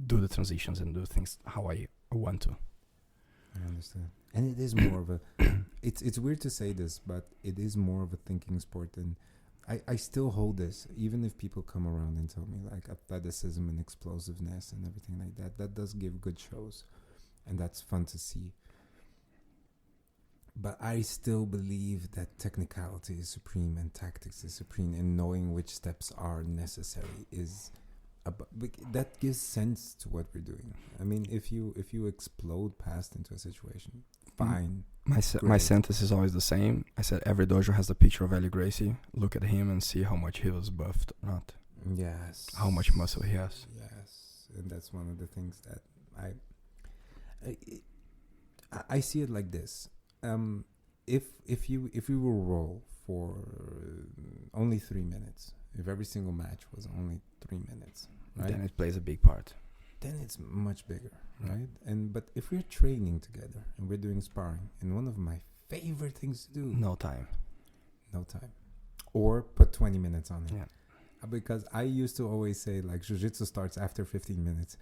Speaker 2: do the transitions and do things how I want to.
Speaker 1: I understand. And it is more of a it's weird to say this, but it is more of a thinking sport, and I still hold this even if people come around and tell me like athleticism and explosiveness and everything like that does give good shows and that's fun to see. But I still believe that technicality is supreme and tactics is supreme, and knowing which steps are necessary is that gives sense to what we're doing. I mean, if you explode past into a situation, fine,
Speaker 2: My sentence is always the same. I said every dojo has a picture of Eli Gracie. Look at him and see how much he was buffed or not.
Speaker 1: Yes.
Speaker 2: How much muscle he has.
Speaker 1: Yes, and that's one of the things that I see it like this. If you will roll for only 3 minutes, if every single match was only 3 minutes, right?
Speaker 2: Then it plays a big part.
Speaker 1: Then it's much bigger, right? But if we're training together and we're doing sparring, and one of my favorite things to do,
Speaker 2: no time,
Speaker 1: or put 20 minutes on it.
Speaker 2: Yeah.
Speaker 1: Because I used to always say, like, jiu-jitsu starts after 15 minutes.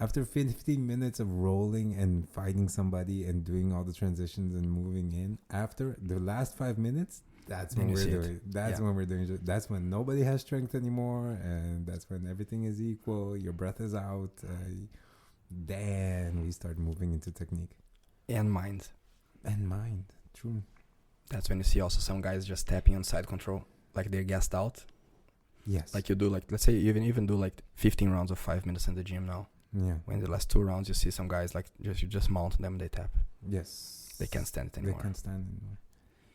Speaker 1: After 15 minutes of rolling and fighting somebody and doing all the transitions and moving in, after the last 5 minutes, that's when we're doing. That's when we're doing. That's when nobody has strength anymore, and that's when everything is equal. Your breath is out. Then we start moving into technique
Speaker 2: and mind.
Speaker 1: True.
Speaker 2: That's when you see also some guys just tapping on side control, like they're gassed out.
Speaker 1: Yes.
Speaker 2: Like you do, like let's say you even do like 15 rounds of 5 minutes in the gym now.
Speaker 1: Yeah.
Speaker 2: When the last 2 rounds you see some guys like you just mount them, they tap.
Speaker 1: Yes.
Speaker 2: They can't stand it anymore.
Speaker 1: They can't stand it anymore.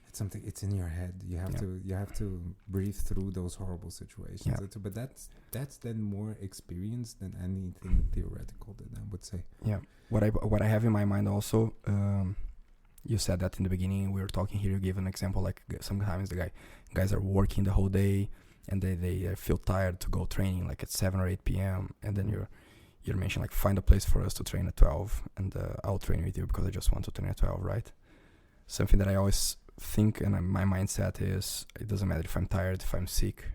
Speaker 1: It's something. It's in your head. You have to breathe through those horrible situations.
Speaker 2: Yeah.
Speaker 1: But that's then more experience than anything theoretical. That I would say.
Speaker 2: Yeah. What I have in my mind also. You said that in the beginning. We were talking here. You gave an example like sometimes the guys are working the whole day and they feel tired to go training like at 7 or 8 p.m. and then you're mentioning like find a place for us to train at 12 and I'll train with you because I just want to train at 12, right? Something that I always think and my mindset is it doesn't matter if I'm tired, if I'm sick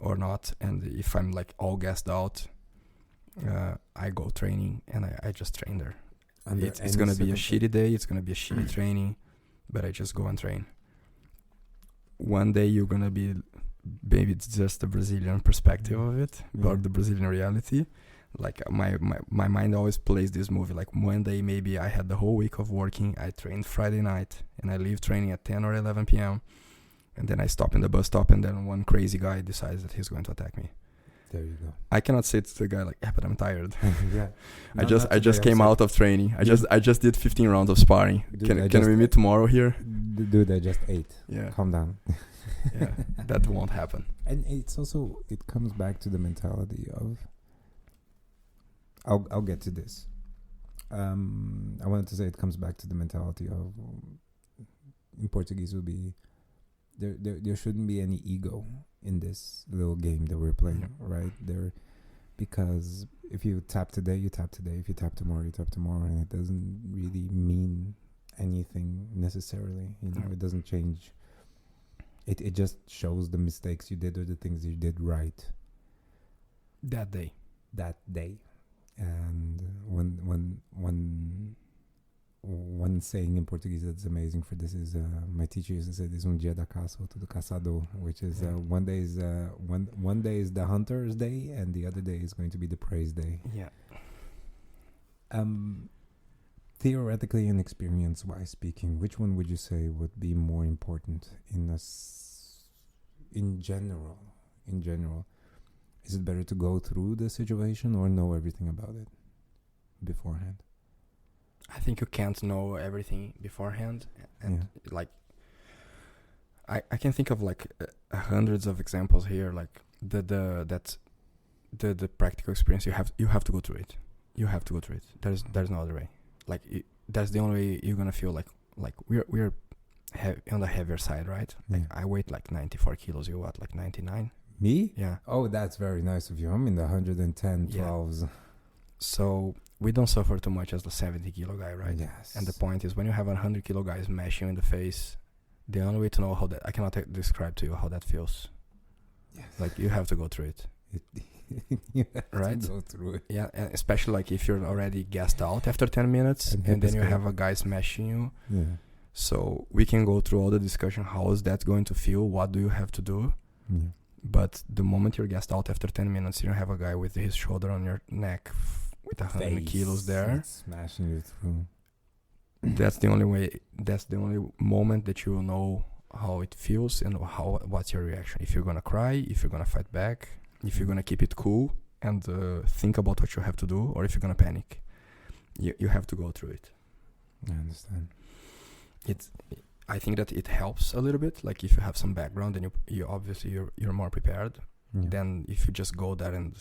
Speaker 2: or not, and if I'm like all gassed out, I go training and I just train there. It's going to be a shitty day, it's going to be a shitty training, but I just go and train. One day you're going to be, maybe it's just the Brazilian perspective of it, or the Brazilian reality. Like my mind always plays this movie. Like one day maybe I had the whole week of working, I trained Friday night, and I leave training at 10 or 11 p.m. And then I stop in the bus stop, and then one crazy guy decides that he's going to attack me.
Speaker 1: There you go.
Speaker 2: I cannot say to the guy like, but I'm tired.
Speaker 1: Yeah.
Speaker 2: I just came out of training. I just did 15 rounds of sparring.
Speaker 1: Dude,
Speaker 2: can we meet tomorrow here?
Speaker 1: Dude, I just ate.
Speaker 2: Yeah.
Speaker 1: Calm down.
Speaker 2: Yeah. That won't happen.
Speaker 1: And it comes back to the mentality of, I'll get to this. I wanted to say it comes back to the mentality of, in Portuguese would be, there shouldn't be any ego in this little game that we're playing, right? Because if you tap today, you tap today. If you tap tomorrow, you tap tomorrow, and it doesn't really mean anything necessarily. It doesn't change. It just shows the mistakes you did or the things you did right
Speaker 2: that day.
Speaker 1: And one saying in Portuguese that's amazing for this is my teacher used to say this: dia da caça, outro do caçador, which is one day is the hunter's day and the other day is going to be the prey's day.
Speaker 2: Yeah.
Speaker 1: Theoretically and experience-wise speaking, which one would you say would be more important in general? Is it better to go through the situation or know everything about it beforehand?
Speaker 2: I think you can't know everything beforehand, and like I can think of like hundreds of examples here. Like the practical experience, you have to go through it. You have to go through it. There's no other way. Like that's the only way you're gonna feel like we're on the heavier side, right?
Speaker 1: Yeah.
Speaker 2: Like I weigh like 94 kilos. You what, like 99?
Speaker 1: Me?
Speaker 2: Yeah.
Speaker 1: Oh, that's very nice of you. I'm in the 110, 12s.
Speaker 2: Yeah. So we don't suffer too much as the 70 kilo guy, right?
Speaker 1: Yes.
Speaker 2: And the point is, when you have 100 kilo guys smashing you in the face, the only way to know how that, I cannot describe to you how that feels.
Speaker 1: Yes.
Speaker 2: Like you have to go through it.
Speaker 1: You have
Speaker 2: right?
Speaker 1: to go through it.
Speaker 2: Yeah, and especially like if you're already gassed out after 10 minutes and then you have a guy smashing you.
Speaker 1: Yeah.
Speaker 2: So we can go through all the discussion. How is that going to feel? What do you have to do?
Speaker 1: Yeah.
Speaker 2: But the moment you're gassed out after 10 minutes, you have a guy with his shoulder on your neck with 100 kilos there.
Speaker 1: Smashing you through.
Speaker 2: That's the only way. That's the only moment that you will know how it feels and what's your reaction. If you're going to cry, if you're going to fight back, if you're going to keep it cool and think about what you have to do, or if you're going to panic. You have to go through it.
Speaker 1: I understand.
Speaker 2: I think that it helps a little bit. Like if you have some background, then you obviously you're more prepared. Than if you just go there and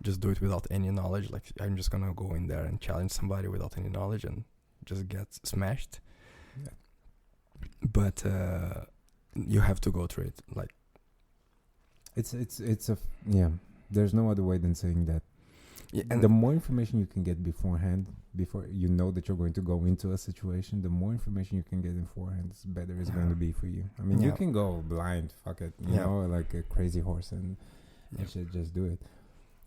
Speaker 2: just do it without any knowledge. Like I'm just gonna go in there and challenge somebody without any knowledge and just get smashed. Yeah. But you have to go through it. Like
Speaker 1: it's there's no other way than saying that. Yeah, and the more information you can get beforehand, before you know that you're going to go into a situation, the more information you can get beforehand, the better it's going to be for you. I mean, you can go blind, fuck it, you know, like a crazy horse, and you should just do it.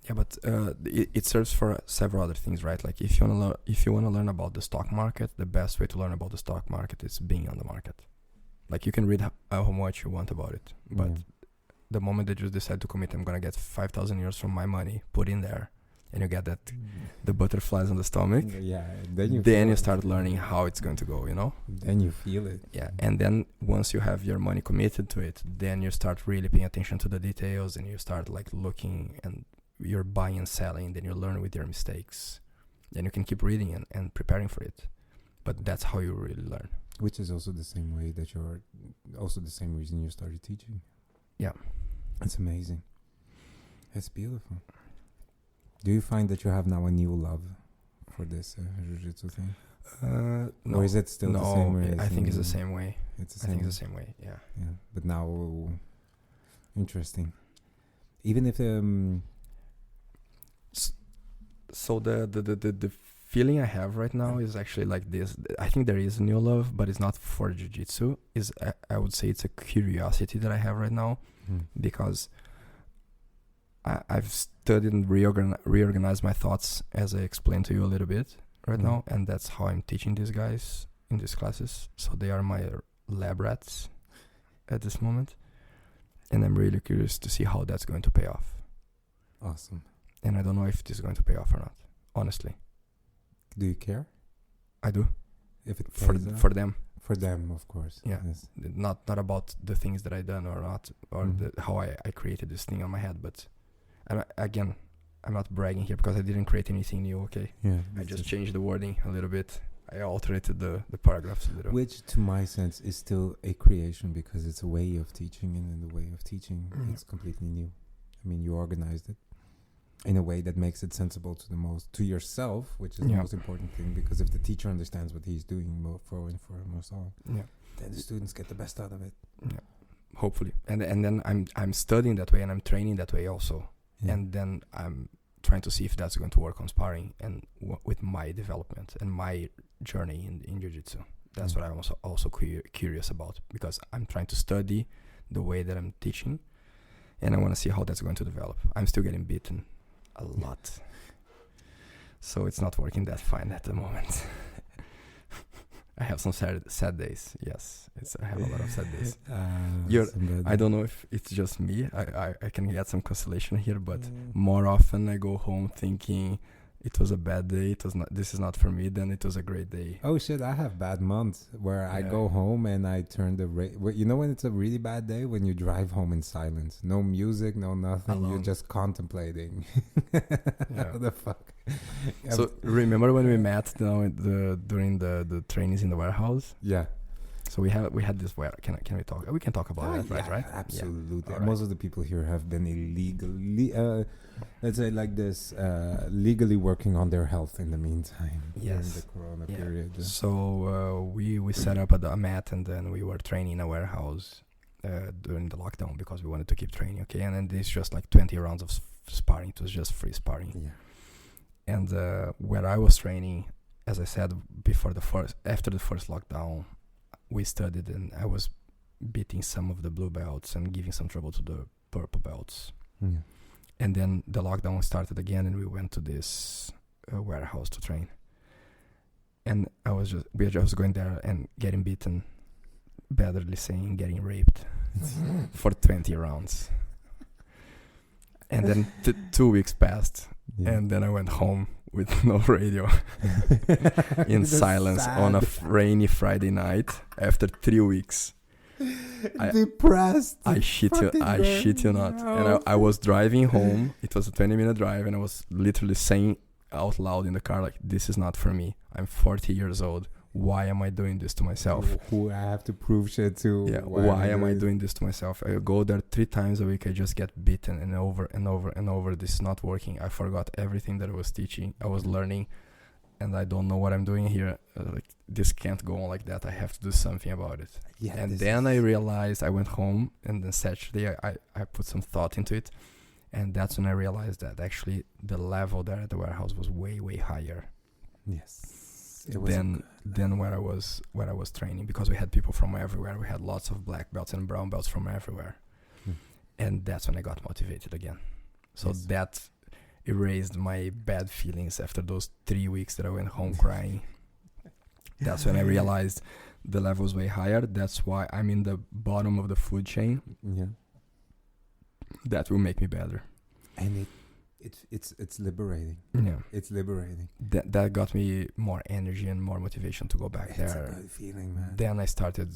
Speaker 2: Yeah, but it serves for several other things, right? Like if you want to learn about the stock market, the best way to learn about the stock market is being on the market. Like you can read how much you want about it, but the moment that you decide to commit, I'm gonna get 5,000 euros from my money, put in there. And you get that the butterflies on the stomach.
Speaker 1: Yeah.
Speaker 2: Then you start learning how it's going to go, you know?
Speaker 1: Then you feel it.
Speaker 2: Yeah. And then once you have your money committed to it, then you start really paying attention to the details and you start like looking and you're buying and selling. Then you learn with your mistakes. Then you can keep reading and preparing for it. But that's how you really learn.
Speaker 1: Which is also the same way that also the same reason you started teaching.
Speaker 2: Yeah.
Speaker 1: It's amazing. It's beautiful. Do you find that you have now a new love for this jiu-jitsu thing?
Speaker 2: No.
Speaker 1: Or is it still the same way?
Speaker 2: I think it's the same way.
Speaker 1: It's the same.
Speaker 2: I think it's the same way. Yeah.
Speaker 1: Yeah. But now, interesting. Even if
Speaker 2: so the feeling I have right now is actually like this. I think there is new love, but it's not for jiu-jitsu. I would say it's a curiosity that I have right now because I've studied and reorganized my thoughts, as I explained to you a little bit right now, and that's how I'm teaching these guys in these classes. So they are my lab rats at this moment, and I'm really curious to see how that's going to pay off.
Speaker 1: Awesome.
Speaker 2: And I don't know if this is going to pay off or not, honestly.
Speaker 1: Do you care?
Speaker 2: I do.
Speaker 1: If it
Speaker 2: for them.
Speaker 1: For them, of course.
Speaker 2: Yeah. Yes. Not about the things that I done or not, or how I created this thing on my head, but I'm not bragging here because I didn't create anything new, okay?
Speaker 1: Yeah.
Speaker 2: I just changed the wording a little bit. I altered the paragraphs a little.
Speaker 1: Which, to my sense, is still a creation because it's a way of teaching, and in the way of teaching, it's completely new. I mean, you organized it in a way that makes it sensible to yourself, which is the most important thing, because if the teacher understands what he's doing for us all, then the students get the best out of it.
Speaker 2: Yeah. Hopefully. And then I'm studying that way and I'm training that way also. Yeah. And then I'm trying to see if that's going to work on sparring and with my development and my journey in jiu-jitsu. That's what I'm also curious about, because I'm trying to study the way that I'm teaching, and I want to see how that's going to develop. I'm still getting beaten a lot, so it's not working that fine at the moment. I have some sad days. Yes, I have a lot of sad days. I don't know if it's just me. I can get some consolation here, but more often I go home thinking it was a bad day. This is not for me. Then it was a great day.
Speaker 1: Oh shit! I have bad months where I go home and I turn you know when it's a really bad day, when you drive home in silence, no music, no nothing. Alone. You're just contemplating. What the fuck?
Speaker 2: So remember when we met during the trainings in the warehouse?
Speaker 1: Yeah.
Speaker 2: So we had this can we talk? We can talk about that, right?
Speaker 1: Absolutely.
Speaker 2: Yeah.
Speaker 1: Most of the people here have been illegally, let's say like this, legally working on their health in the meantime.
Speaker 2: Yes.
Speaker 1: During the Corona period.
Speaker 2: So we set up a mat, and then we were training in a warehouse during the lockdown because we wanted to keep training. Okay, and then it's just like 20 rounds of sparring. It was just free sparring. Yeah. And where I was training, as I said after the first lockdown, we studied, and I was beating some of the blue belts and giving some trouble to the purple belts. Yeah. And then the lockdown started again, and we went to this warehouse to train. And we were just going there and getting beaten, badly saying, getting raped for 20 rounds. And then 2 weeks passed, and then I went home with no radio in silence on a rainy Friday night after 3 weeks.
Speaker 1: Depressed.
Speaker 2: I shit you not. And I was driving home. It was a 20-minute drive, and I was literally saying out loud in the car, like, this is not for me. I'm 40 years old. why am I doing this to myself?
Speaker 1: Who I have to prove shit to?
Speaker 2: Yeah, why am I doing this to myself? I go there 3 times a week. I just get beaten and over and over and over. This is not working. I forgot everything that I was teaching. I was learning, and I don't know what I'm doing here. Like, this can't go on like that. I have to do something about it. Yeah, and then I realized, I went home, and then Saturday I put some thought into it, and that's when I realized that actually the level there at the warehouse was way, way higher.
Speaker 1: Yes.
Speaker 2: Than where I was training, because we had people from everywhere. We had lots of black belts and brown belts from everywhere. And that's when I got motivated again. So that erased my bad feelings after those 3 weeks that I went home crying. That's when I realized the level was way higher. That's why I'm in the bottom of the food chain.
Speaker 1: Yeah.
Speaker 2: That will make me better.
Speaker 1: And it's liberating.
Speaker 2: Yeah,
Speaker 1: it's liberating.
Speaker 2: That got me more energy and more motivation to go back there.
Speaker 1: It's a good feeling, man.
Speaker 2: Then I started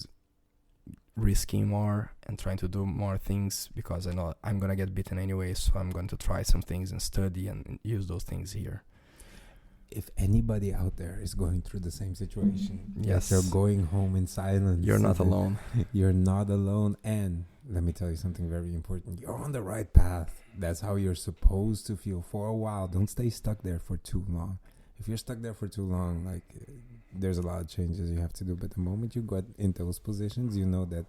Speaker 2: risking more and trying to do more things, because I know I'm gonna get beaten anyway. So I'm going to try some things and study and use those things here.
Speaker 1: If anybody out there is going through the same situation,
Speaker 2: yes,
Speaker 1: they're going home in silence.
Speaker 2: You're not alone.
Speaker 1: You're not alone. And let me tell you something very important. You're on the right path. That's how you're supposed to feel for a while. Don't stay stuck there for too long. If you're stuck there for too long, like, there's a lot of changes you have to do. But the moment you got in those positions, you know that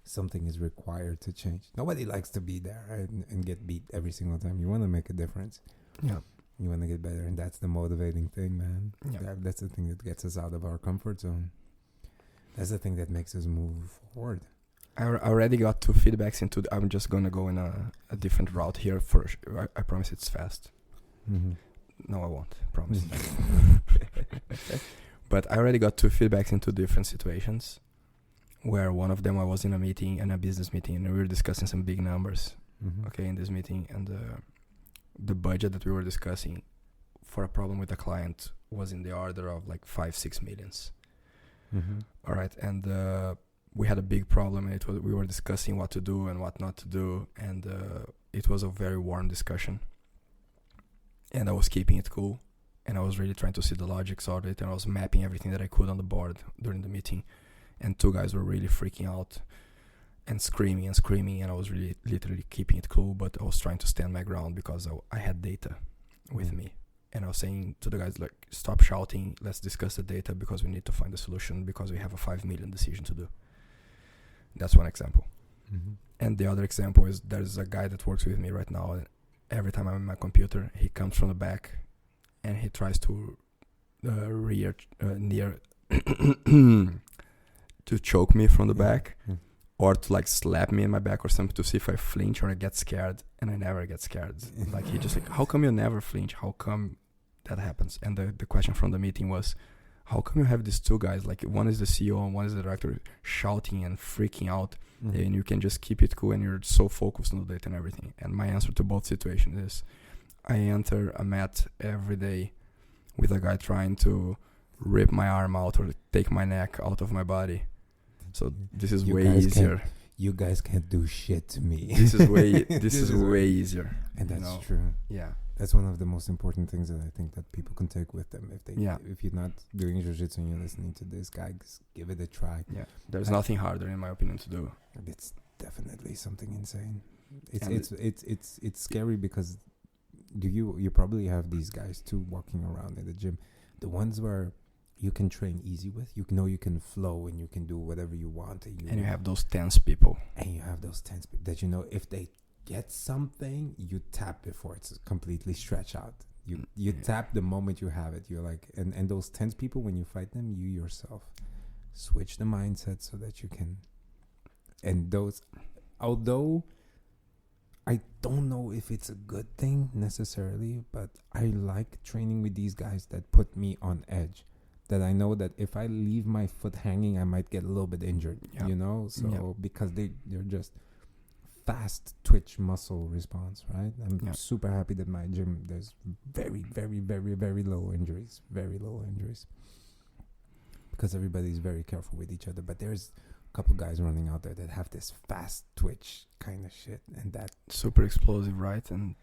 Speaker 1: something is required to change. Nobody likes to be there, right? And get beat every single time. You want to make a difference.
Speaker 2: Yeah.
Speaker 1: You want to get better. And that's the motivating thing, man.
Speaker 2: Yeah.
Speaker 1: That's the thing that gets us out of our comfort zone. That's the thing that makes us move forward.
Speaker 2: I already got 2 feedbacks into. I'm just gonna go in a different route here. I promise it's fast.
Speaker 1: Mm-hmm.
Speaker 2: No, I won't. Promise. But I already got 2 feedbacks into different situations. Where one of them, I was in a meeting, in a business meeting, and we were discussing some big numbers.
Speaker 1: Mm-hmm.
Speaker 2: Okay, in this meeting, and the budget that we were discussing for a problem with the client was in the order of like 5-6 millions.
Speaker 1: Mm-hmm.
Speaker 2: All right, and we had a big problem, and we were discussing what to do and what not to do, and it was a very warm discussion. And I was keeping it cool, and I was really trying to see the logics of it, and I was mapping everything that I could on the board during the meeting. And 2 guys were really freaking out and screaming, and I was really literally keeping it cool, but I was trying to stand my ground because I had data with me. And I was saying to the guys, like, stop shouting, let's discuss the data, because we need to find a solution, because we have a 5 million decision to do. That's one example.
Speaker 1: Mm-hmm.
Speaker 2: And the other example is, there's a guy that works with me right now, and every time I'm in my computer, he comes from the back and he tries to to choke me from the back, or to like slap me in my back or something, to see if I flinch or I get scared. And I never get scared. Like, he just like, how come you never flinch? How come that happens? And the question from the meeting was, how come you have these 2 guys, like, one is the CEO and one is the director, shouting and freaking out, and you can just keep it cool, and you're so focused on the data and everything? And my answer to both situations is, I enter a mat every day with a guy trying to rip my arm out or take my neck out of my body. So this is way easier.
Speaker 1: You guys can't do shit to me.
Speaker 2: This is way easier.
Speaker 1: And that's true.
Speaker 2: Yeah.
Speaker 1: That's one of the most important things that I think that people can take with them. If you're not doing jiu-jitsu and you're listening to this guy, just give it a try.
Speaker 2: Yeah. There's nothing harder, in my opinion, to do.
Speaker 1: It's definitely something insane. It's scary, because you probably have these guys too walking around in the gym. The ones where you can train easy with, you know, you can flow and you can do whatever you want. And you
Speaker 2: have those tense people.
Speaker 1: And you have those tense people that, you know, if they get something, you tap before it's completely stretched out. You tap the moment you have it. You're like, and those tense people, when you fight them, you yourself switch the mindset so that you can. And those, although I don't know if it's a good thing necessarily, but I like training with these guys that put me on edge. That I know that if I leave my foot hanging, I might get a little bit injured, you know? So because they're just fast twitch muscle response, right? I'm super happy that my gym, there's very, very, very, very low injuries. Very low injuries. Because everybody's very careful with each other. But there's a couple guys running out there that have this fast twitch kind of shit. And that...
Speaker 2: super explosive, right? And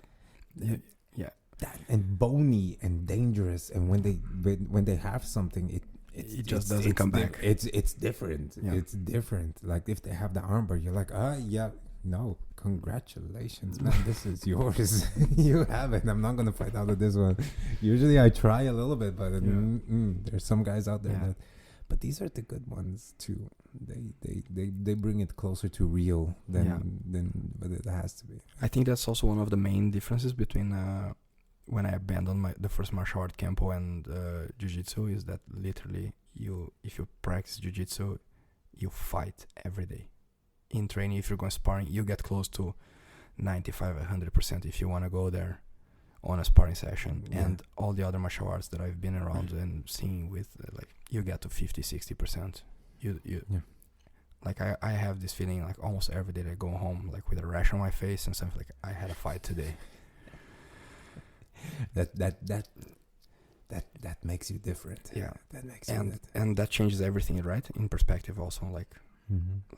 Speaker 2: that
Speaker 1: and bony and dangerous, and when they have something,
Speaker 2: it just doesn't come back.
Speaker 1: It's different.
Speaker 2: Yeah.
Speaker 1: It's different. Like if they have the armbar, you're like, yeah, no, congratulations, man, this is yours. You have it. I'm not gonna fight out of this one. Usually I try a little bit, but there's some guys out there that. But these are the good ones too. They bring it closer to real than what it has to be.
Speaker 2: I think that's also one of the main differences between when I abandoned the first martial art Kempo and Jiu-Jitsu is that literally if you practice Jiu-Jitsu, you fight every day. In training, if you're going sparring, you get close to 95-100% if you want to go there on a sparring session. And all the other martial arts that I've been around and seen with, like, you get to 50-60%. Like I have this feeling like almost every day I go home like with a rash on my face and something like I had a fight today.
Speaker 1: That makes you different.
Speaker 2: Yeah,
Speaker 1: that makes
Speaker 2: and that changes everything, right? In perspective, also, like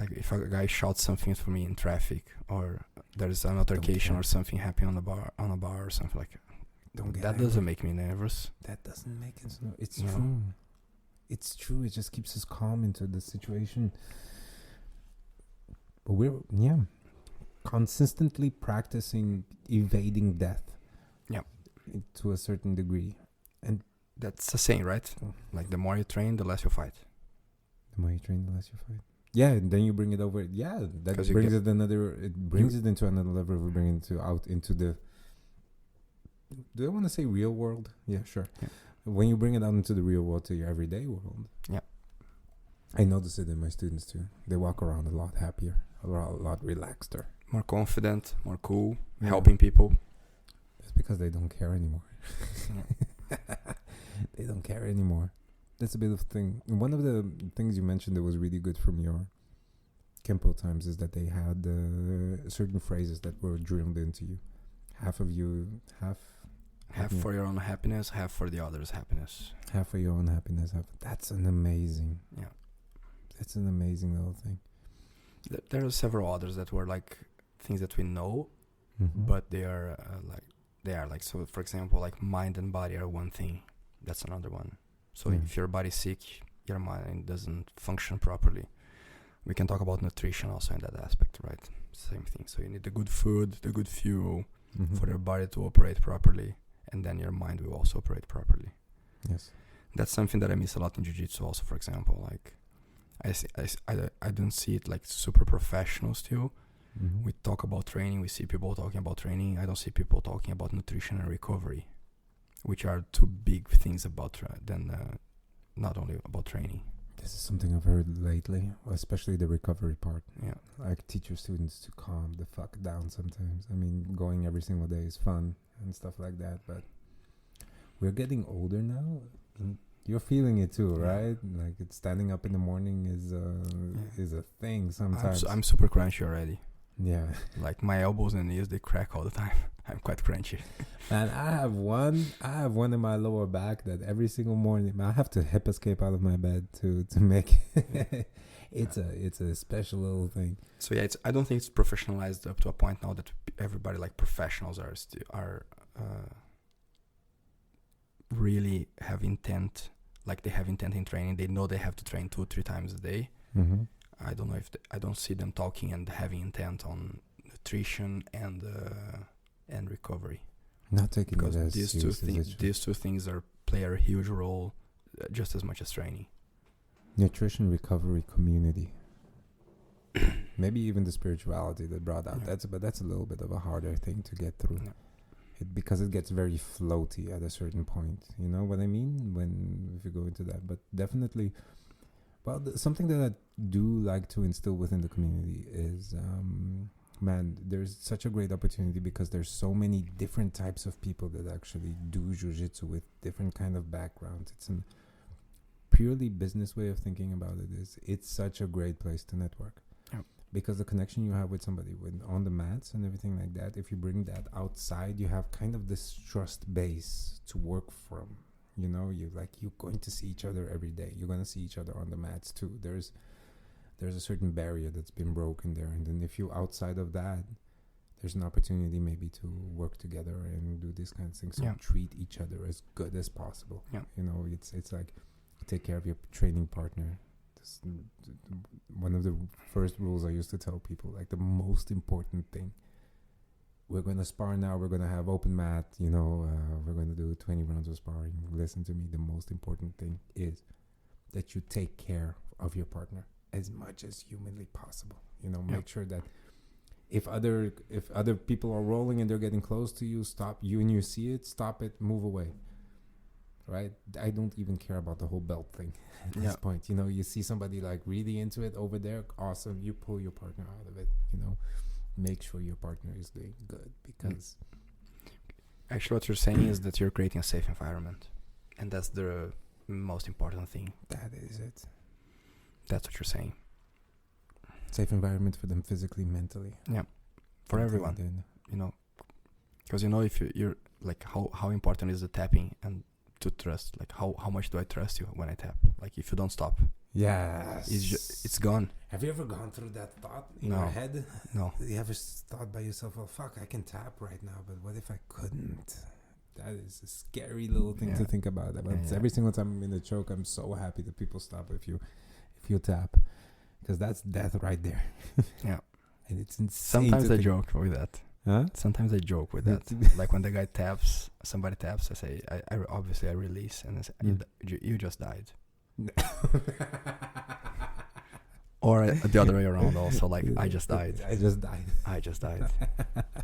Speaker 2: if a guy shouts something for me in traffic, or there's an altercation or something happening on a bar or something like that, doesn't make me nervous.
Speaker 1: That doesn't make it. It's true. It's true. It just keeps us calm into the situation. But we're consistently practicing evading death. Yeah, to a certain degree, and
Speaker 2: that's the saying, right? Like the more you train, the less you fight.
Speaker 1: The more you train, the less you fight. Yeah, and then you bring it over. Yeah, that brings it another. It brings it into another level. We bring it out into the. Do I want to say real world? Yeah, sure. Yeah. When you bring it out into the real world, to your everyday world. Yeah. I notice it in my students too. They walk around a lot happier, a lot relaxeder,
Speaker 2: more confident, more cool, helping people.
Speaker 1: It's because they don't care anymore. They don't care anymore. That's a bit of thing. One of the things you mentioned that was really good from your Kempo times is that they had certain phrases that were drilled into you. Half
Speaker 2: for your own happiness, half for the other's happiness.
Speaker 1: Half for your own happiness. That's an amazing. Yeah. That's an amazing little thing.
Speaker 2: There are several others that were like things that we know, but they are like so. For example, like mind and body are one thing. That's another one. So if your body's sick, your mind doesn't function properly. We can talk about nutrition also in that aspect, right? Same thing. So you need the good food, the good fuel for your body to operate properly, and then your mind will also operate properly. Yes, that's something that I miss a lot in Jiu-Jitsu. Also, for example, like I don't see it like super professional still. We talk about training. We see people talking about training. I don't see people talking about nutrition and recovery, which are two big things about not only about training.
Speaker 1: This is something I've heard lately, especially the recovery part. Yeah, like teach your students to calm the fuck down sometimes. I mean, going every single day is fun and stuff like that, but we're getting older now. You're feeling it too, right? Like it's standing up in the morning is a thing sometimes.
Speaker 2: I'm super crunchy already.
Speaker 1: Yeah.
Speaker 2: Like my elbows and knees, they crack all the time. I'm quite crunchy.
Speaker 1: And I have one in my lower back that every single morning I have to hip escape out of my bed to make it's a special little thing.
Speaker 2: So yeah, I don't think it's professionalized up to a point now that everybody like professionals are really have intent. Like they have intent in training. They know they have to train 2-3 times a day. I don't know I don't see them talking and having intent on nutrition and recovery.
Speaker 1: Not taking
Speaker 2: because
Speaker 1: it as
Speaker 2: these two things play a huge role, just as much as training.
Speaker 1: Nutrition, recovery, community. Maybe even the spirituality that brought out. But that's a little bit of a harder thing to get through. Yeah. Because it gets very floaty at a certain point. You know what I mean? If you go into that, but definitely. Well, something that I do like to instill within the community is, there's such a great opportunity because there's so many different types of people that actually do jiu-jitsu with different kind of backgrounds. It's a purely business way of thinking about it. It's such a great place to network. Yep. Because the connection you have with somebody on the mats and everything like that, if you bring that outside, you have kind of this trust base to work from. You know, you're going to see each other every day. You're going to see each other on the mats too. There's a certain barrier that's been broken there. And then if you're outside of that, there's an opportunity maybe to work together and do these kinds of things. So treat each other as good as possible. Yeah. You know, it's like take care of your training partner. This, one of the first rules I used to tell people, like the most important thing. We're going to spar now. We're going to have open mat. You know, we're going to do 20 rounds of sparring. Listen to me. The most important thing is that you take care of your partner as much as humanly possible. You know, make sure that if other people are rolling and they're getting close to you, stop. You and you see it, stop it, move away. Right? I don't even care about the whole belt thing at this point. You know, you see somebody like really into it over there, awesome. You pull your partner out of it. You know, make sure your partner is doing good, because
Speaker 2: actually what you're saying is that you're creating a safe environment, and that's the most important thing.
Speaker 1: That is it.
Speaker 2: That's what you're saying.
Speaker 1: Safe environment for them physically, mentally.
Speaker 2: Yeah, for everyone. You know, because you know, if you're like how important is the tapping and to trust. Like how much do I trust you when I tap? Like if you don't stop,
Speaker 1: yes,
Speaker 2: it's gone.
Speaker 1: Have you ever gone through that thought in your head?
Speaker 2: No.
Speaker 1: You ever thought by yourself, well, fuck, I can tap right now, but what if I couldn't? That is a scary little thing to think about. Every single time I'm in a choke, I'm so happy that people stop if you tap, because that's death right there. Yeah, and it's insane.
Speaker 2: Sometimes I joke with that.
Speaker 1: Huh?
Speaker 2: Sometimes I joke with that. Like when the guy taps, somebody taps, I say, I obviously I release, and I say, you just died. Or the other way around also, like, I just died. I just died.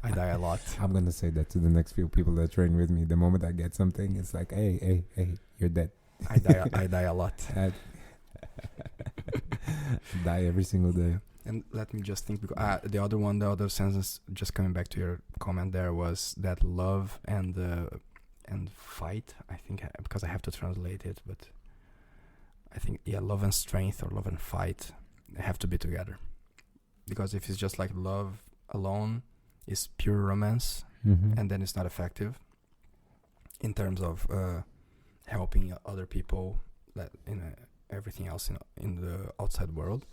Speaker 2: I die a lot.
Speaker 1: I'm going to say that to the next few people that train with me. The moment I get something, it's like, hey, you're dead.
Speaker 2: I die a lot.
Speaker 1: Die every single day.
Speaker 2: And let me just think, because the other sentence, just coming back to your comment there, was that love and fight. I think because I have to translate it, but I think love and strength or love and fight have to be together. Because if it's just like love alone, it's pure romance, and then it's not effective in terms of helping other people, that everything else in the outside world.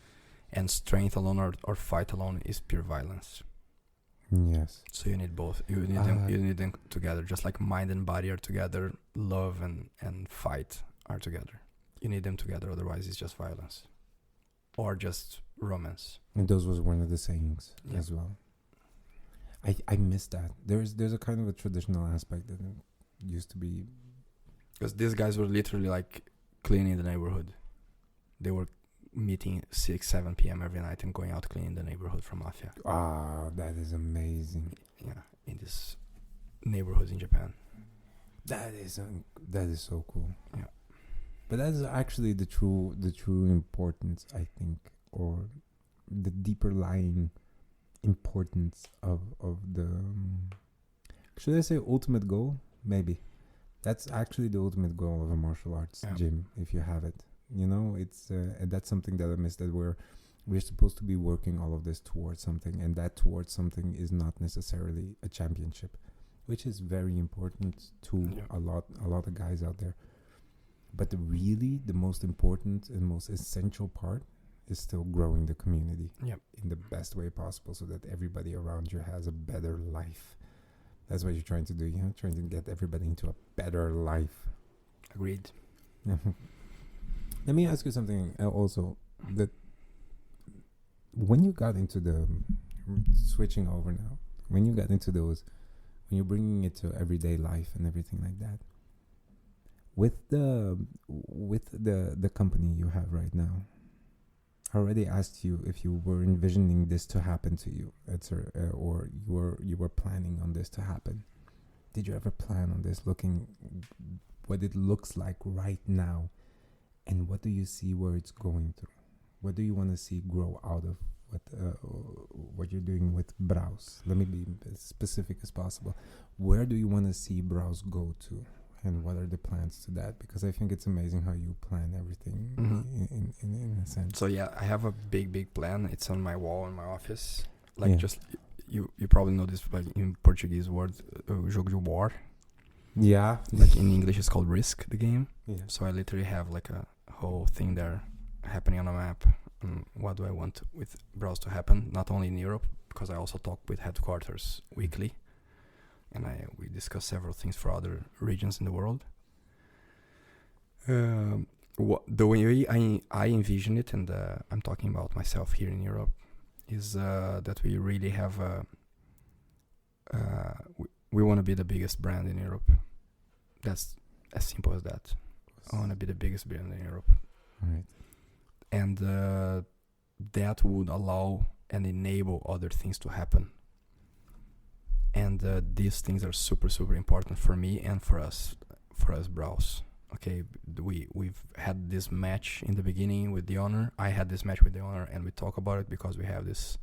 Speaker 2: And strength alone or fight alone is pure violence.
Speaker 1: Yes.
Speaker 2: So you need both. You need them together. Just like mind and body are together, love and fight are together. You need them together, otherwise it's just violence. Or just romance.
Speaker 1: And those was one of the sayings as well. I miss that. There's a kind of a traditional aspect that used to be,
Speaker 2: because these guys were literally like cleaning the neighborhood. They were meeting 6-7 p.m. every night and going out cleaning the neighborhood from mafia.
Speaker 1: That is amazing.
Speaker 2: Yeah, in this neighborhoods in Japan.
Speaker 1: That is so cool.
Speaker 2: Yeah,
Speaker 1: but that is actually the true importance, I think, or the deeper lying importance of the should I say ultimate goal? Maybe that's actually the ultimate goal of a martial arts gym, if you have it. You know, it's and that's something that I miss, that we're supposed to be working all of this towards something, and that towards something is not necessarily a championship, which is very important to a lot of guys out there. But really, the most important and most essential part is still growing the community in the best way possible, so that everybody around you has a better life. That's what you're trying to do. You know, trying to get everybody into a better life.
Speaker 2: Agreed.
Speaker 1: Let me ask you something also, that when you got into the switching over now, when you got into those, when you're bringing it to everyday life and everything like that, with the company you have right now, I already asked you if you were envisioning this to happen to you, or you were planning on this to happen. Did you ever plan on this, looking what it looks like right now? And what do you see where it's going through? What do you want to see grow out of what you're doing with Braus? Let me be as specific as possible. Where do you want to see Braus go to? And what are the plans to that? Because I think it's amazing how you plan everything in a sense.
Speaker 2: So I have a big plan. It's on my wall in my office. Like just, you probably know this, like in Portuguese word, jogo de war.
Speaker 1: Yeah.
Speaker 2: Like in English it's called Risk, the game.
Speaker 1: Yeah.
Speaker 2: So I literally have like a whole thing there happening on a map. What do I want with Braus to happen? Not only in Europe, because I also talk with headquarters weekly, and we discuss several things for other regions in the world. the way I envision it, and I'm talking about myself here in Europe, is that we really have we want to be the biggest brand in Europe. That's as simple as that. I want to be the biggest brand in Europe.
Speaker 1: Right.
Speaker 2: And that would allow and enable other things to happen. And these things are super, super important for me and for us Braus. Okay, we've had this match in the beginning with the owner. I had this match with the owner, and we talk about it because we have this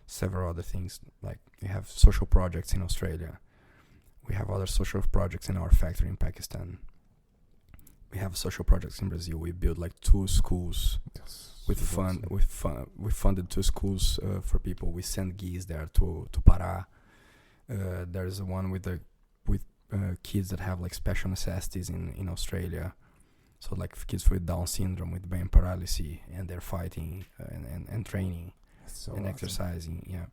Speaker 2: several other things. Like we have social projects in Australia. We have other social projects in our factory in Pakistan. We have social projects in Brazil. We built like 2 schools with fun. We funded 2 schools for people. We send geese there to Pará. There's one with kids that have like special necessities in Australia. So like kids with Down syndrome, with brain paralysis, and they're fighting and training and exercising. Yeah.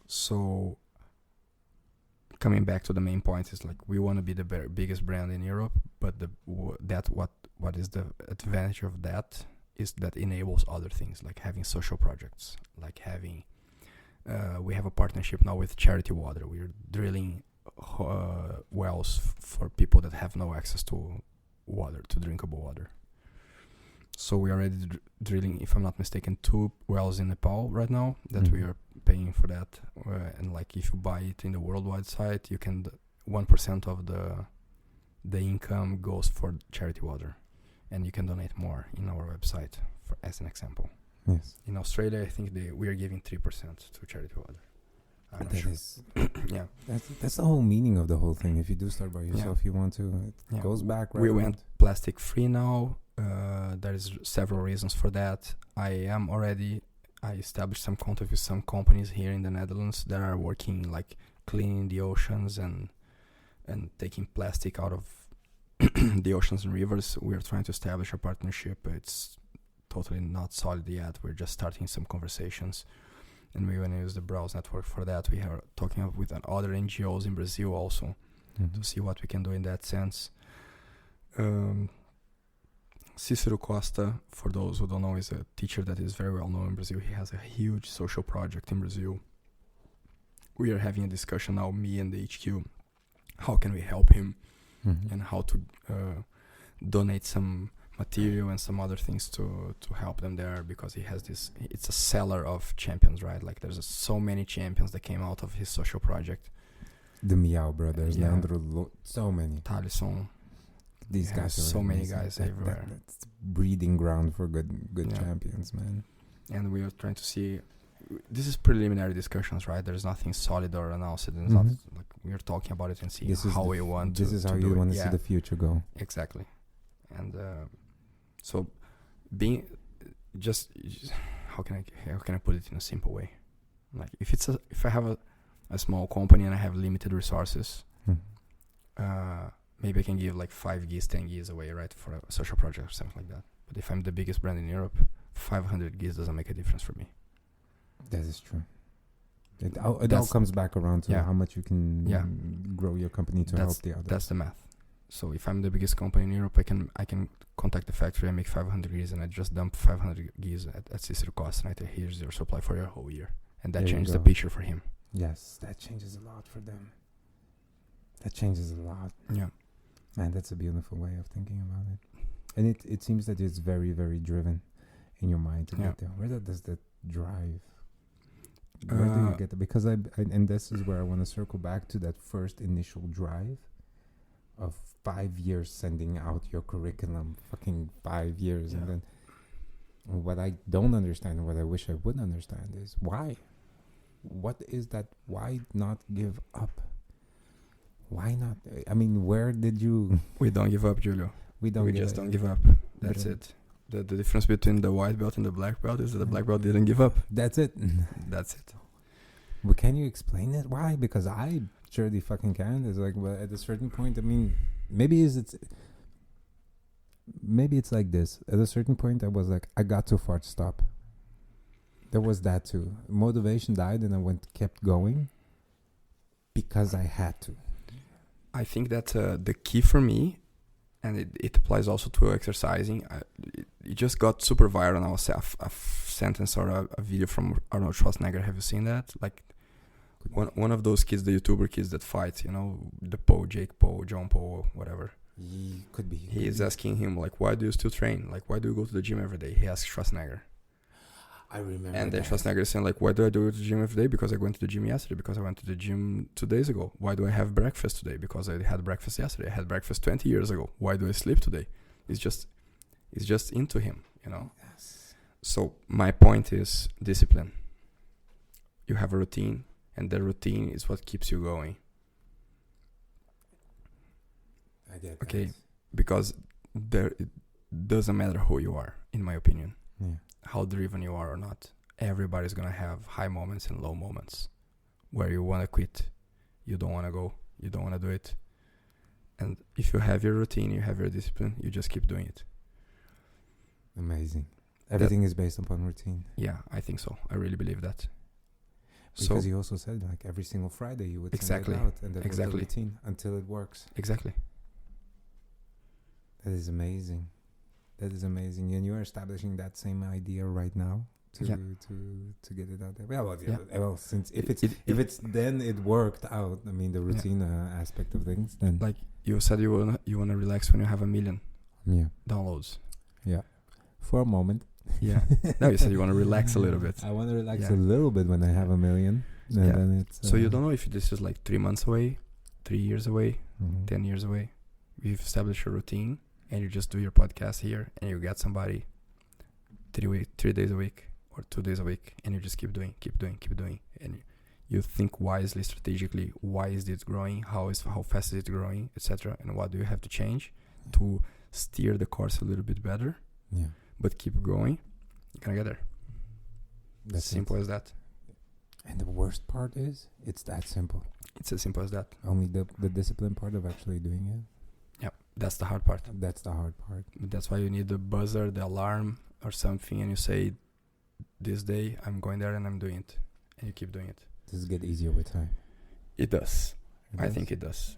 Speaker 2: So coming back to the main point is like we want to be the biggest brand in Europe, but what is the advantage of that is that enables other things, like having social projects, like having we have a partnership now with Charity Water. We're drilling wells for people that have no access to water, to drinkable water. So we are already drilling, if I'm not mistaken, 2 wells in Nepal right now that we are paying for that. And like if you buy it in the worldwide site, you can 1% of the income goes for Charity Water, and you can donate more in our website, as an example.
Speaker 1: Yes.
Speaker 2: In Australia, I think we are giving 3% to Charity Water.
Speaker 1: Yeah. That's the whole meaning of the whole thing. If you do start by yourself, you want to. It goes back. Right.
Speaker 2: We went plastic free now. There is several reasons for that. I established some contact with some companies here in the Netherlands that are working like cleaning the oceans and taking plastic out of the oceans and rivers. We are trying to establish a partnership. It's totally not solid yet. We're just starting some conversations, and we want to use the Braus network for that. We are talking with other NGOs in Brazil also to see what we can do in that sense. Cicero Costa, for those who don't know, is a teacher that is very well known in Brazil. He has a huge social project in Brazil. We are having a discussion now, me and the HQ, how can we help him and how to donate some material and some other things to help them there, because he has this, it's a cellar of champions, right? Like there's so many champions that came out of his social project.
Speaker 1: The Meow Brothers, Leandro, so many.
Speaker 2: Talisson.
Speaker 1: These guys are
Speaker 2: so many
Speaker 1: amazing.
Speaker 2: guys everywhere.
Speaker 1: That's breeding ground for good champions, man.
Speaker 2: And we are trying to see, this is preliminary discussions, right? There's nothing solid or announced. It's not like we are talking about it and seeing how we want to.
Speaker 1: This is how you want to see the future go.
Speaker 2: Exactly. And so being just how can I put it in a simple way? Like if I have a small company and I have limited resources, maybe I can give like 5 geese, 10 geese away, right, for a social project or something like that. But if I'm the biggest brand in Europe, 500 geese doesn't make a difference for me. That
Speaker 1: is true. It all comes back around to how much you can grow your company to help the others. That's
Speaker 2: the math. So if I'm the biggest company in Europe, I can contact the factory and make 500 geese, and I just dump 500 geese at Cicero Costa, and I say, here's your supply for your whole year. And that changes the picture for him.
Speaker 1: Yes, that changes a lot for them. That changes a lot.
Speaker 2: Yeah.
Speaker 1: Man, that's a beautiful way of thinking about it. And it seems that it's very, very driven in your mind to get there. Where does that drive? Where do you get that? Because and this is where I want to circle back to that first initial drive of 5 years sending out your curriculum, fucking 5 years. And then what I don't understand and what I wish I would understand is why? What is that? Why not give up? Why not? I mean, where did you...
Speaker 2: We don't give up, Julio. We just don't give up. That's it. The difference between the white belt and the black belt is that the black belt didn't give up.
Speaker 1: That's it.
Speaker 2: That's it.
Speaker 1: But can you explain it? Why? Because I surely fucking can. It's like, well, at a certain point, I mean, maybe it's like this. At a certain point, I was like, I got too far to stop. There was that too. Motivation died, and I kept going because I had to.
Speaker 2: I think that the key for me and it applies also to exercising. It just got super viral. Now a sentence or a video from Arnold Schwarzenegger. Have you seen that? Like one of those kids, the YouTuber kids that fight, you know, the Paul, Jake Paul, John Paul, whatever.
Speaker 1: He could be.
Speaker 2: He is asking him like, why do you still train? Like, why do you go to the gym every day? He asks Schwarzenegger.
Speaker 1: I remember.
Speaker 2: And then Schwarzenegger is saying like, why do I go to the gym every day? Because I went to the gym yesterday. Because I went to the gym 2 days ago. Why do I have breakfast today? Because I had breakfast yesterday. I had breakfast 20 years ago. Why do I sleep today? It's just into him, you know.
Speaker 1: Yes.
Speaker 2: So my point is discipline. You have a routine, and the routine is what keeps you going.
Speaker 1: I get
Speaker 2: okay,
Speaker 1: that.
Speaker 2: Because it doesn't matter who you are, in my opinion.
Speaker 1: Yeah.
Speaker 2: How driven you are or not. Everybody's gonna have high moments and low moments where you wanna quit, you don't wanna go, you don't wanna do it. And if you have your routine, you have your discipline, you just keep doing it.
Speaker 1: Amazing. Everything is based upon routine.
Speaker 2: Yeah, I think so. I really believe that.
Speaker 1: Because you also said like every single Friday you would
Speaker 2: exactly
Speaker 1: send it out, and that
Speaker 2: exactly
Speaker 1: was the routine until it works.
Speaker 2: Exactly.
Speaker 1: That is amazing. That is amazing, and you are establishing that same idea right now to get it out there. Well, since if it's then it worked out. I mean, the routine aspect of things. Then,
Speaker 2: like you said, you wanna relax when you have 1 million downloads.
Speaker 1: Yeah, for a moment.
Speaker 2: Yeah. No, you said you want to relax a little bit.
Speaker 1: I want to relax a little bit when I have 1 million. And then it's,
Speaker 2: so you don't know if this is like 3 months away, 3 years away, 10 years away. You've established a routine, and you just do your podcast here, and you get somebody 3 days a week or 2 days a week, and you just keep doing, and you think wisely, strategically. Why is this growing? How fast is it growing, etc. And what do you have to change to steer the course a little bit better?
Speaker 1: Yeah.
Speaker 2: But keep going, you're gonna get there.
Speaker 1: That's
Speaker 2: simple as that.
Speaker 1: And the worst part is, it's that simple.
Speaker 2: It's as simple as that.
Speaker 1: Only the discipline part of actually doing it.
Speaker 2: Yeah, that's the hard part.
Speaker 1: That's the hard part.
Speaker 2: That's why you need the buzzer, the alarm, or something, and you say, this day I'm going there and I'm doing it. And you keep doing it.
Speaker 1: Does it get easier with time?
Speaker 2: It does. I think it does.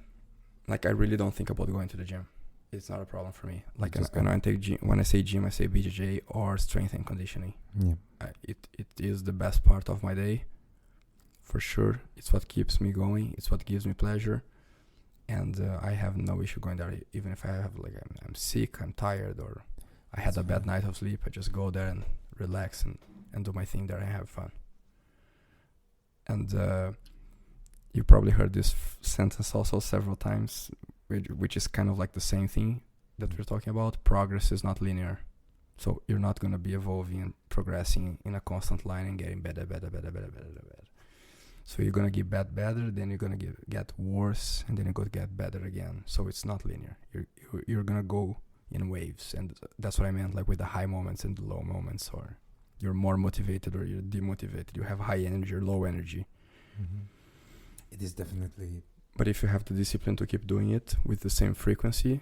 Speaker 2: Like, I really don't think about going to the gym. It's not a problem for me. Like when I say gym, I say BJJ or strength and conditioning.
Speaker 1: Yeah.
Speaker 2: It is the best part of my day, for sure. It's what keeps me going. It's what gives me pleasure, and I have no issue going there. Even if I have I'm sick, I'm tired, or I had a bad night of sleep, I just go there and relax and do my thing there and have fun. And you probably heard this sentence also several times, which is kind of like the same thing that we're talking about. Progress is not linear. So you're not going to be evolving and progressing in a constant line and getting better. So you're going to get better, then you're going to get worse, and then you're going to get better again. So it's not linear. You're going to go in waves. And that's what I meant, like with the high moments and the low moments, or you're more motivated or you're demotivated. You have high energy or low energy.
Speaker 1: Mm-hmm. It is definitely...
Speaker 2: But if you have the discipline to keep doing it with the same frequency,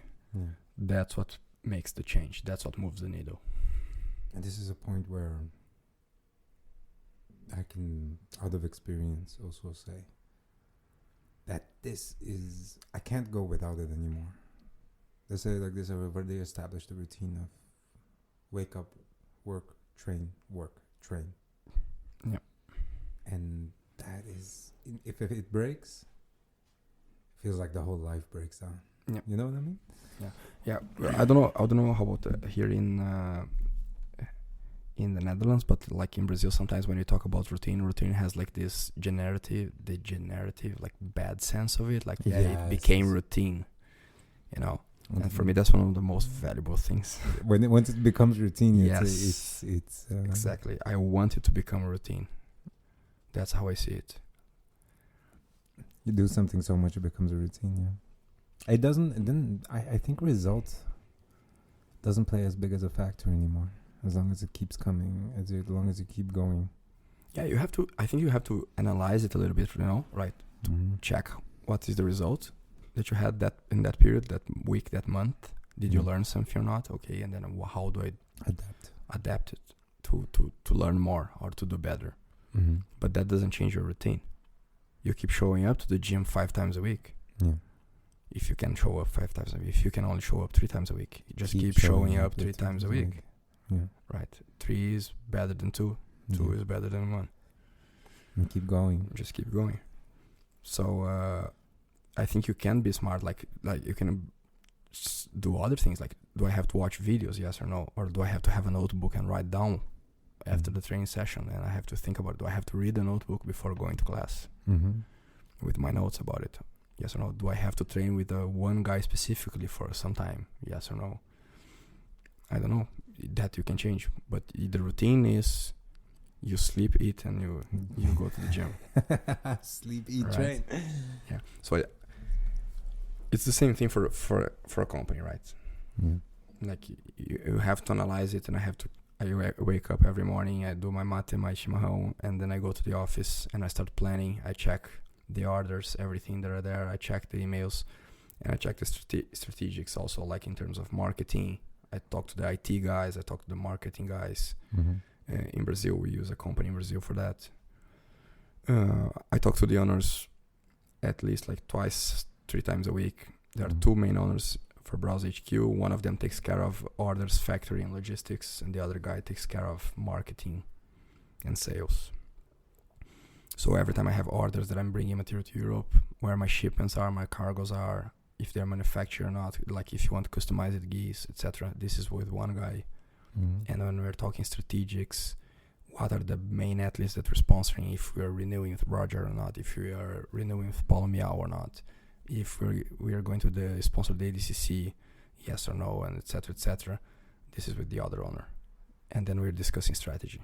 Speaker 2: that's what makes the change. That's what moves the needle.
Speaker 1: And this is a point where I can, out of experience, also say that I can't go without it anymore. Let's say like this, I've already established a routine of wake up, work, train, work, train.
Speaker 2: Yeah.
Speaker 1: And that is, if it breaks, feels like the whole life breaks down.
Speaker 2: Yeah.
Speaker 1: You know what I mean?
Speaker 2: Yeah. I don't know how about here in the Netherlands, but like in Brazil, sometimes when you talk about routine has like this degenerative, like bad sense of it. Like it became routine, you know. Mm-hmm. And for me, that's one of the most valuable things.
Speaker 1: Once it becomes routine,
Speaker 2: it's exactly. I want it to become a routine. That's how I see it.
Speaker 1: You do something so much it becomes a routine, yeah. It doesn't, and then I think results doesn't play as big as a factor anymore. As long as it keeps coming, as long as you keep going.
Speaker 2: Yeah, I think you have to analyze it a little bit, you know, right? To check what is the result that you had in that period, that week, that month. Did you learn something or not? Okay, and then how do I adapt it to learn more or to do better? Mm-hmm. But that doesn't change your routine. You keep showing up to the gym 5 times a week.
Speaker 1: Yeah.
Speaker 2: if you can show up 5 times a week, if you can only show up 3 times a week, just keep showing up 3 times a week.
Speaker 1: Yeah.
Speaker 2: Right. 3 is better than 2. 2 is better than 1.
Speaker 1: And keep going.
Speaker 2: Just keep going. So I think you can be smart. Like you can do other things. Like, do I have to watch videos? Yes or no? Or do I have to have a notebook and write down after the training session? And I have to think about, do I have to read the notebook before going to class with my notes about it? Yes or no? Do I have to train with one guy specifically for some time? Yes or no? I don't know. That you can change. But the routine is you sleep, eat, and you go to the gym.
Speaker 1: Sleep, eat,
Speaker 2: right?
Speaker 1: train.
Speaker 2: Yeah. So it's the same thing for a company, right? Like you have to analyze it, and I wake up every morning, I do my mate, my chimarrão, and then I go to the office and I start planning. I check the orders, everything that are there. I check the emails, and I check the strategics also, like in terms of marketing. I talk to the IT guys, I talk to the marketing guys. In Brazil, we use a company in Brazil for that. I talk to the owners at least like 2-3 times a week. There are 2 main owners for Braus HQ. One of them takes care of orders, factory, and logistics, and the other guy takes care of marketing and sales. So every time I have orders that I'm bringing material to Europe, where my shipments are, my cargoes are, if they're manufactured or not, like if you want to customize it, geese, etc. This is with one guy. And when we're talking strategics, what are the main athletes that we're sponsoring, if we're renewing with Roger or not, if we are renewing with Paulo Miau or not, if we are going to the sponsor the ADCC, yes or no, and etc. etc. This is with the other owner. And then we're discussing strategy.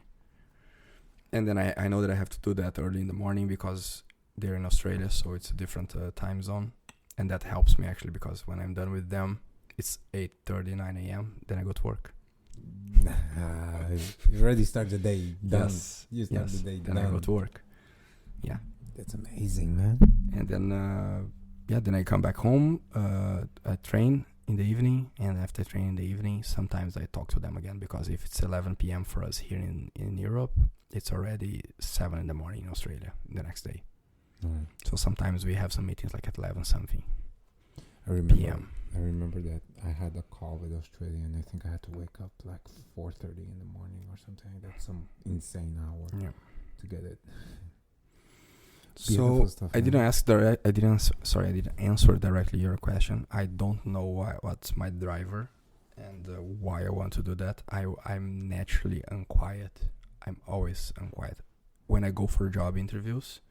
Speaker 2: And then I know that I have to do that early in the morning because they're in Australia, so it's a different time zone. And that helps me actually, because when I'm done with them, it's 8:30, 9 a.m. Then I go to work.
Speaker 1: You already start the day. Done.
Speaker 2: Yes.
Speaker 1: You start the day.
Speaker 2: Then I go to work. Yeah.
Speaker 1: That's amazing, man.
Speaker 2: And then, then I come back home. I train in the evening, and after I train in the evening, sometimes I talk to them again, because if it's 11 p.m. for us here in Europe, it's already 7 in the morning in Australia the next day. So sometimes we have some meetings like at 11 something p.m.
Speaker 1: I remember that I had a call with Australia, and I think I had to wake up like 4:30 in the morning or something. That's some insane hour to get it.
Speaker 2: So stuff, I didn't answer directly your question. I don't know what's my driver and why I want to do that. I'm naturally unquiet. I'm always unquiet. When I go for job interviews,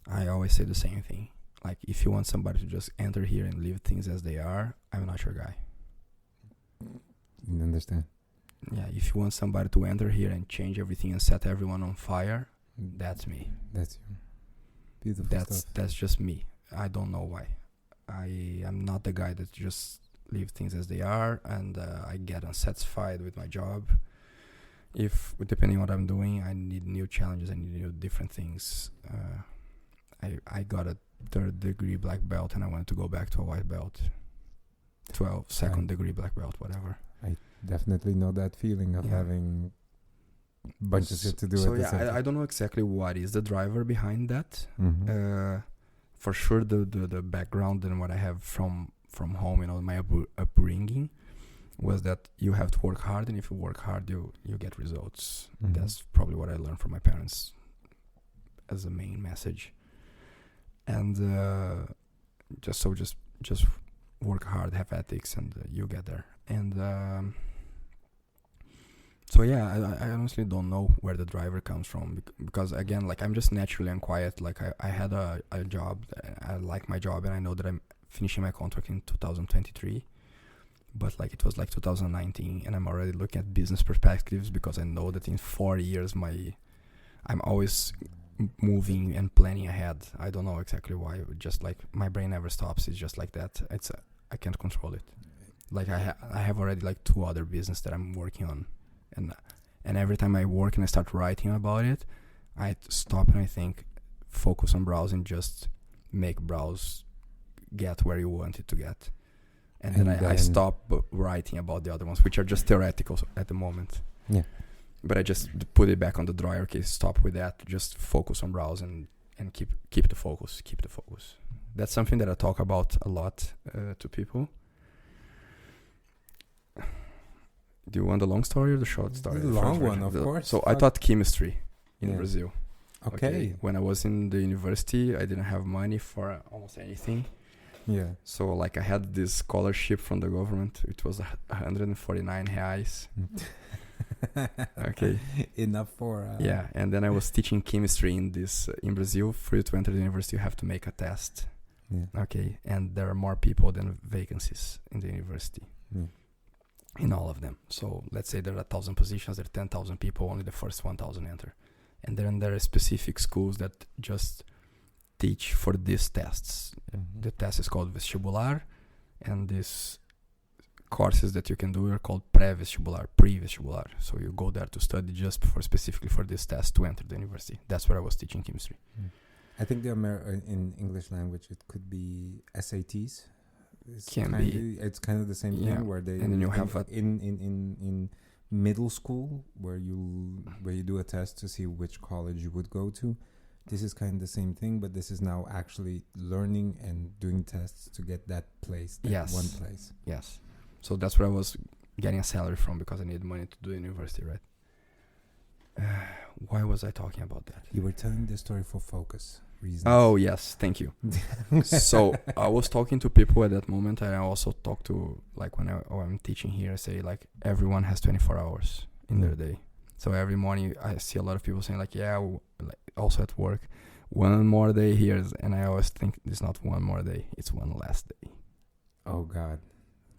Speaker 2: I always say the same thing. Like, if you want somebody to just enter here and leave things as they are, I'm not your guy.
Speaker 1: You understand?
Speaker 2: Yeah, if you want somebody to enter here and change everything and set everyone on fire, that's me.
Speaker 1: That's you. Beautiful stuff.
Speaker 2: That's just me. I don't know why. I am not the guy that just leave things as they are, and I get unsatisfied with my job. If, depending on what I'm doing, I need new challenges, I need new different things. I got a 3rd degree black belt, and I wanted to go back to a white belt. 2nd degree black belt, whatever. I
Speaker 1: definitely know that feeling of having bunch of shit to do.
Speaker 2: So I don't know exactly what is the driver behind that. For sure, the background and what I have from home, my upbringing, was that you have to work hard, and if you work hard, you get results. That's probably what I learned from my parents as a main message. And just work hard, have ethics, and you get there. And I honestly don't know where the driver comes from, because again, like, I'm just naturally unquiet. Like, I had a job, I like my job, and I know that I'm finishing my contract in 2023, but like, it was like 2019, and I'm already looking at business perspectives, because I know that in 4 years I'm always moving and planning ahead. I don't know exactly why, just like my brain never stops. It's just like that. I can't control it. Like, I have already like 2 other business that I'm working on, and every time I work and I start writing about it, I stop and I think, focus on Braus and just make Braus get where you want it to get, and then I stop writing about the other ones, which are just theoretical at the moment. Yeah. But I just put it back on the dryer. Okay, stop with that. Just focus on Braus and keep the focus. Keep the focus. that's something that I talk about a lot to people. Do you want the long story or the short story?
Speaker 1: The long one, of course.
Speaker 2: So I taught chemistry in Brazil.
Speaker 1: Okay.
Speaker 2: When I was in the university, I didn't have money for almost anything.
Speaker 1: Yeah.
Speaker 2: So like I had this scholarship from the government. It was 149 reais. Okay.
Speaker 1: Enough for...
Speaker 2: yeah. And then I was teaching chemistry in Brazil. For you to enter the university, you have to make a test.
Speaker 1: Yeah.
Speaker 2: Okay. And there are more people than vacancies in the university.
Speaker 1: Yeah.
Speaker 2: In all of them. So let's say there are 1,000 positions, there are 10,000 people, only the first 1,000 enter. And then there are specific schools that just teach for these tests.
Speaker 1: Mm-hmm.
Speaker 2: The test is called vestibular, and these courses that you can do are called pre-vestibular. So you go there to study just specifically for this test to enter the university. That's where I was teaching chemistry.
Speaker 1: Mm. I think in English language it could be SATs. It's kind of the same thing where they
Speaker 2: and then you have
Speaker 1: in middle school where you do a test to see which college you would go to. This is kind of the same thing, but this is now actually learning and doing tests to get that place, one place.
Speaker 2: Yes. So that's where I was getting a salary from because I needed money to do university, right? Why was I talking about that?
Speaker 1: You were telling the story for focus reasons.
Speaker 2: Oh, yes. Thank you. So I was talking to people at that moment. I also talk to, like, when I'm teaching here, I say, like, everyone has 24 hours in their day. So every morning I see a lot of people saying, like, also at work, one more day here. And I always think it's not one more day. It's one last day.
Speaker 1: Oh, God.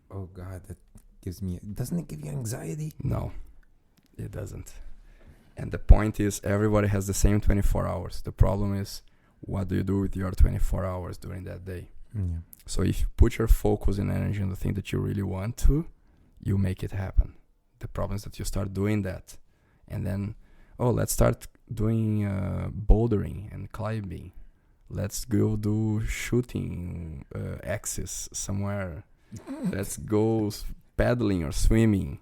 Speaker 1: That doesn't it give you anxiety?
Speaker 2: No, it doesn't. And the point is, everybody has the same 24 hours. The problem is, what do you do with your 24 hours during that day?
Speaker 1: Yeah.
Speaker 2: So if you put your focus and energy on the thing that you really want to, you make it happen. The problem is that you start doing that. And then, let's start doing bouldering and climbing. Let's go do shooting axes somewhere. Let's go paddling or swimming.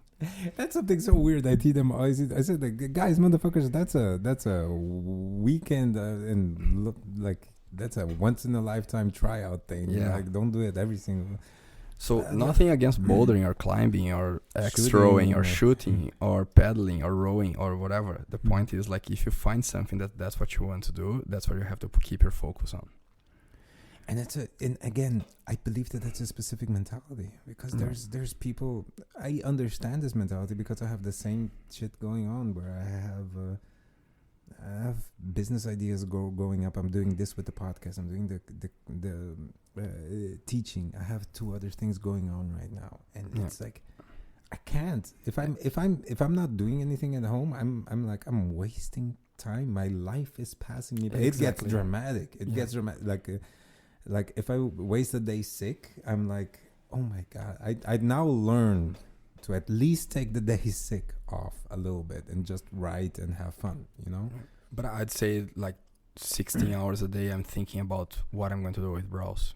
Speaker 1: That's something so weird. I said, like, guys, motherfuckers, that's a weekend and look like that's a once in a lifetime tryout thing.
Speaker 2: Yeah.
Speaker 1: Like, don't do it every single.
Speaker 2: So nothing against bouldering or climbing or axe throwing or shooting or paddling or rowing or whatever. The point is, like, if you find something that's what you want to do, that's what you have to keep your focus on.
Speaker 1: And again, I believe that's a specific mentality because there's people. I understand this mentality because I have the same shit going on where I have business ideas going up. I'm doing this with the podcast. I'm doing the teaching. I have 2 other things going on right now, and it's like I can't. If I'm not doing anything at home, I'm wasting time. My life is passing me by. It gets dramatic. It gets dramatic. Like if I waste a day sick, I'm like, oh my God. I now learned to at least take the day sick off a little bit and just write and have fun, you know?
Speaker 2: But I'd say like 16 hours a day I'm thinking about what I'm going to do with Braus.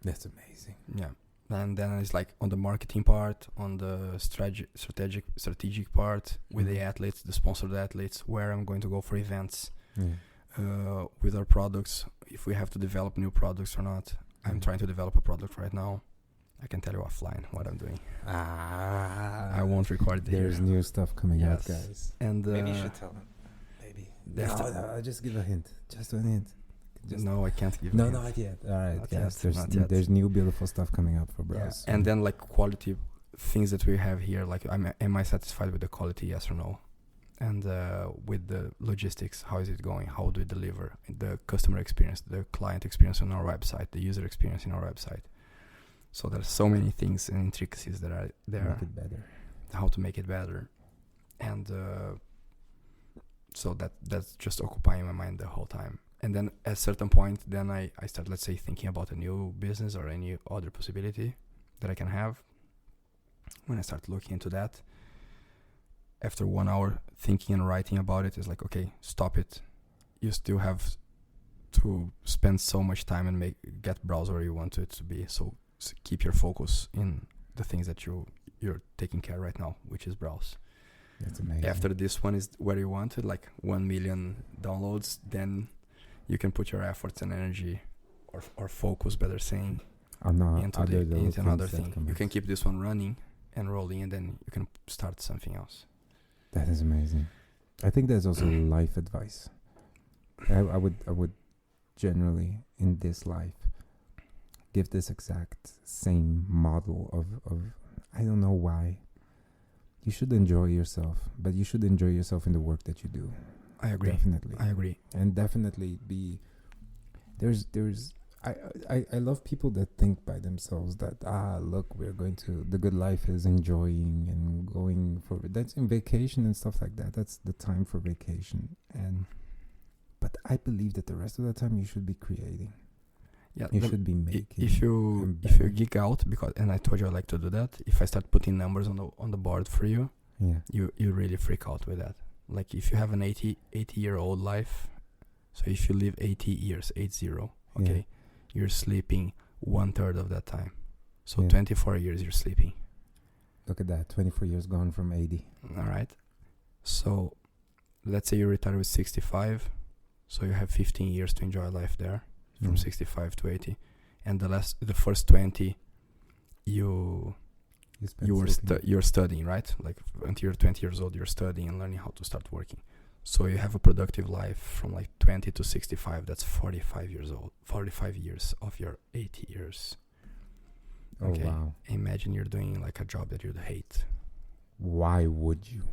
Speaker 1: That's amazing.
Speaker 2: Yeah. And then it's like on the marketing part, on the strategic part, with the athletes, the sponsored athletes, where I'm going to go for events. With our products, if we have to develop new products or not. I'm trying to develop a product right now. I can tell you offline what I'm doing. I won't record it.
Speaker 1: There's new stuff coming out, guys.
Speaker 2: And
Speaker 1: maybe you should tell them. Maybe. I'll just give a hint. Just a hint.
Speaker 2: No, I can't give.
Speaker 1: No, not yet. All right, guys. There's new beautiful stuff coming up for Braus.
Speaker 2: Yeah. And then like quality things that we have here. Like, am I satisfied with the quality? Yes or no? And with the logistics, how is it going? How do we deliver the customer experience, the client experience on our website, the user experience in our website? So there's so many things and intricacies that are there.
Speaker 1: Make it better.
Speaker 2: How to make it better. And so that's just occupying my mind the whole time. And then at a certain point, then I start, let's say, thinking about a new business or any other possibility that I can have. When I start looking into that, after 1 hour thinking and writing about it, it's like, okay, stop it. You still have to spend so much time and get Braus where you want it to be. So keep your focus in the things that you're taking care right now, which is Braus.
Speaker 1: That's amazing.
Speaker 2: After this one is where you want it, like 1 million downloads, then you can put your efforts and energy or focus, better saying, into
Speaker 1: into
Speaker 2: another thing. You can keep this one running and rolling, and then you can start something else.
Speaker 1: That is amazing. I think that's also life advice. I would generally in this life give this exact same model of I don't know why. You should enjoy yourself, but you should enjoy yourself in the work that you do.
Speaker 2: I agree.
Speaker 1: Definitely.
Speaker 2: I agree.
Speaker 1: And definitely I love people that think by themselves that look, we're going to, the good life is enjoying and going for, that's in vacation and stuff like that. That's the time for vacation. But I believe that the rest of the time you should be creating.
Speaker 2: Yeah,
Speaker 1: you should be making.
Speaker 2: If you geek out, because, and I told you I like to do that. If I start putting numbers on the board for you, you really freak out with that. Like if you have an 80-year-old life, so if you live 80 years, 80, okay, you're sleeping 1/3 of that time. So 24 years you're sleeping.
Speaker 1: Look at that, 24 years gone from 80.
Speaker 2: All right. So let's say you retire with 65. So you have 15 years to enjoy life there, from 65 to 80. And the first 20, you're studying, right? Like until you're 20 years old, you're studying and learning how to start working. So you have a productive life from like 20 to 65. That's 45 years old. 45 years of your 80 years.
Speaker 1: Okay. Oh, wow.
Speaker 2: Imagine you're doing like a job that you'd hate.
Speaker 1: Why would you?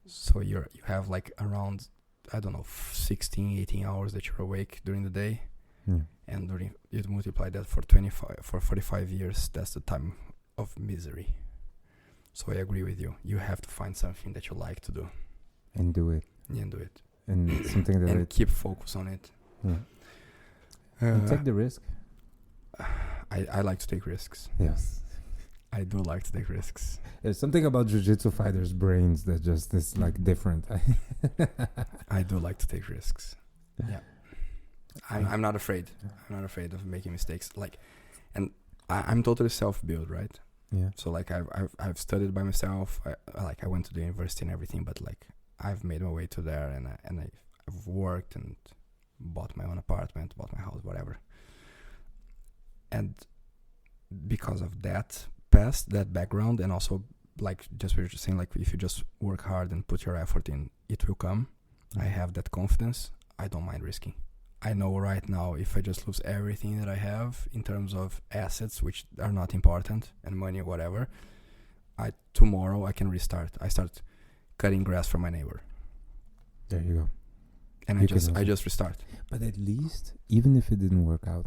Speaker 2: So you have like around, I don't know, 16, 18 hours that you're awake during the day. And you multiply that for 45 years, that's the time of misery. So I agree with you. You have to find something that you like to do.
Speaker 1: And do it.
Speaker 2: And do it.
Speaker 1: And something that...
Speaker 2: And keep focus on it.
Speaker 1: And take the risk.
Speaker 2: I like to take risks.
Speaker 1: Yes.
Speaker 2: I do like to take risks.
Speaker 1: There's something about jiu-jitsu fighters' brains that just is like different.
Speaker 2: I do like to take risks. Yeah. I'm not afraid. I'm not afraid of making mistakes. Like, and I'm totally self-built, right?
Speaker 1: Yeah.
Speaker 2: So like I've studied by myself. I went to the university and everything, but like I've made my way to there, and I've worked and bought my own apartment, bought my house, whatever. And because of that background, and also like just what you're just saying, like if you just work hard and put your effort in, it will come. I have that confidence. I don't mind risking. I know right now if I just lose everything that I have in terms of assets, which are not important, and money, whatever, tomorrow I can restart. I start cutting grass for my neighbor.
Speaker 1: There you go.
Speaker 2: And I just restart.
Speaker 1: But at least, even if it didn't work out,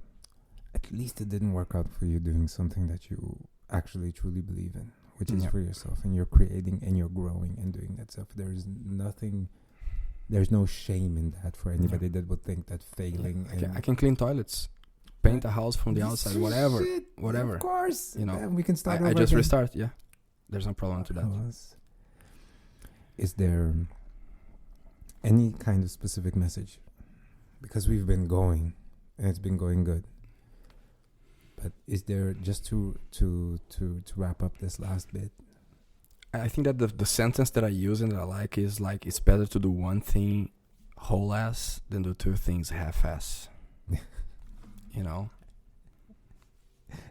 Speaker 1: at least it didn't work out for you doing something that you actually truly believe in, which is for yourself, and you're creating and you're growing and doing that stuff. There's no shame in that for anybody that would think that failing.
Speaker 2: I can clean toilets, paint a house from the outside, whatever.
Speaker 1: Of course, we can start.
Speaker 2: I just restart. Yeah, there's no problem to that.
Speaker 1: Is there any kind of specific message? Because we've been going, and it's been going good. But is there, just to wrap up this last bit?
Speaker 2: I think that the sentence that I use and that I like is like, it's better to do one thing whole ass than do two things half ass. You know?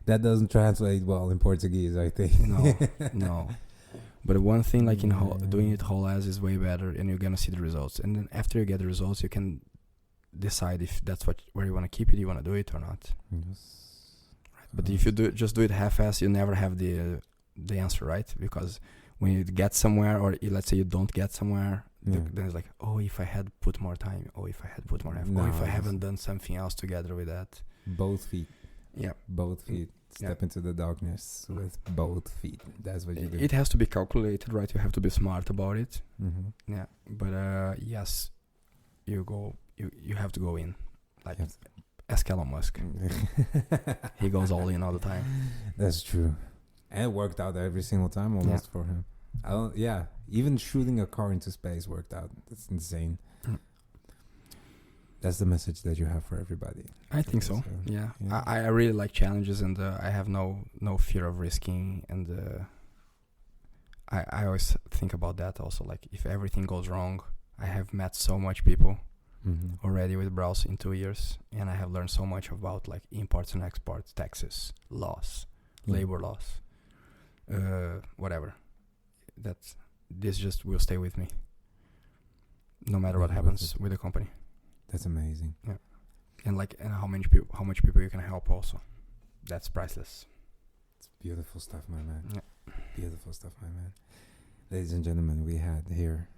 Speaker 1: That doesn't translate well in Portuguese, I think.
Speaker 2: No. But one thing like doing it whole ass is way better, and you're gonna see the results. And then after you get the results, you can decide if that's where you want to keep it, you want to do it or not.
Speaker 1: Yes.
Speaker 2: Right. But if you just do it half ass, you never have the answer, right? Because when you get somewhere, or let's say you don't get somewhere, then it's like, if I had put more time, if I had put more effort, if I haven't done something else together with that.
Speaker 1: Both feet.
Speaker 2: Yeah.
Speaker 1: Both feet. Step into the darkness with both feet. That's what you do.
Speaker 2: It has to be calculated, right? You have to be smart about it.
Speaker 1: Mm-hmm.
Speaker 2: Yeah. But yes, you have to go in. Like, ask Elon Musk. He goes all in all the time.
Speaker 1: That's true. And it worked out every single time almost for him. Even shooting a car into space worked out. That's insane. That's the message that you have for everybody.
Speaker 2: I think so. Yeah. I really like challenges, and I have no fear of risking. And I always think about that also. Like, if everything goes wrong, I have met so much people already with Braus in 2 years, and I have learned so much about like imports and exports, taxes, laws, labor laws, whatever. This just will stay with me, no matter what happens with the company.
Speaker 1: That's amazing.
Speaker 2: Yeah, and how much people you can help also. That's priceless.
Speaker 1: It's beautiful stuff, my man.
Speaker 2: Yeah.
Speaker 1: Beautiful stuff, my man. Ladies and gentlemen, we had here.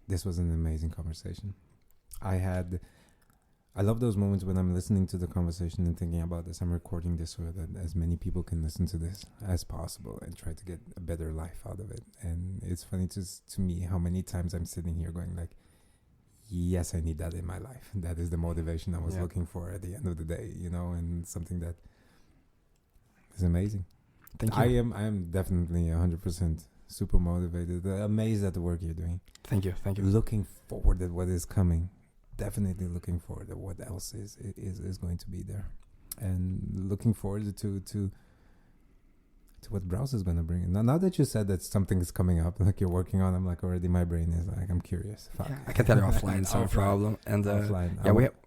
Speaker 1: This was an amazing conversation. I love those moments when I'm listening to the conversation and thinking about this. I'm recording this so that as many people can listen to this as possible and try to get a better life out of it. And it's funny to me how many times I'm sitting here going like, yes, I need that in my life. That is the motivation I was looking for at the end of the day, you know, and something that is amazing.
Speaker 2: Thank you.
Speaker 1: I am definitely 100% super motivated, amazed at the work you're doing.
Speaker 2: Thank you.
Speaker 1: Looking forward at what is coming. Definitely looking forward at what else is going to be there, and looking forward to what Braus is going to bring. Now that you said that something is coming up, like you're working on, I'm like already my brain is like I'm curious. Fuck.
Speaker 2: Yeah, I can tell you offline. It's no problem. And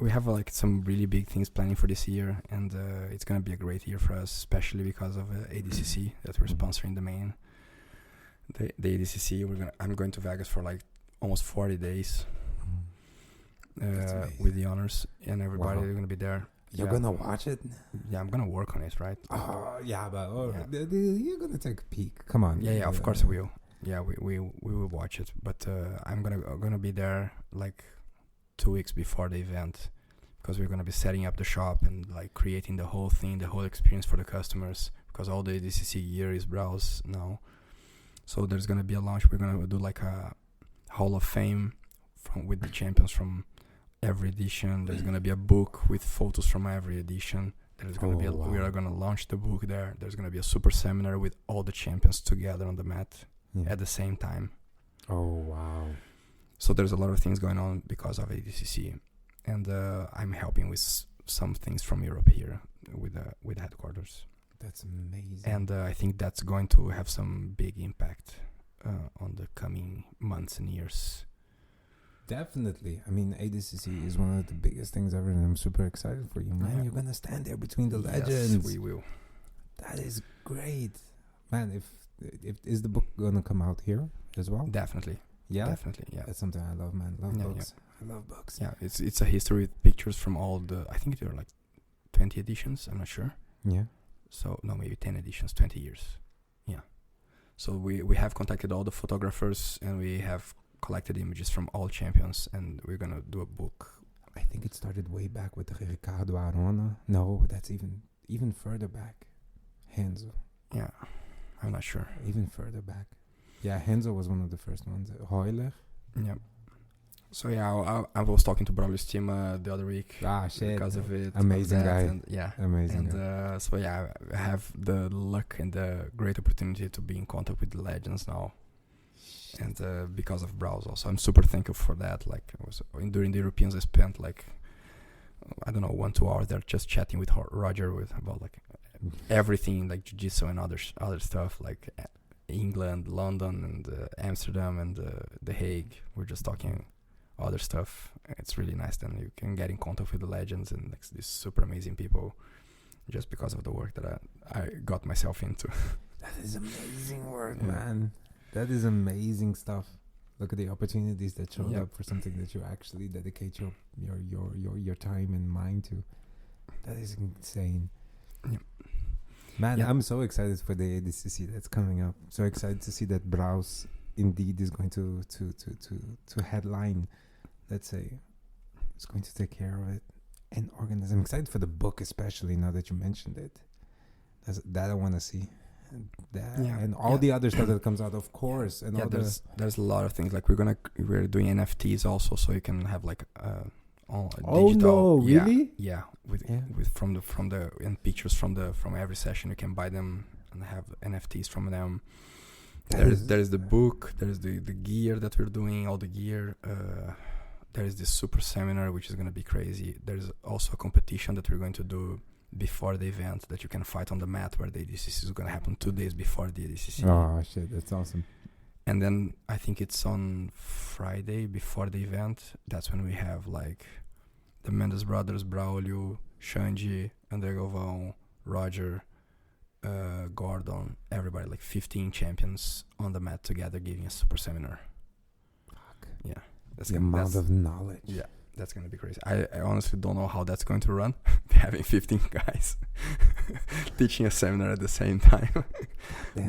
Speaker 2: we have like some really big things planning for this year, and it's going to be a great year for us, especially because of ADCC that we're sponsoring the ADCC. I'm going to Vegas for like almost 40 days. With the honors and everybody, they're gonna be there.
Speaker 1: You're gonna watch it?
Speaker 2: Yeah, I'm gonna work on it, right?
Speaker 1: Oh yeah, but you're gonna take a peek. Come on.
Speaker 2: Yeah, of course we will. Yeah, we will watch it, but I'm gonna be there like 2 weeks before the event, because we're gonna be setting up the shop and like creating the whole thing, the whole experience for the customers, because all the ADCC gear is Braus now. So there's gonna be a launch. We're gonna do like a Hall of Fame with the champions from every edition. There's gonna be a book with photos from every edition. There's gonna we are gonna launch the book there. There's gonna be a super seminar with all the champions together on the mat at the same time. Oh wow! So there's a lot of things going on because of ADCC, and I'm helping with some things from Europe here with headquarters. That's amazing. And I think that's going to have some big impact on the coming months and years. Definitely. I mean, ADCC is one of the biggest things ever, and I'm super excited for you, man. Yeah. You're going to stand there between the legends. Yes, we will. That is great. Man, if is the book going to come out here as well? Definitely. Yeah? Definitely, yeah. That's something I love, man. Love books. Yeah. I love books. Yeah, it's a history with pictures from all the, I think there are like 20 editions, I'm not sure. Yeah. So, no, maybe 10 editions, 20 years. Yeah. So we have contacted all the photographers, and we have collected images from all champions, and we're gonna do a book. I think it started way back with Ricardo Arona. No, that's even further back. Henzo. Yeah, I'm not sure. Even further back. Yeah, Henzo was one of the first ones. Heuler. Yeah. So yeah, I was talking to Braulio's team the other week. Ah, shit. Because of it. Amazing guy. And, yeah. Amazing. And so yeah, I have the luck and the great opportunity to be in contact with the legends now. And because of Braus also, I'm super thankful for that. Like during the Europeans, I spent like 1-2 hours there just chatting with Roger about like everything, like jiu-jitsu and other stuff, like England, London, and Amsterdam, and The Hague. We're just talking other stuff. It's really nice. Then you can get in contact with the legends and like these super amazing people, just because of the work that I got myself into. That is amazing work, man. That is amazing stuff. Look at the opportunities that showed up for something that you actually dedicate your time and mind to. That is insane. Yep. Man, I'm so excited for the ADCC that's coming up. So excited to see that Braus indeed is going to headline. Let's say it's going to take care of it and organize. I'm excited for the book, especially now that you mentioned it. That I want to see. And all the other stuff that comes out, of course. And there's a lot of things, like we're doing NFTs also, so you can have like digital. No, really? Yeah, with from the and pictures from every session. You can buy them and have NFTs from them. There's the book. There's the gear that we're doing, all the gear. There is this super seminar which is gonna be crazy. There's also a competition that we're going to do before the event, that you can fight on the mat, where the ADCC is going to happen 2 days before the ADCC. Oh shit, that's awesome. And then I think it's on Friday before the event. That's when we have like the Mendes brothers, Braulio, Xande, André Galvão, Roger, Gordon, everybody, like 15 champions on the mat together giving a super seminar.
Speaker 1: Fuck.
Speaker 2: Yeah.
Speaker 1: The amount of knowledge.
Speaker 2: Yeah, that's going to be crazy. I honestly don't know how that's going to run. Having 15 guys teaching a seminar at the same time.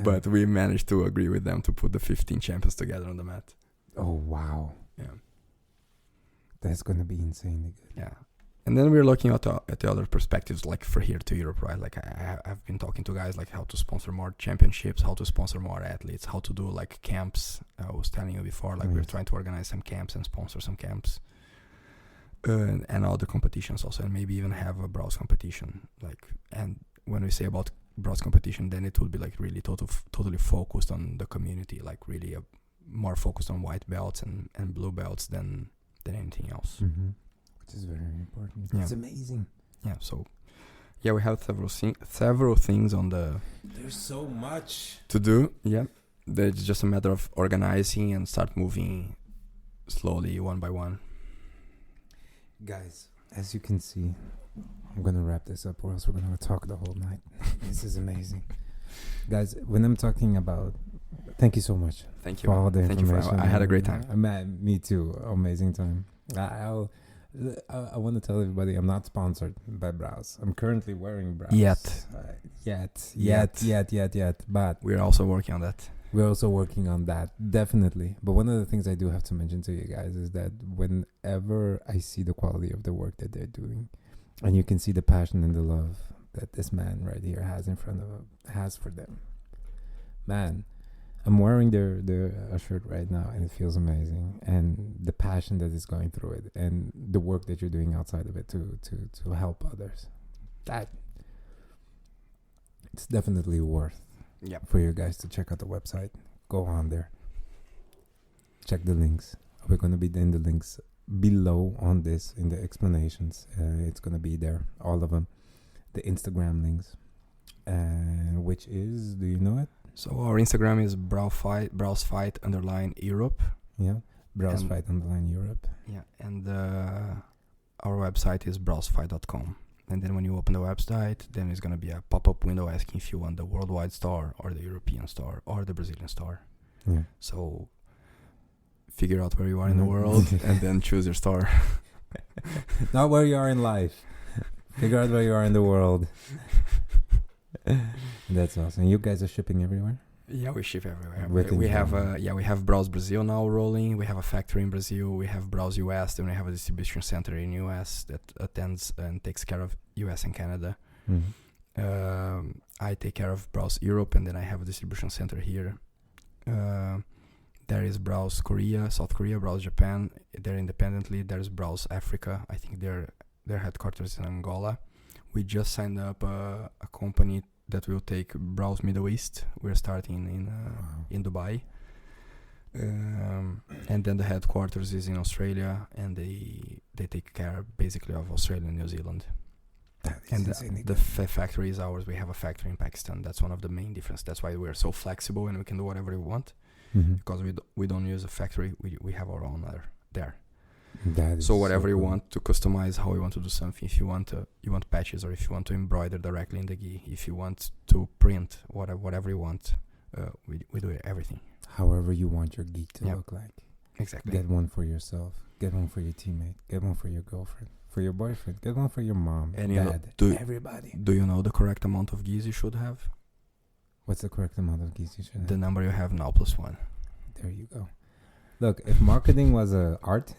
Speaker 2: But we managed to agree with them to put the 15 champions together on the mat.
Speaker 1: Oh, wow.
Speaker 2: Yeah.
Speaker 1: That's going to be insanely good.
Speaker 2: Yeah. And then we're looking at the other perspectives, like for here to Europe, right? Like I've been talking to guys like how to sponsor more championships, how to sponsor more athletes, how to do like camps. I was telling you before, like we're trying to organize some camps and sponsor some camps. And other competitions also, and maybe even have a Braus competition. Like, and when we say about Braus competition, then it will be like really totally focused on the community, like really more focused on white belts and blue belts than anything else.
Speaker 1: Mm-hmm. Which is very important.
Speaker 2: Yeah.
Speaker 1: It's amazing.
Speaker 2: Yeah. So, yeah, we have several things on the.
Speaker 1: There's so much
Speaker 2: to do. Yeah, it's just a matter of organizing and start moving slowly, one by one.
Speaker 1: Guys, as you can see, I'm gonna wrap this up, or else we're gonna talk the whole night. This is amazing, guys. When I'm talking about, thank you so much.
Speaker 2: Thank you
Speaker 1: for all the
Speaker 2: Thank
Speaker 1: information.
Speaker 2: you. I had a great time.
Speaker 1: Me too. Amazing time. I want to tell everybody I'm not sponsored by Braus. I'm currently wearing Braus. Yet. But
Speaker 2: we're also working on that.
Speaker 1: We're also working on that, definitely. But one of the things I do have to mention to you guys is that whenever I see the quality of the work that they're doing, and you can see the passion and the love that this man right here has for them, man, I'm wearing their shirt right now, and it feels amazing. And the passion that is going through it, and the work that you're doing outside of it to help others, that it's definitely worth.
Speaker 2: Yeah.
Speaker 1: For you guys to check out the website. Go on there. Check the links. We're going to be in the links below on this in the explanations. It's going to be there, all of them. The Instagram links, which is, do you know it?
Speaker 2: So our Instagram is Brausfight _Europe.
Speaker 1: Yeah, Brausfight _ Europe.
Speaker 2: Yeah, and our website is brausfight.com. And then when you open the website, then it's going to be a pop-up window asking if you want the worldwide store or the European store or the Brazilian store.
Speaker 1: Yeah.
Speaker 2: So figure out where you are in the world and then choose your store.
Speaker 1: Not where you are in life. Figure out where you are in the world. That's awesome. You guys are shipping everywhere?
Speaker 2: Yeah, we ship everywhere. We have Braus Brazil now rolling. We have a factory in Brazil. We have Braus US. Then we have a distribution center in US that attends and takes care of US and Canada.
Speaker 1: Mm-hmm.
Speaker 2: I take care of Braus Europe, and then I have a distribution center here. There is Braus Korea, South Korea, Braus Japan. They're independently. There's Braus Africa. I think their headquarters in Angola. We just signed up a company that will take Braus Middle East. We're starting in Dubai. And then the headquarters is in Australia, and they take care basically of Australia and New Zealand. And the factory is ours. We have a factory in Pakistan. That's one of the main differences. That's why we're so flexible and we can do whatever we want.
Speaker 1: Mm-hmm.
Speaker 2: Because we don't use a factory. We have our own there.
Speaker 1: So
Speaker 2: whatever you want to customize, how you want to do something. If you want patches, or if you want to embroider directly in the gi, if you want to print whatever you want, we do everything.
Speaker 1: However you want your gi to look like.
Speaker 2: Exactly.
Speaker 1: Get one for yourself. Get one for your teammate. Get one for your girlfriend. For your boyfriend. Get one for your mom.
Speaker 2: And
Speaker 1: dad. Everybody.
Speaker 2: Do you know the correct amount of gis you should have?
Speaker 1: What's the correct amount of gis you should have?
Speaker 2: The number you have now plus one.
Speaker 1: There you go. Look, if marketing was a art,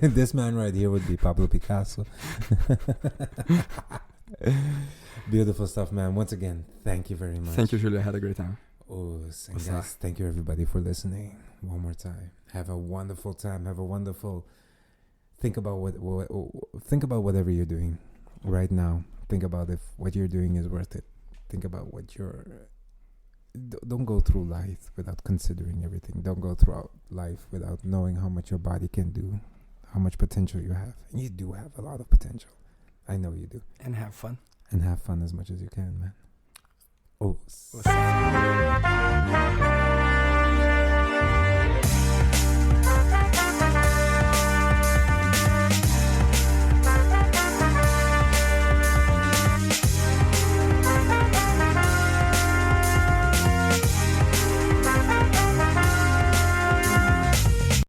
Speaker 1: this man right here would be Pablo Picasso. Beautiful stuff, man. Once again, thank you very much.
Speaker 2: Thank you, Julio. I had a great time.
Speaker 1: Oh, guys, thank you everybody for listening. One more time. Have a wonderful time. Have a wonderful. Think about whatever you're doing right now. Think about if what you're doing is worth it. Think about what you're. Don't go through life without considering everything. Don't go throughout life without knowing how much your body can do, how much potential you have. And you do have a lot of potential. I know you do.
Speaker 2: And have fun.
Speaker 1: And have fun as much as you can, man. Oh.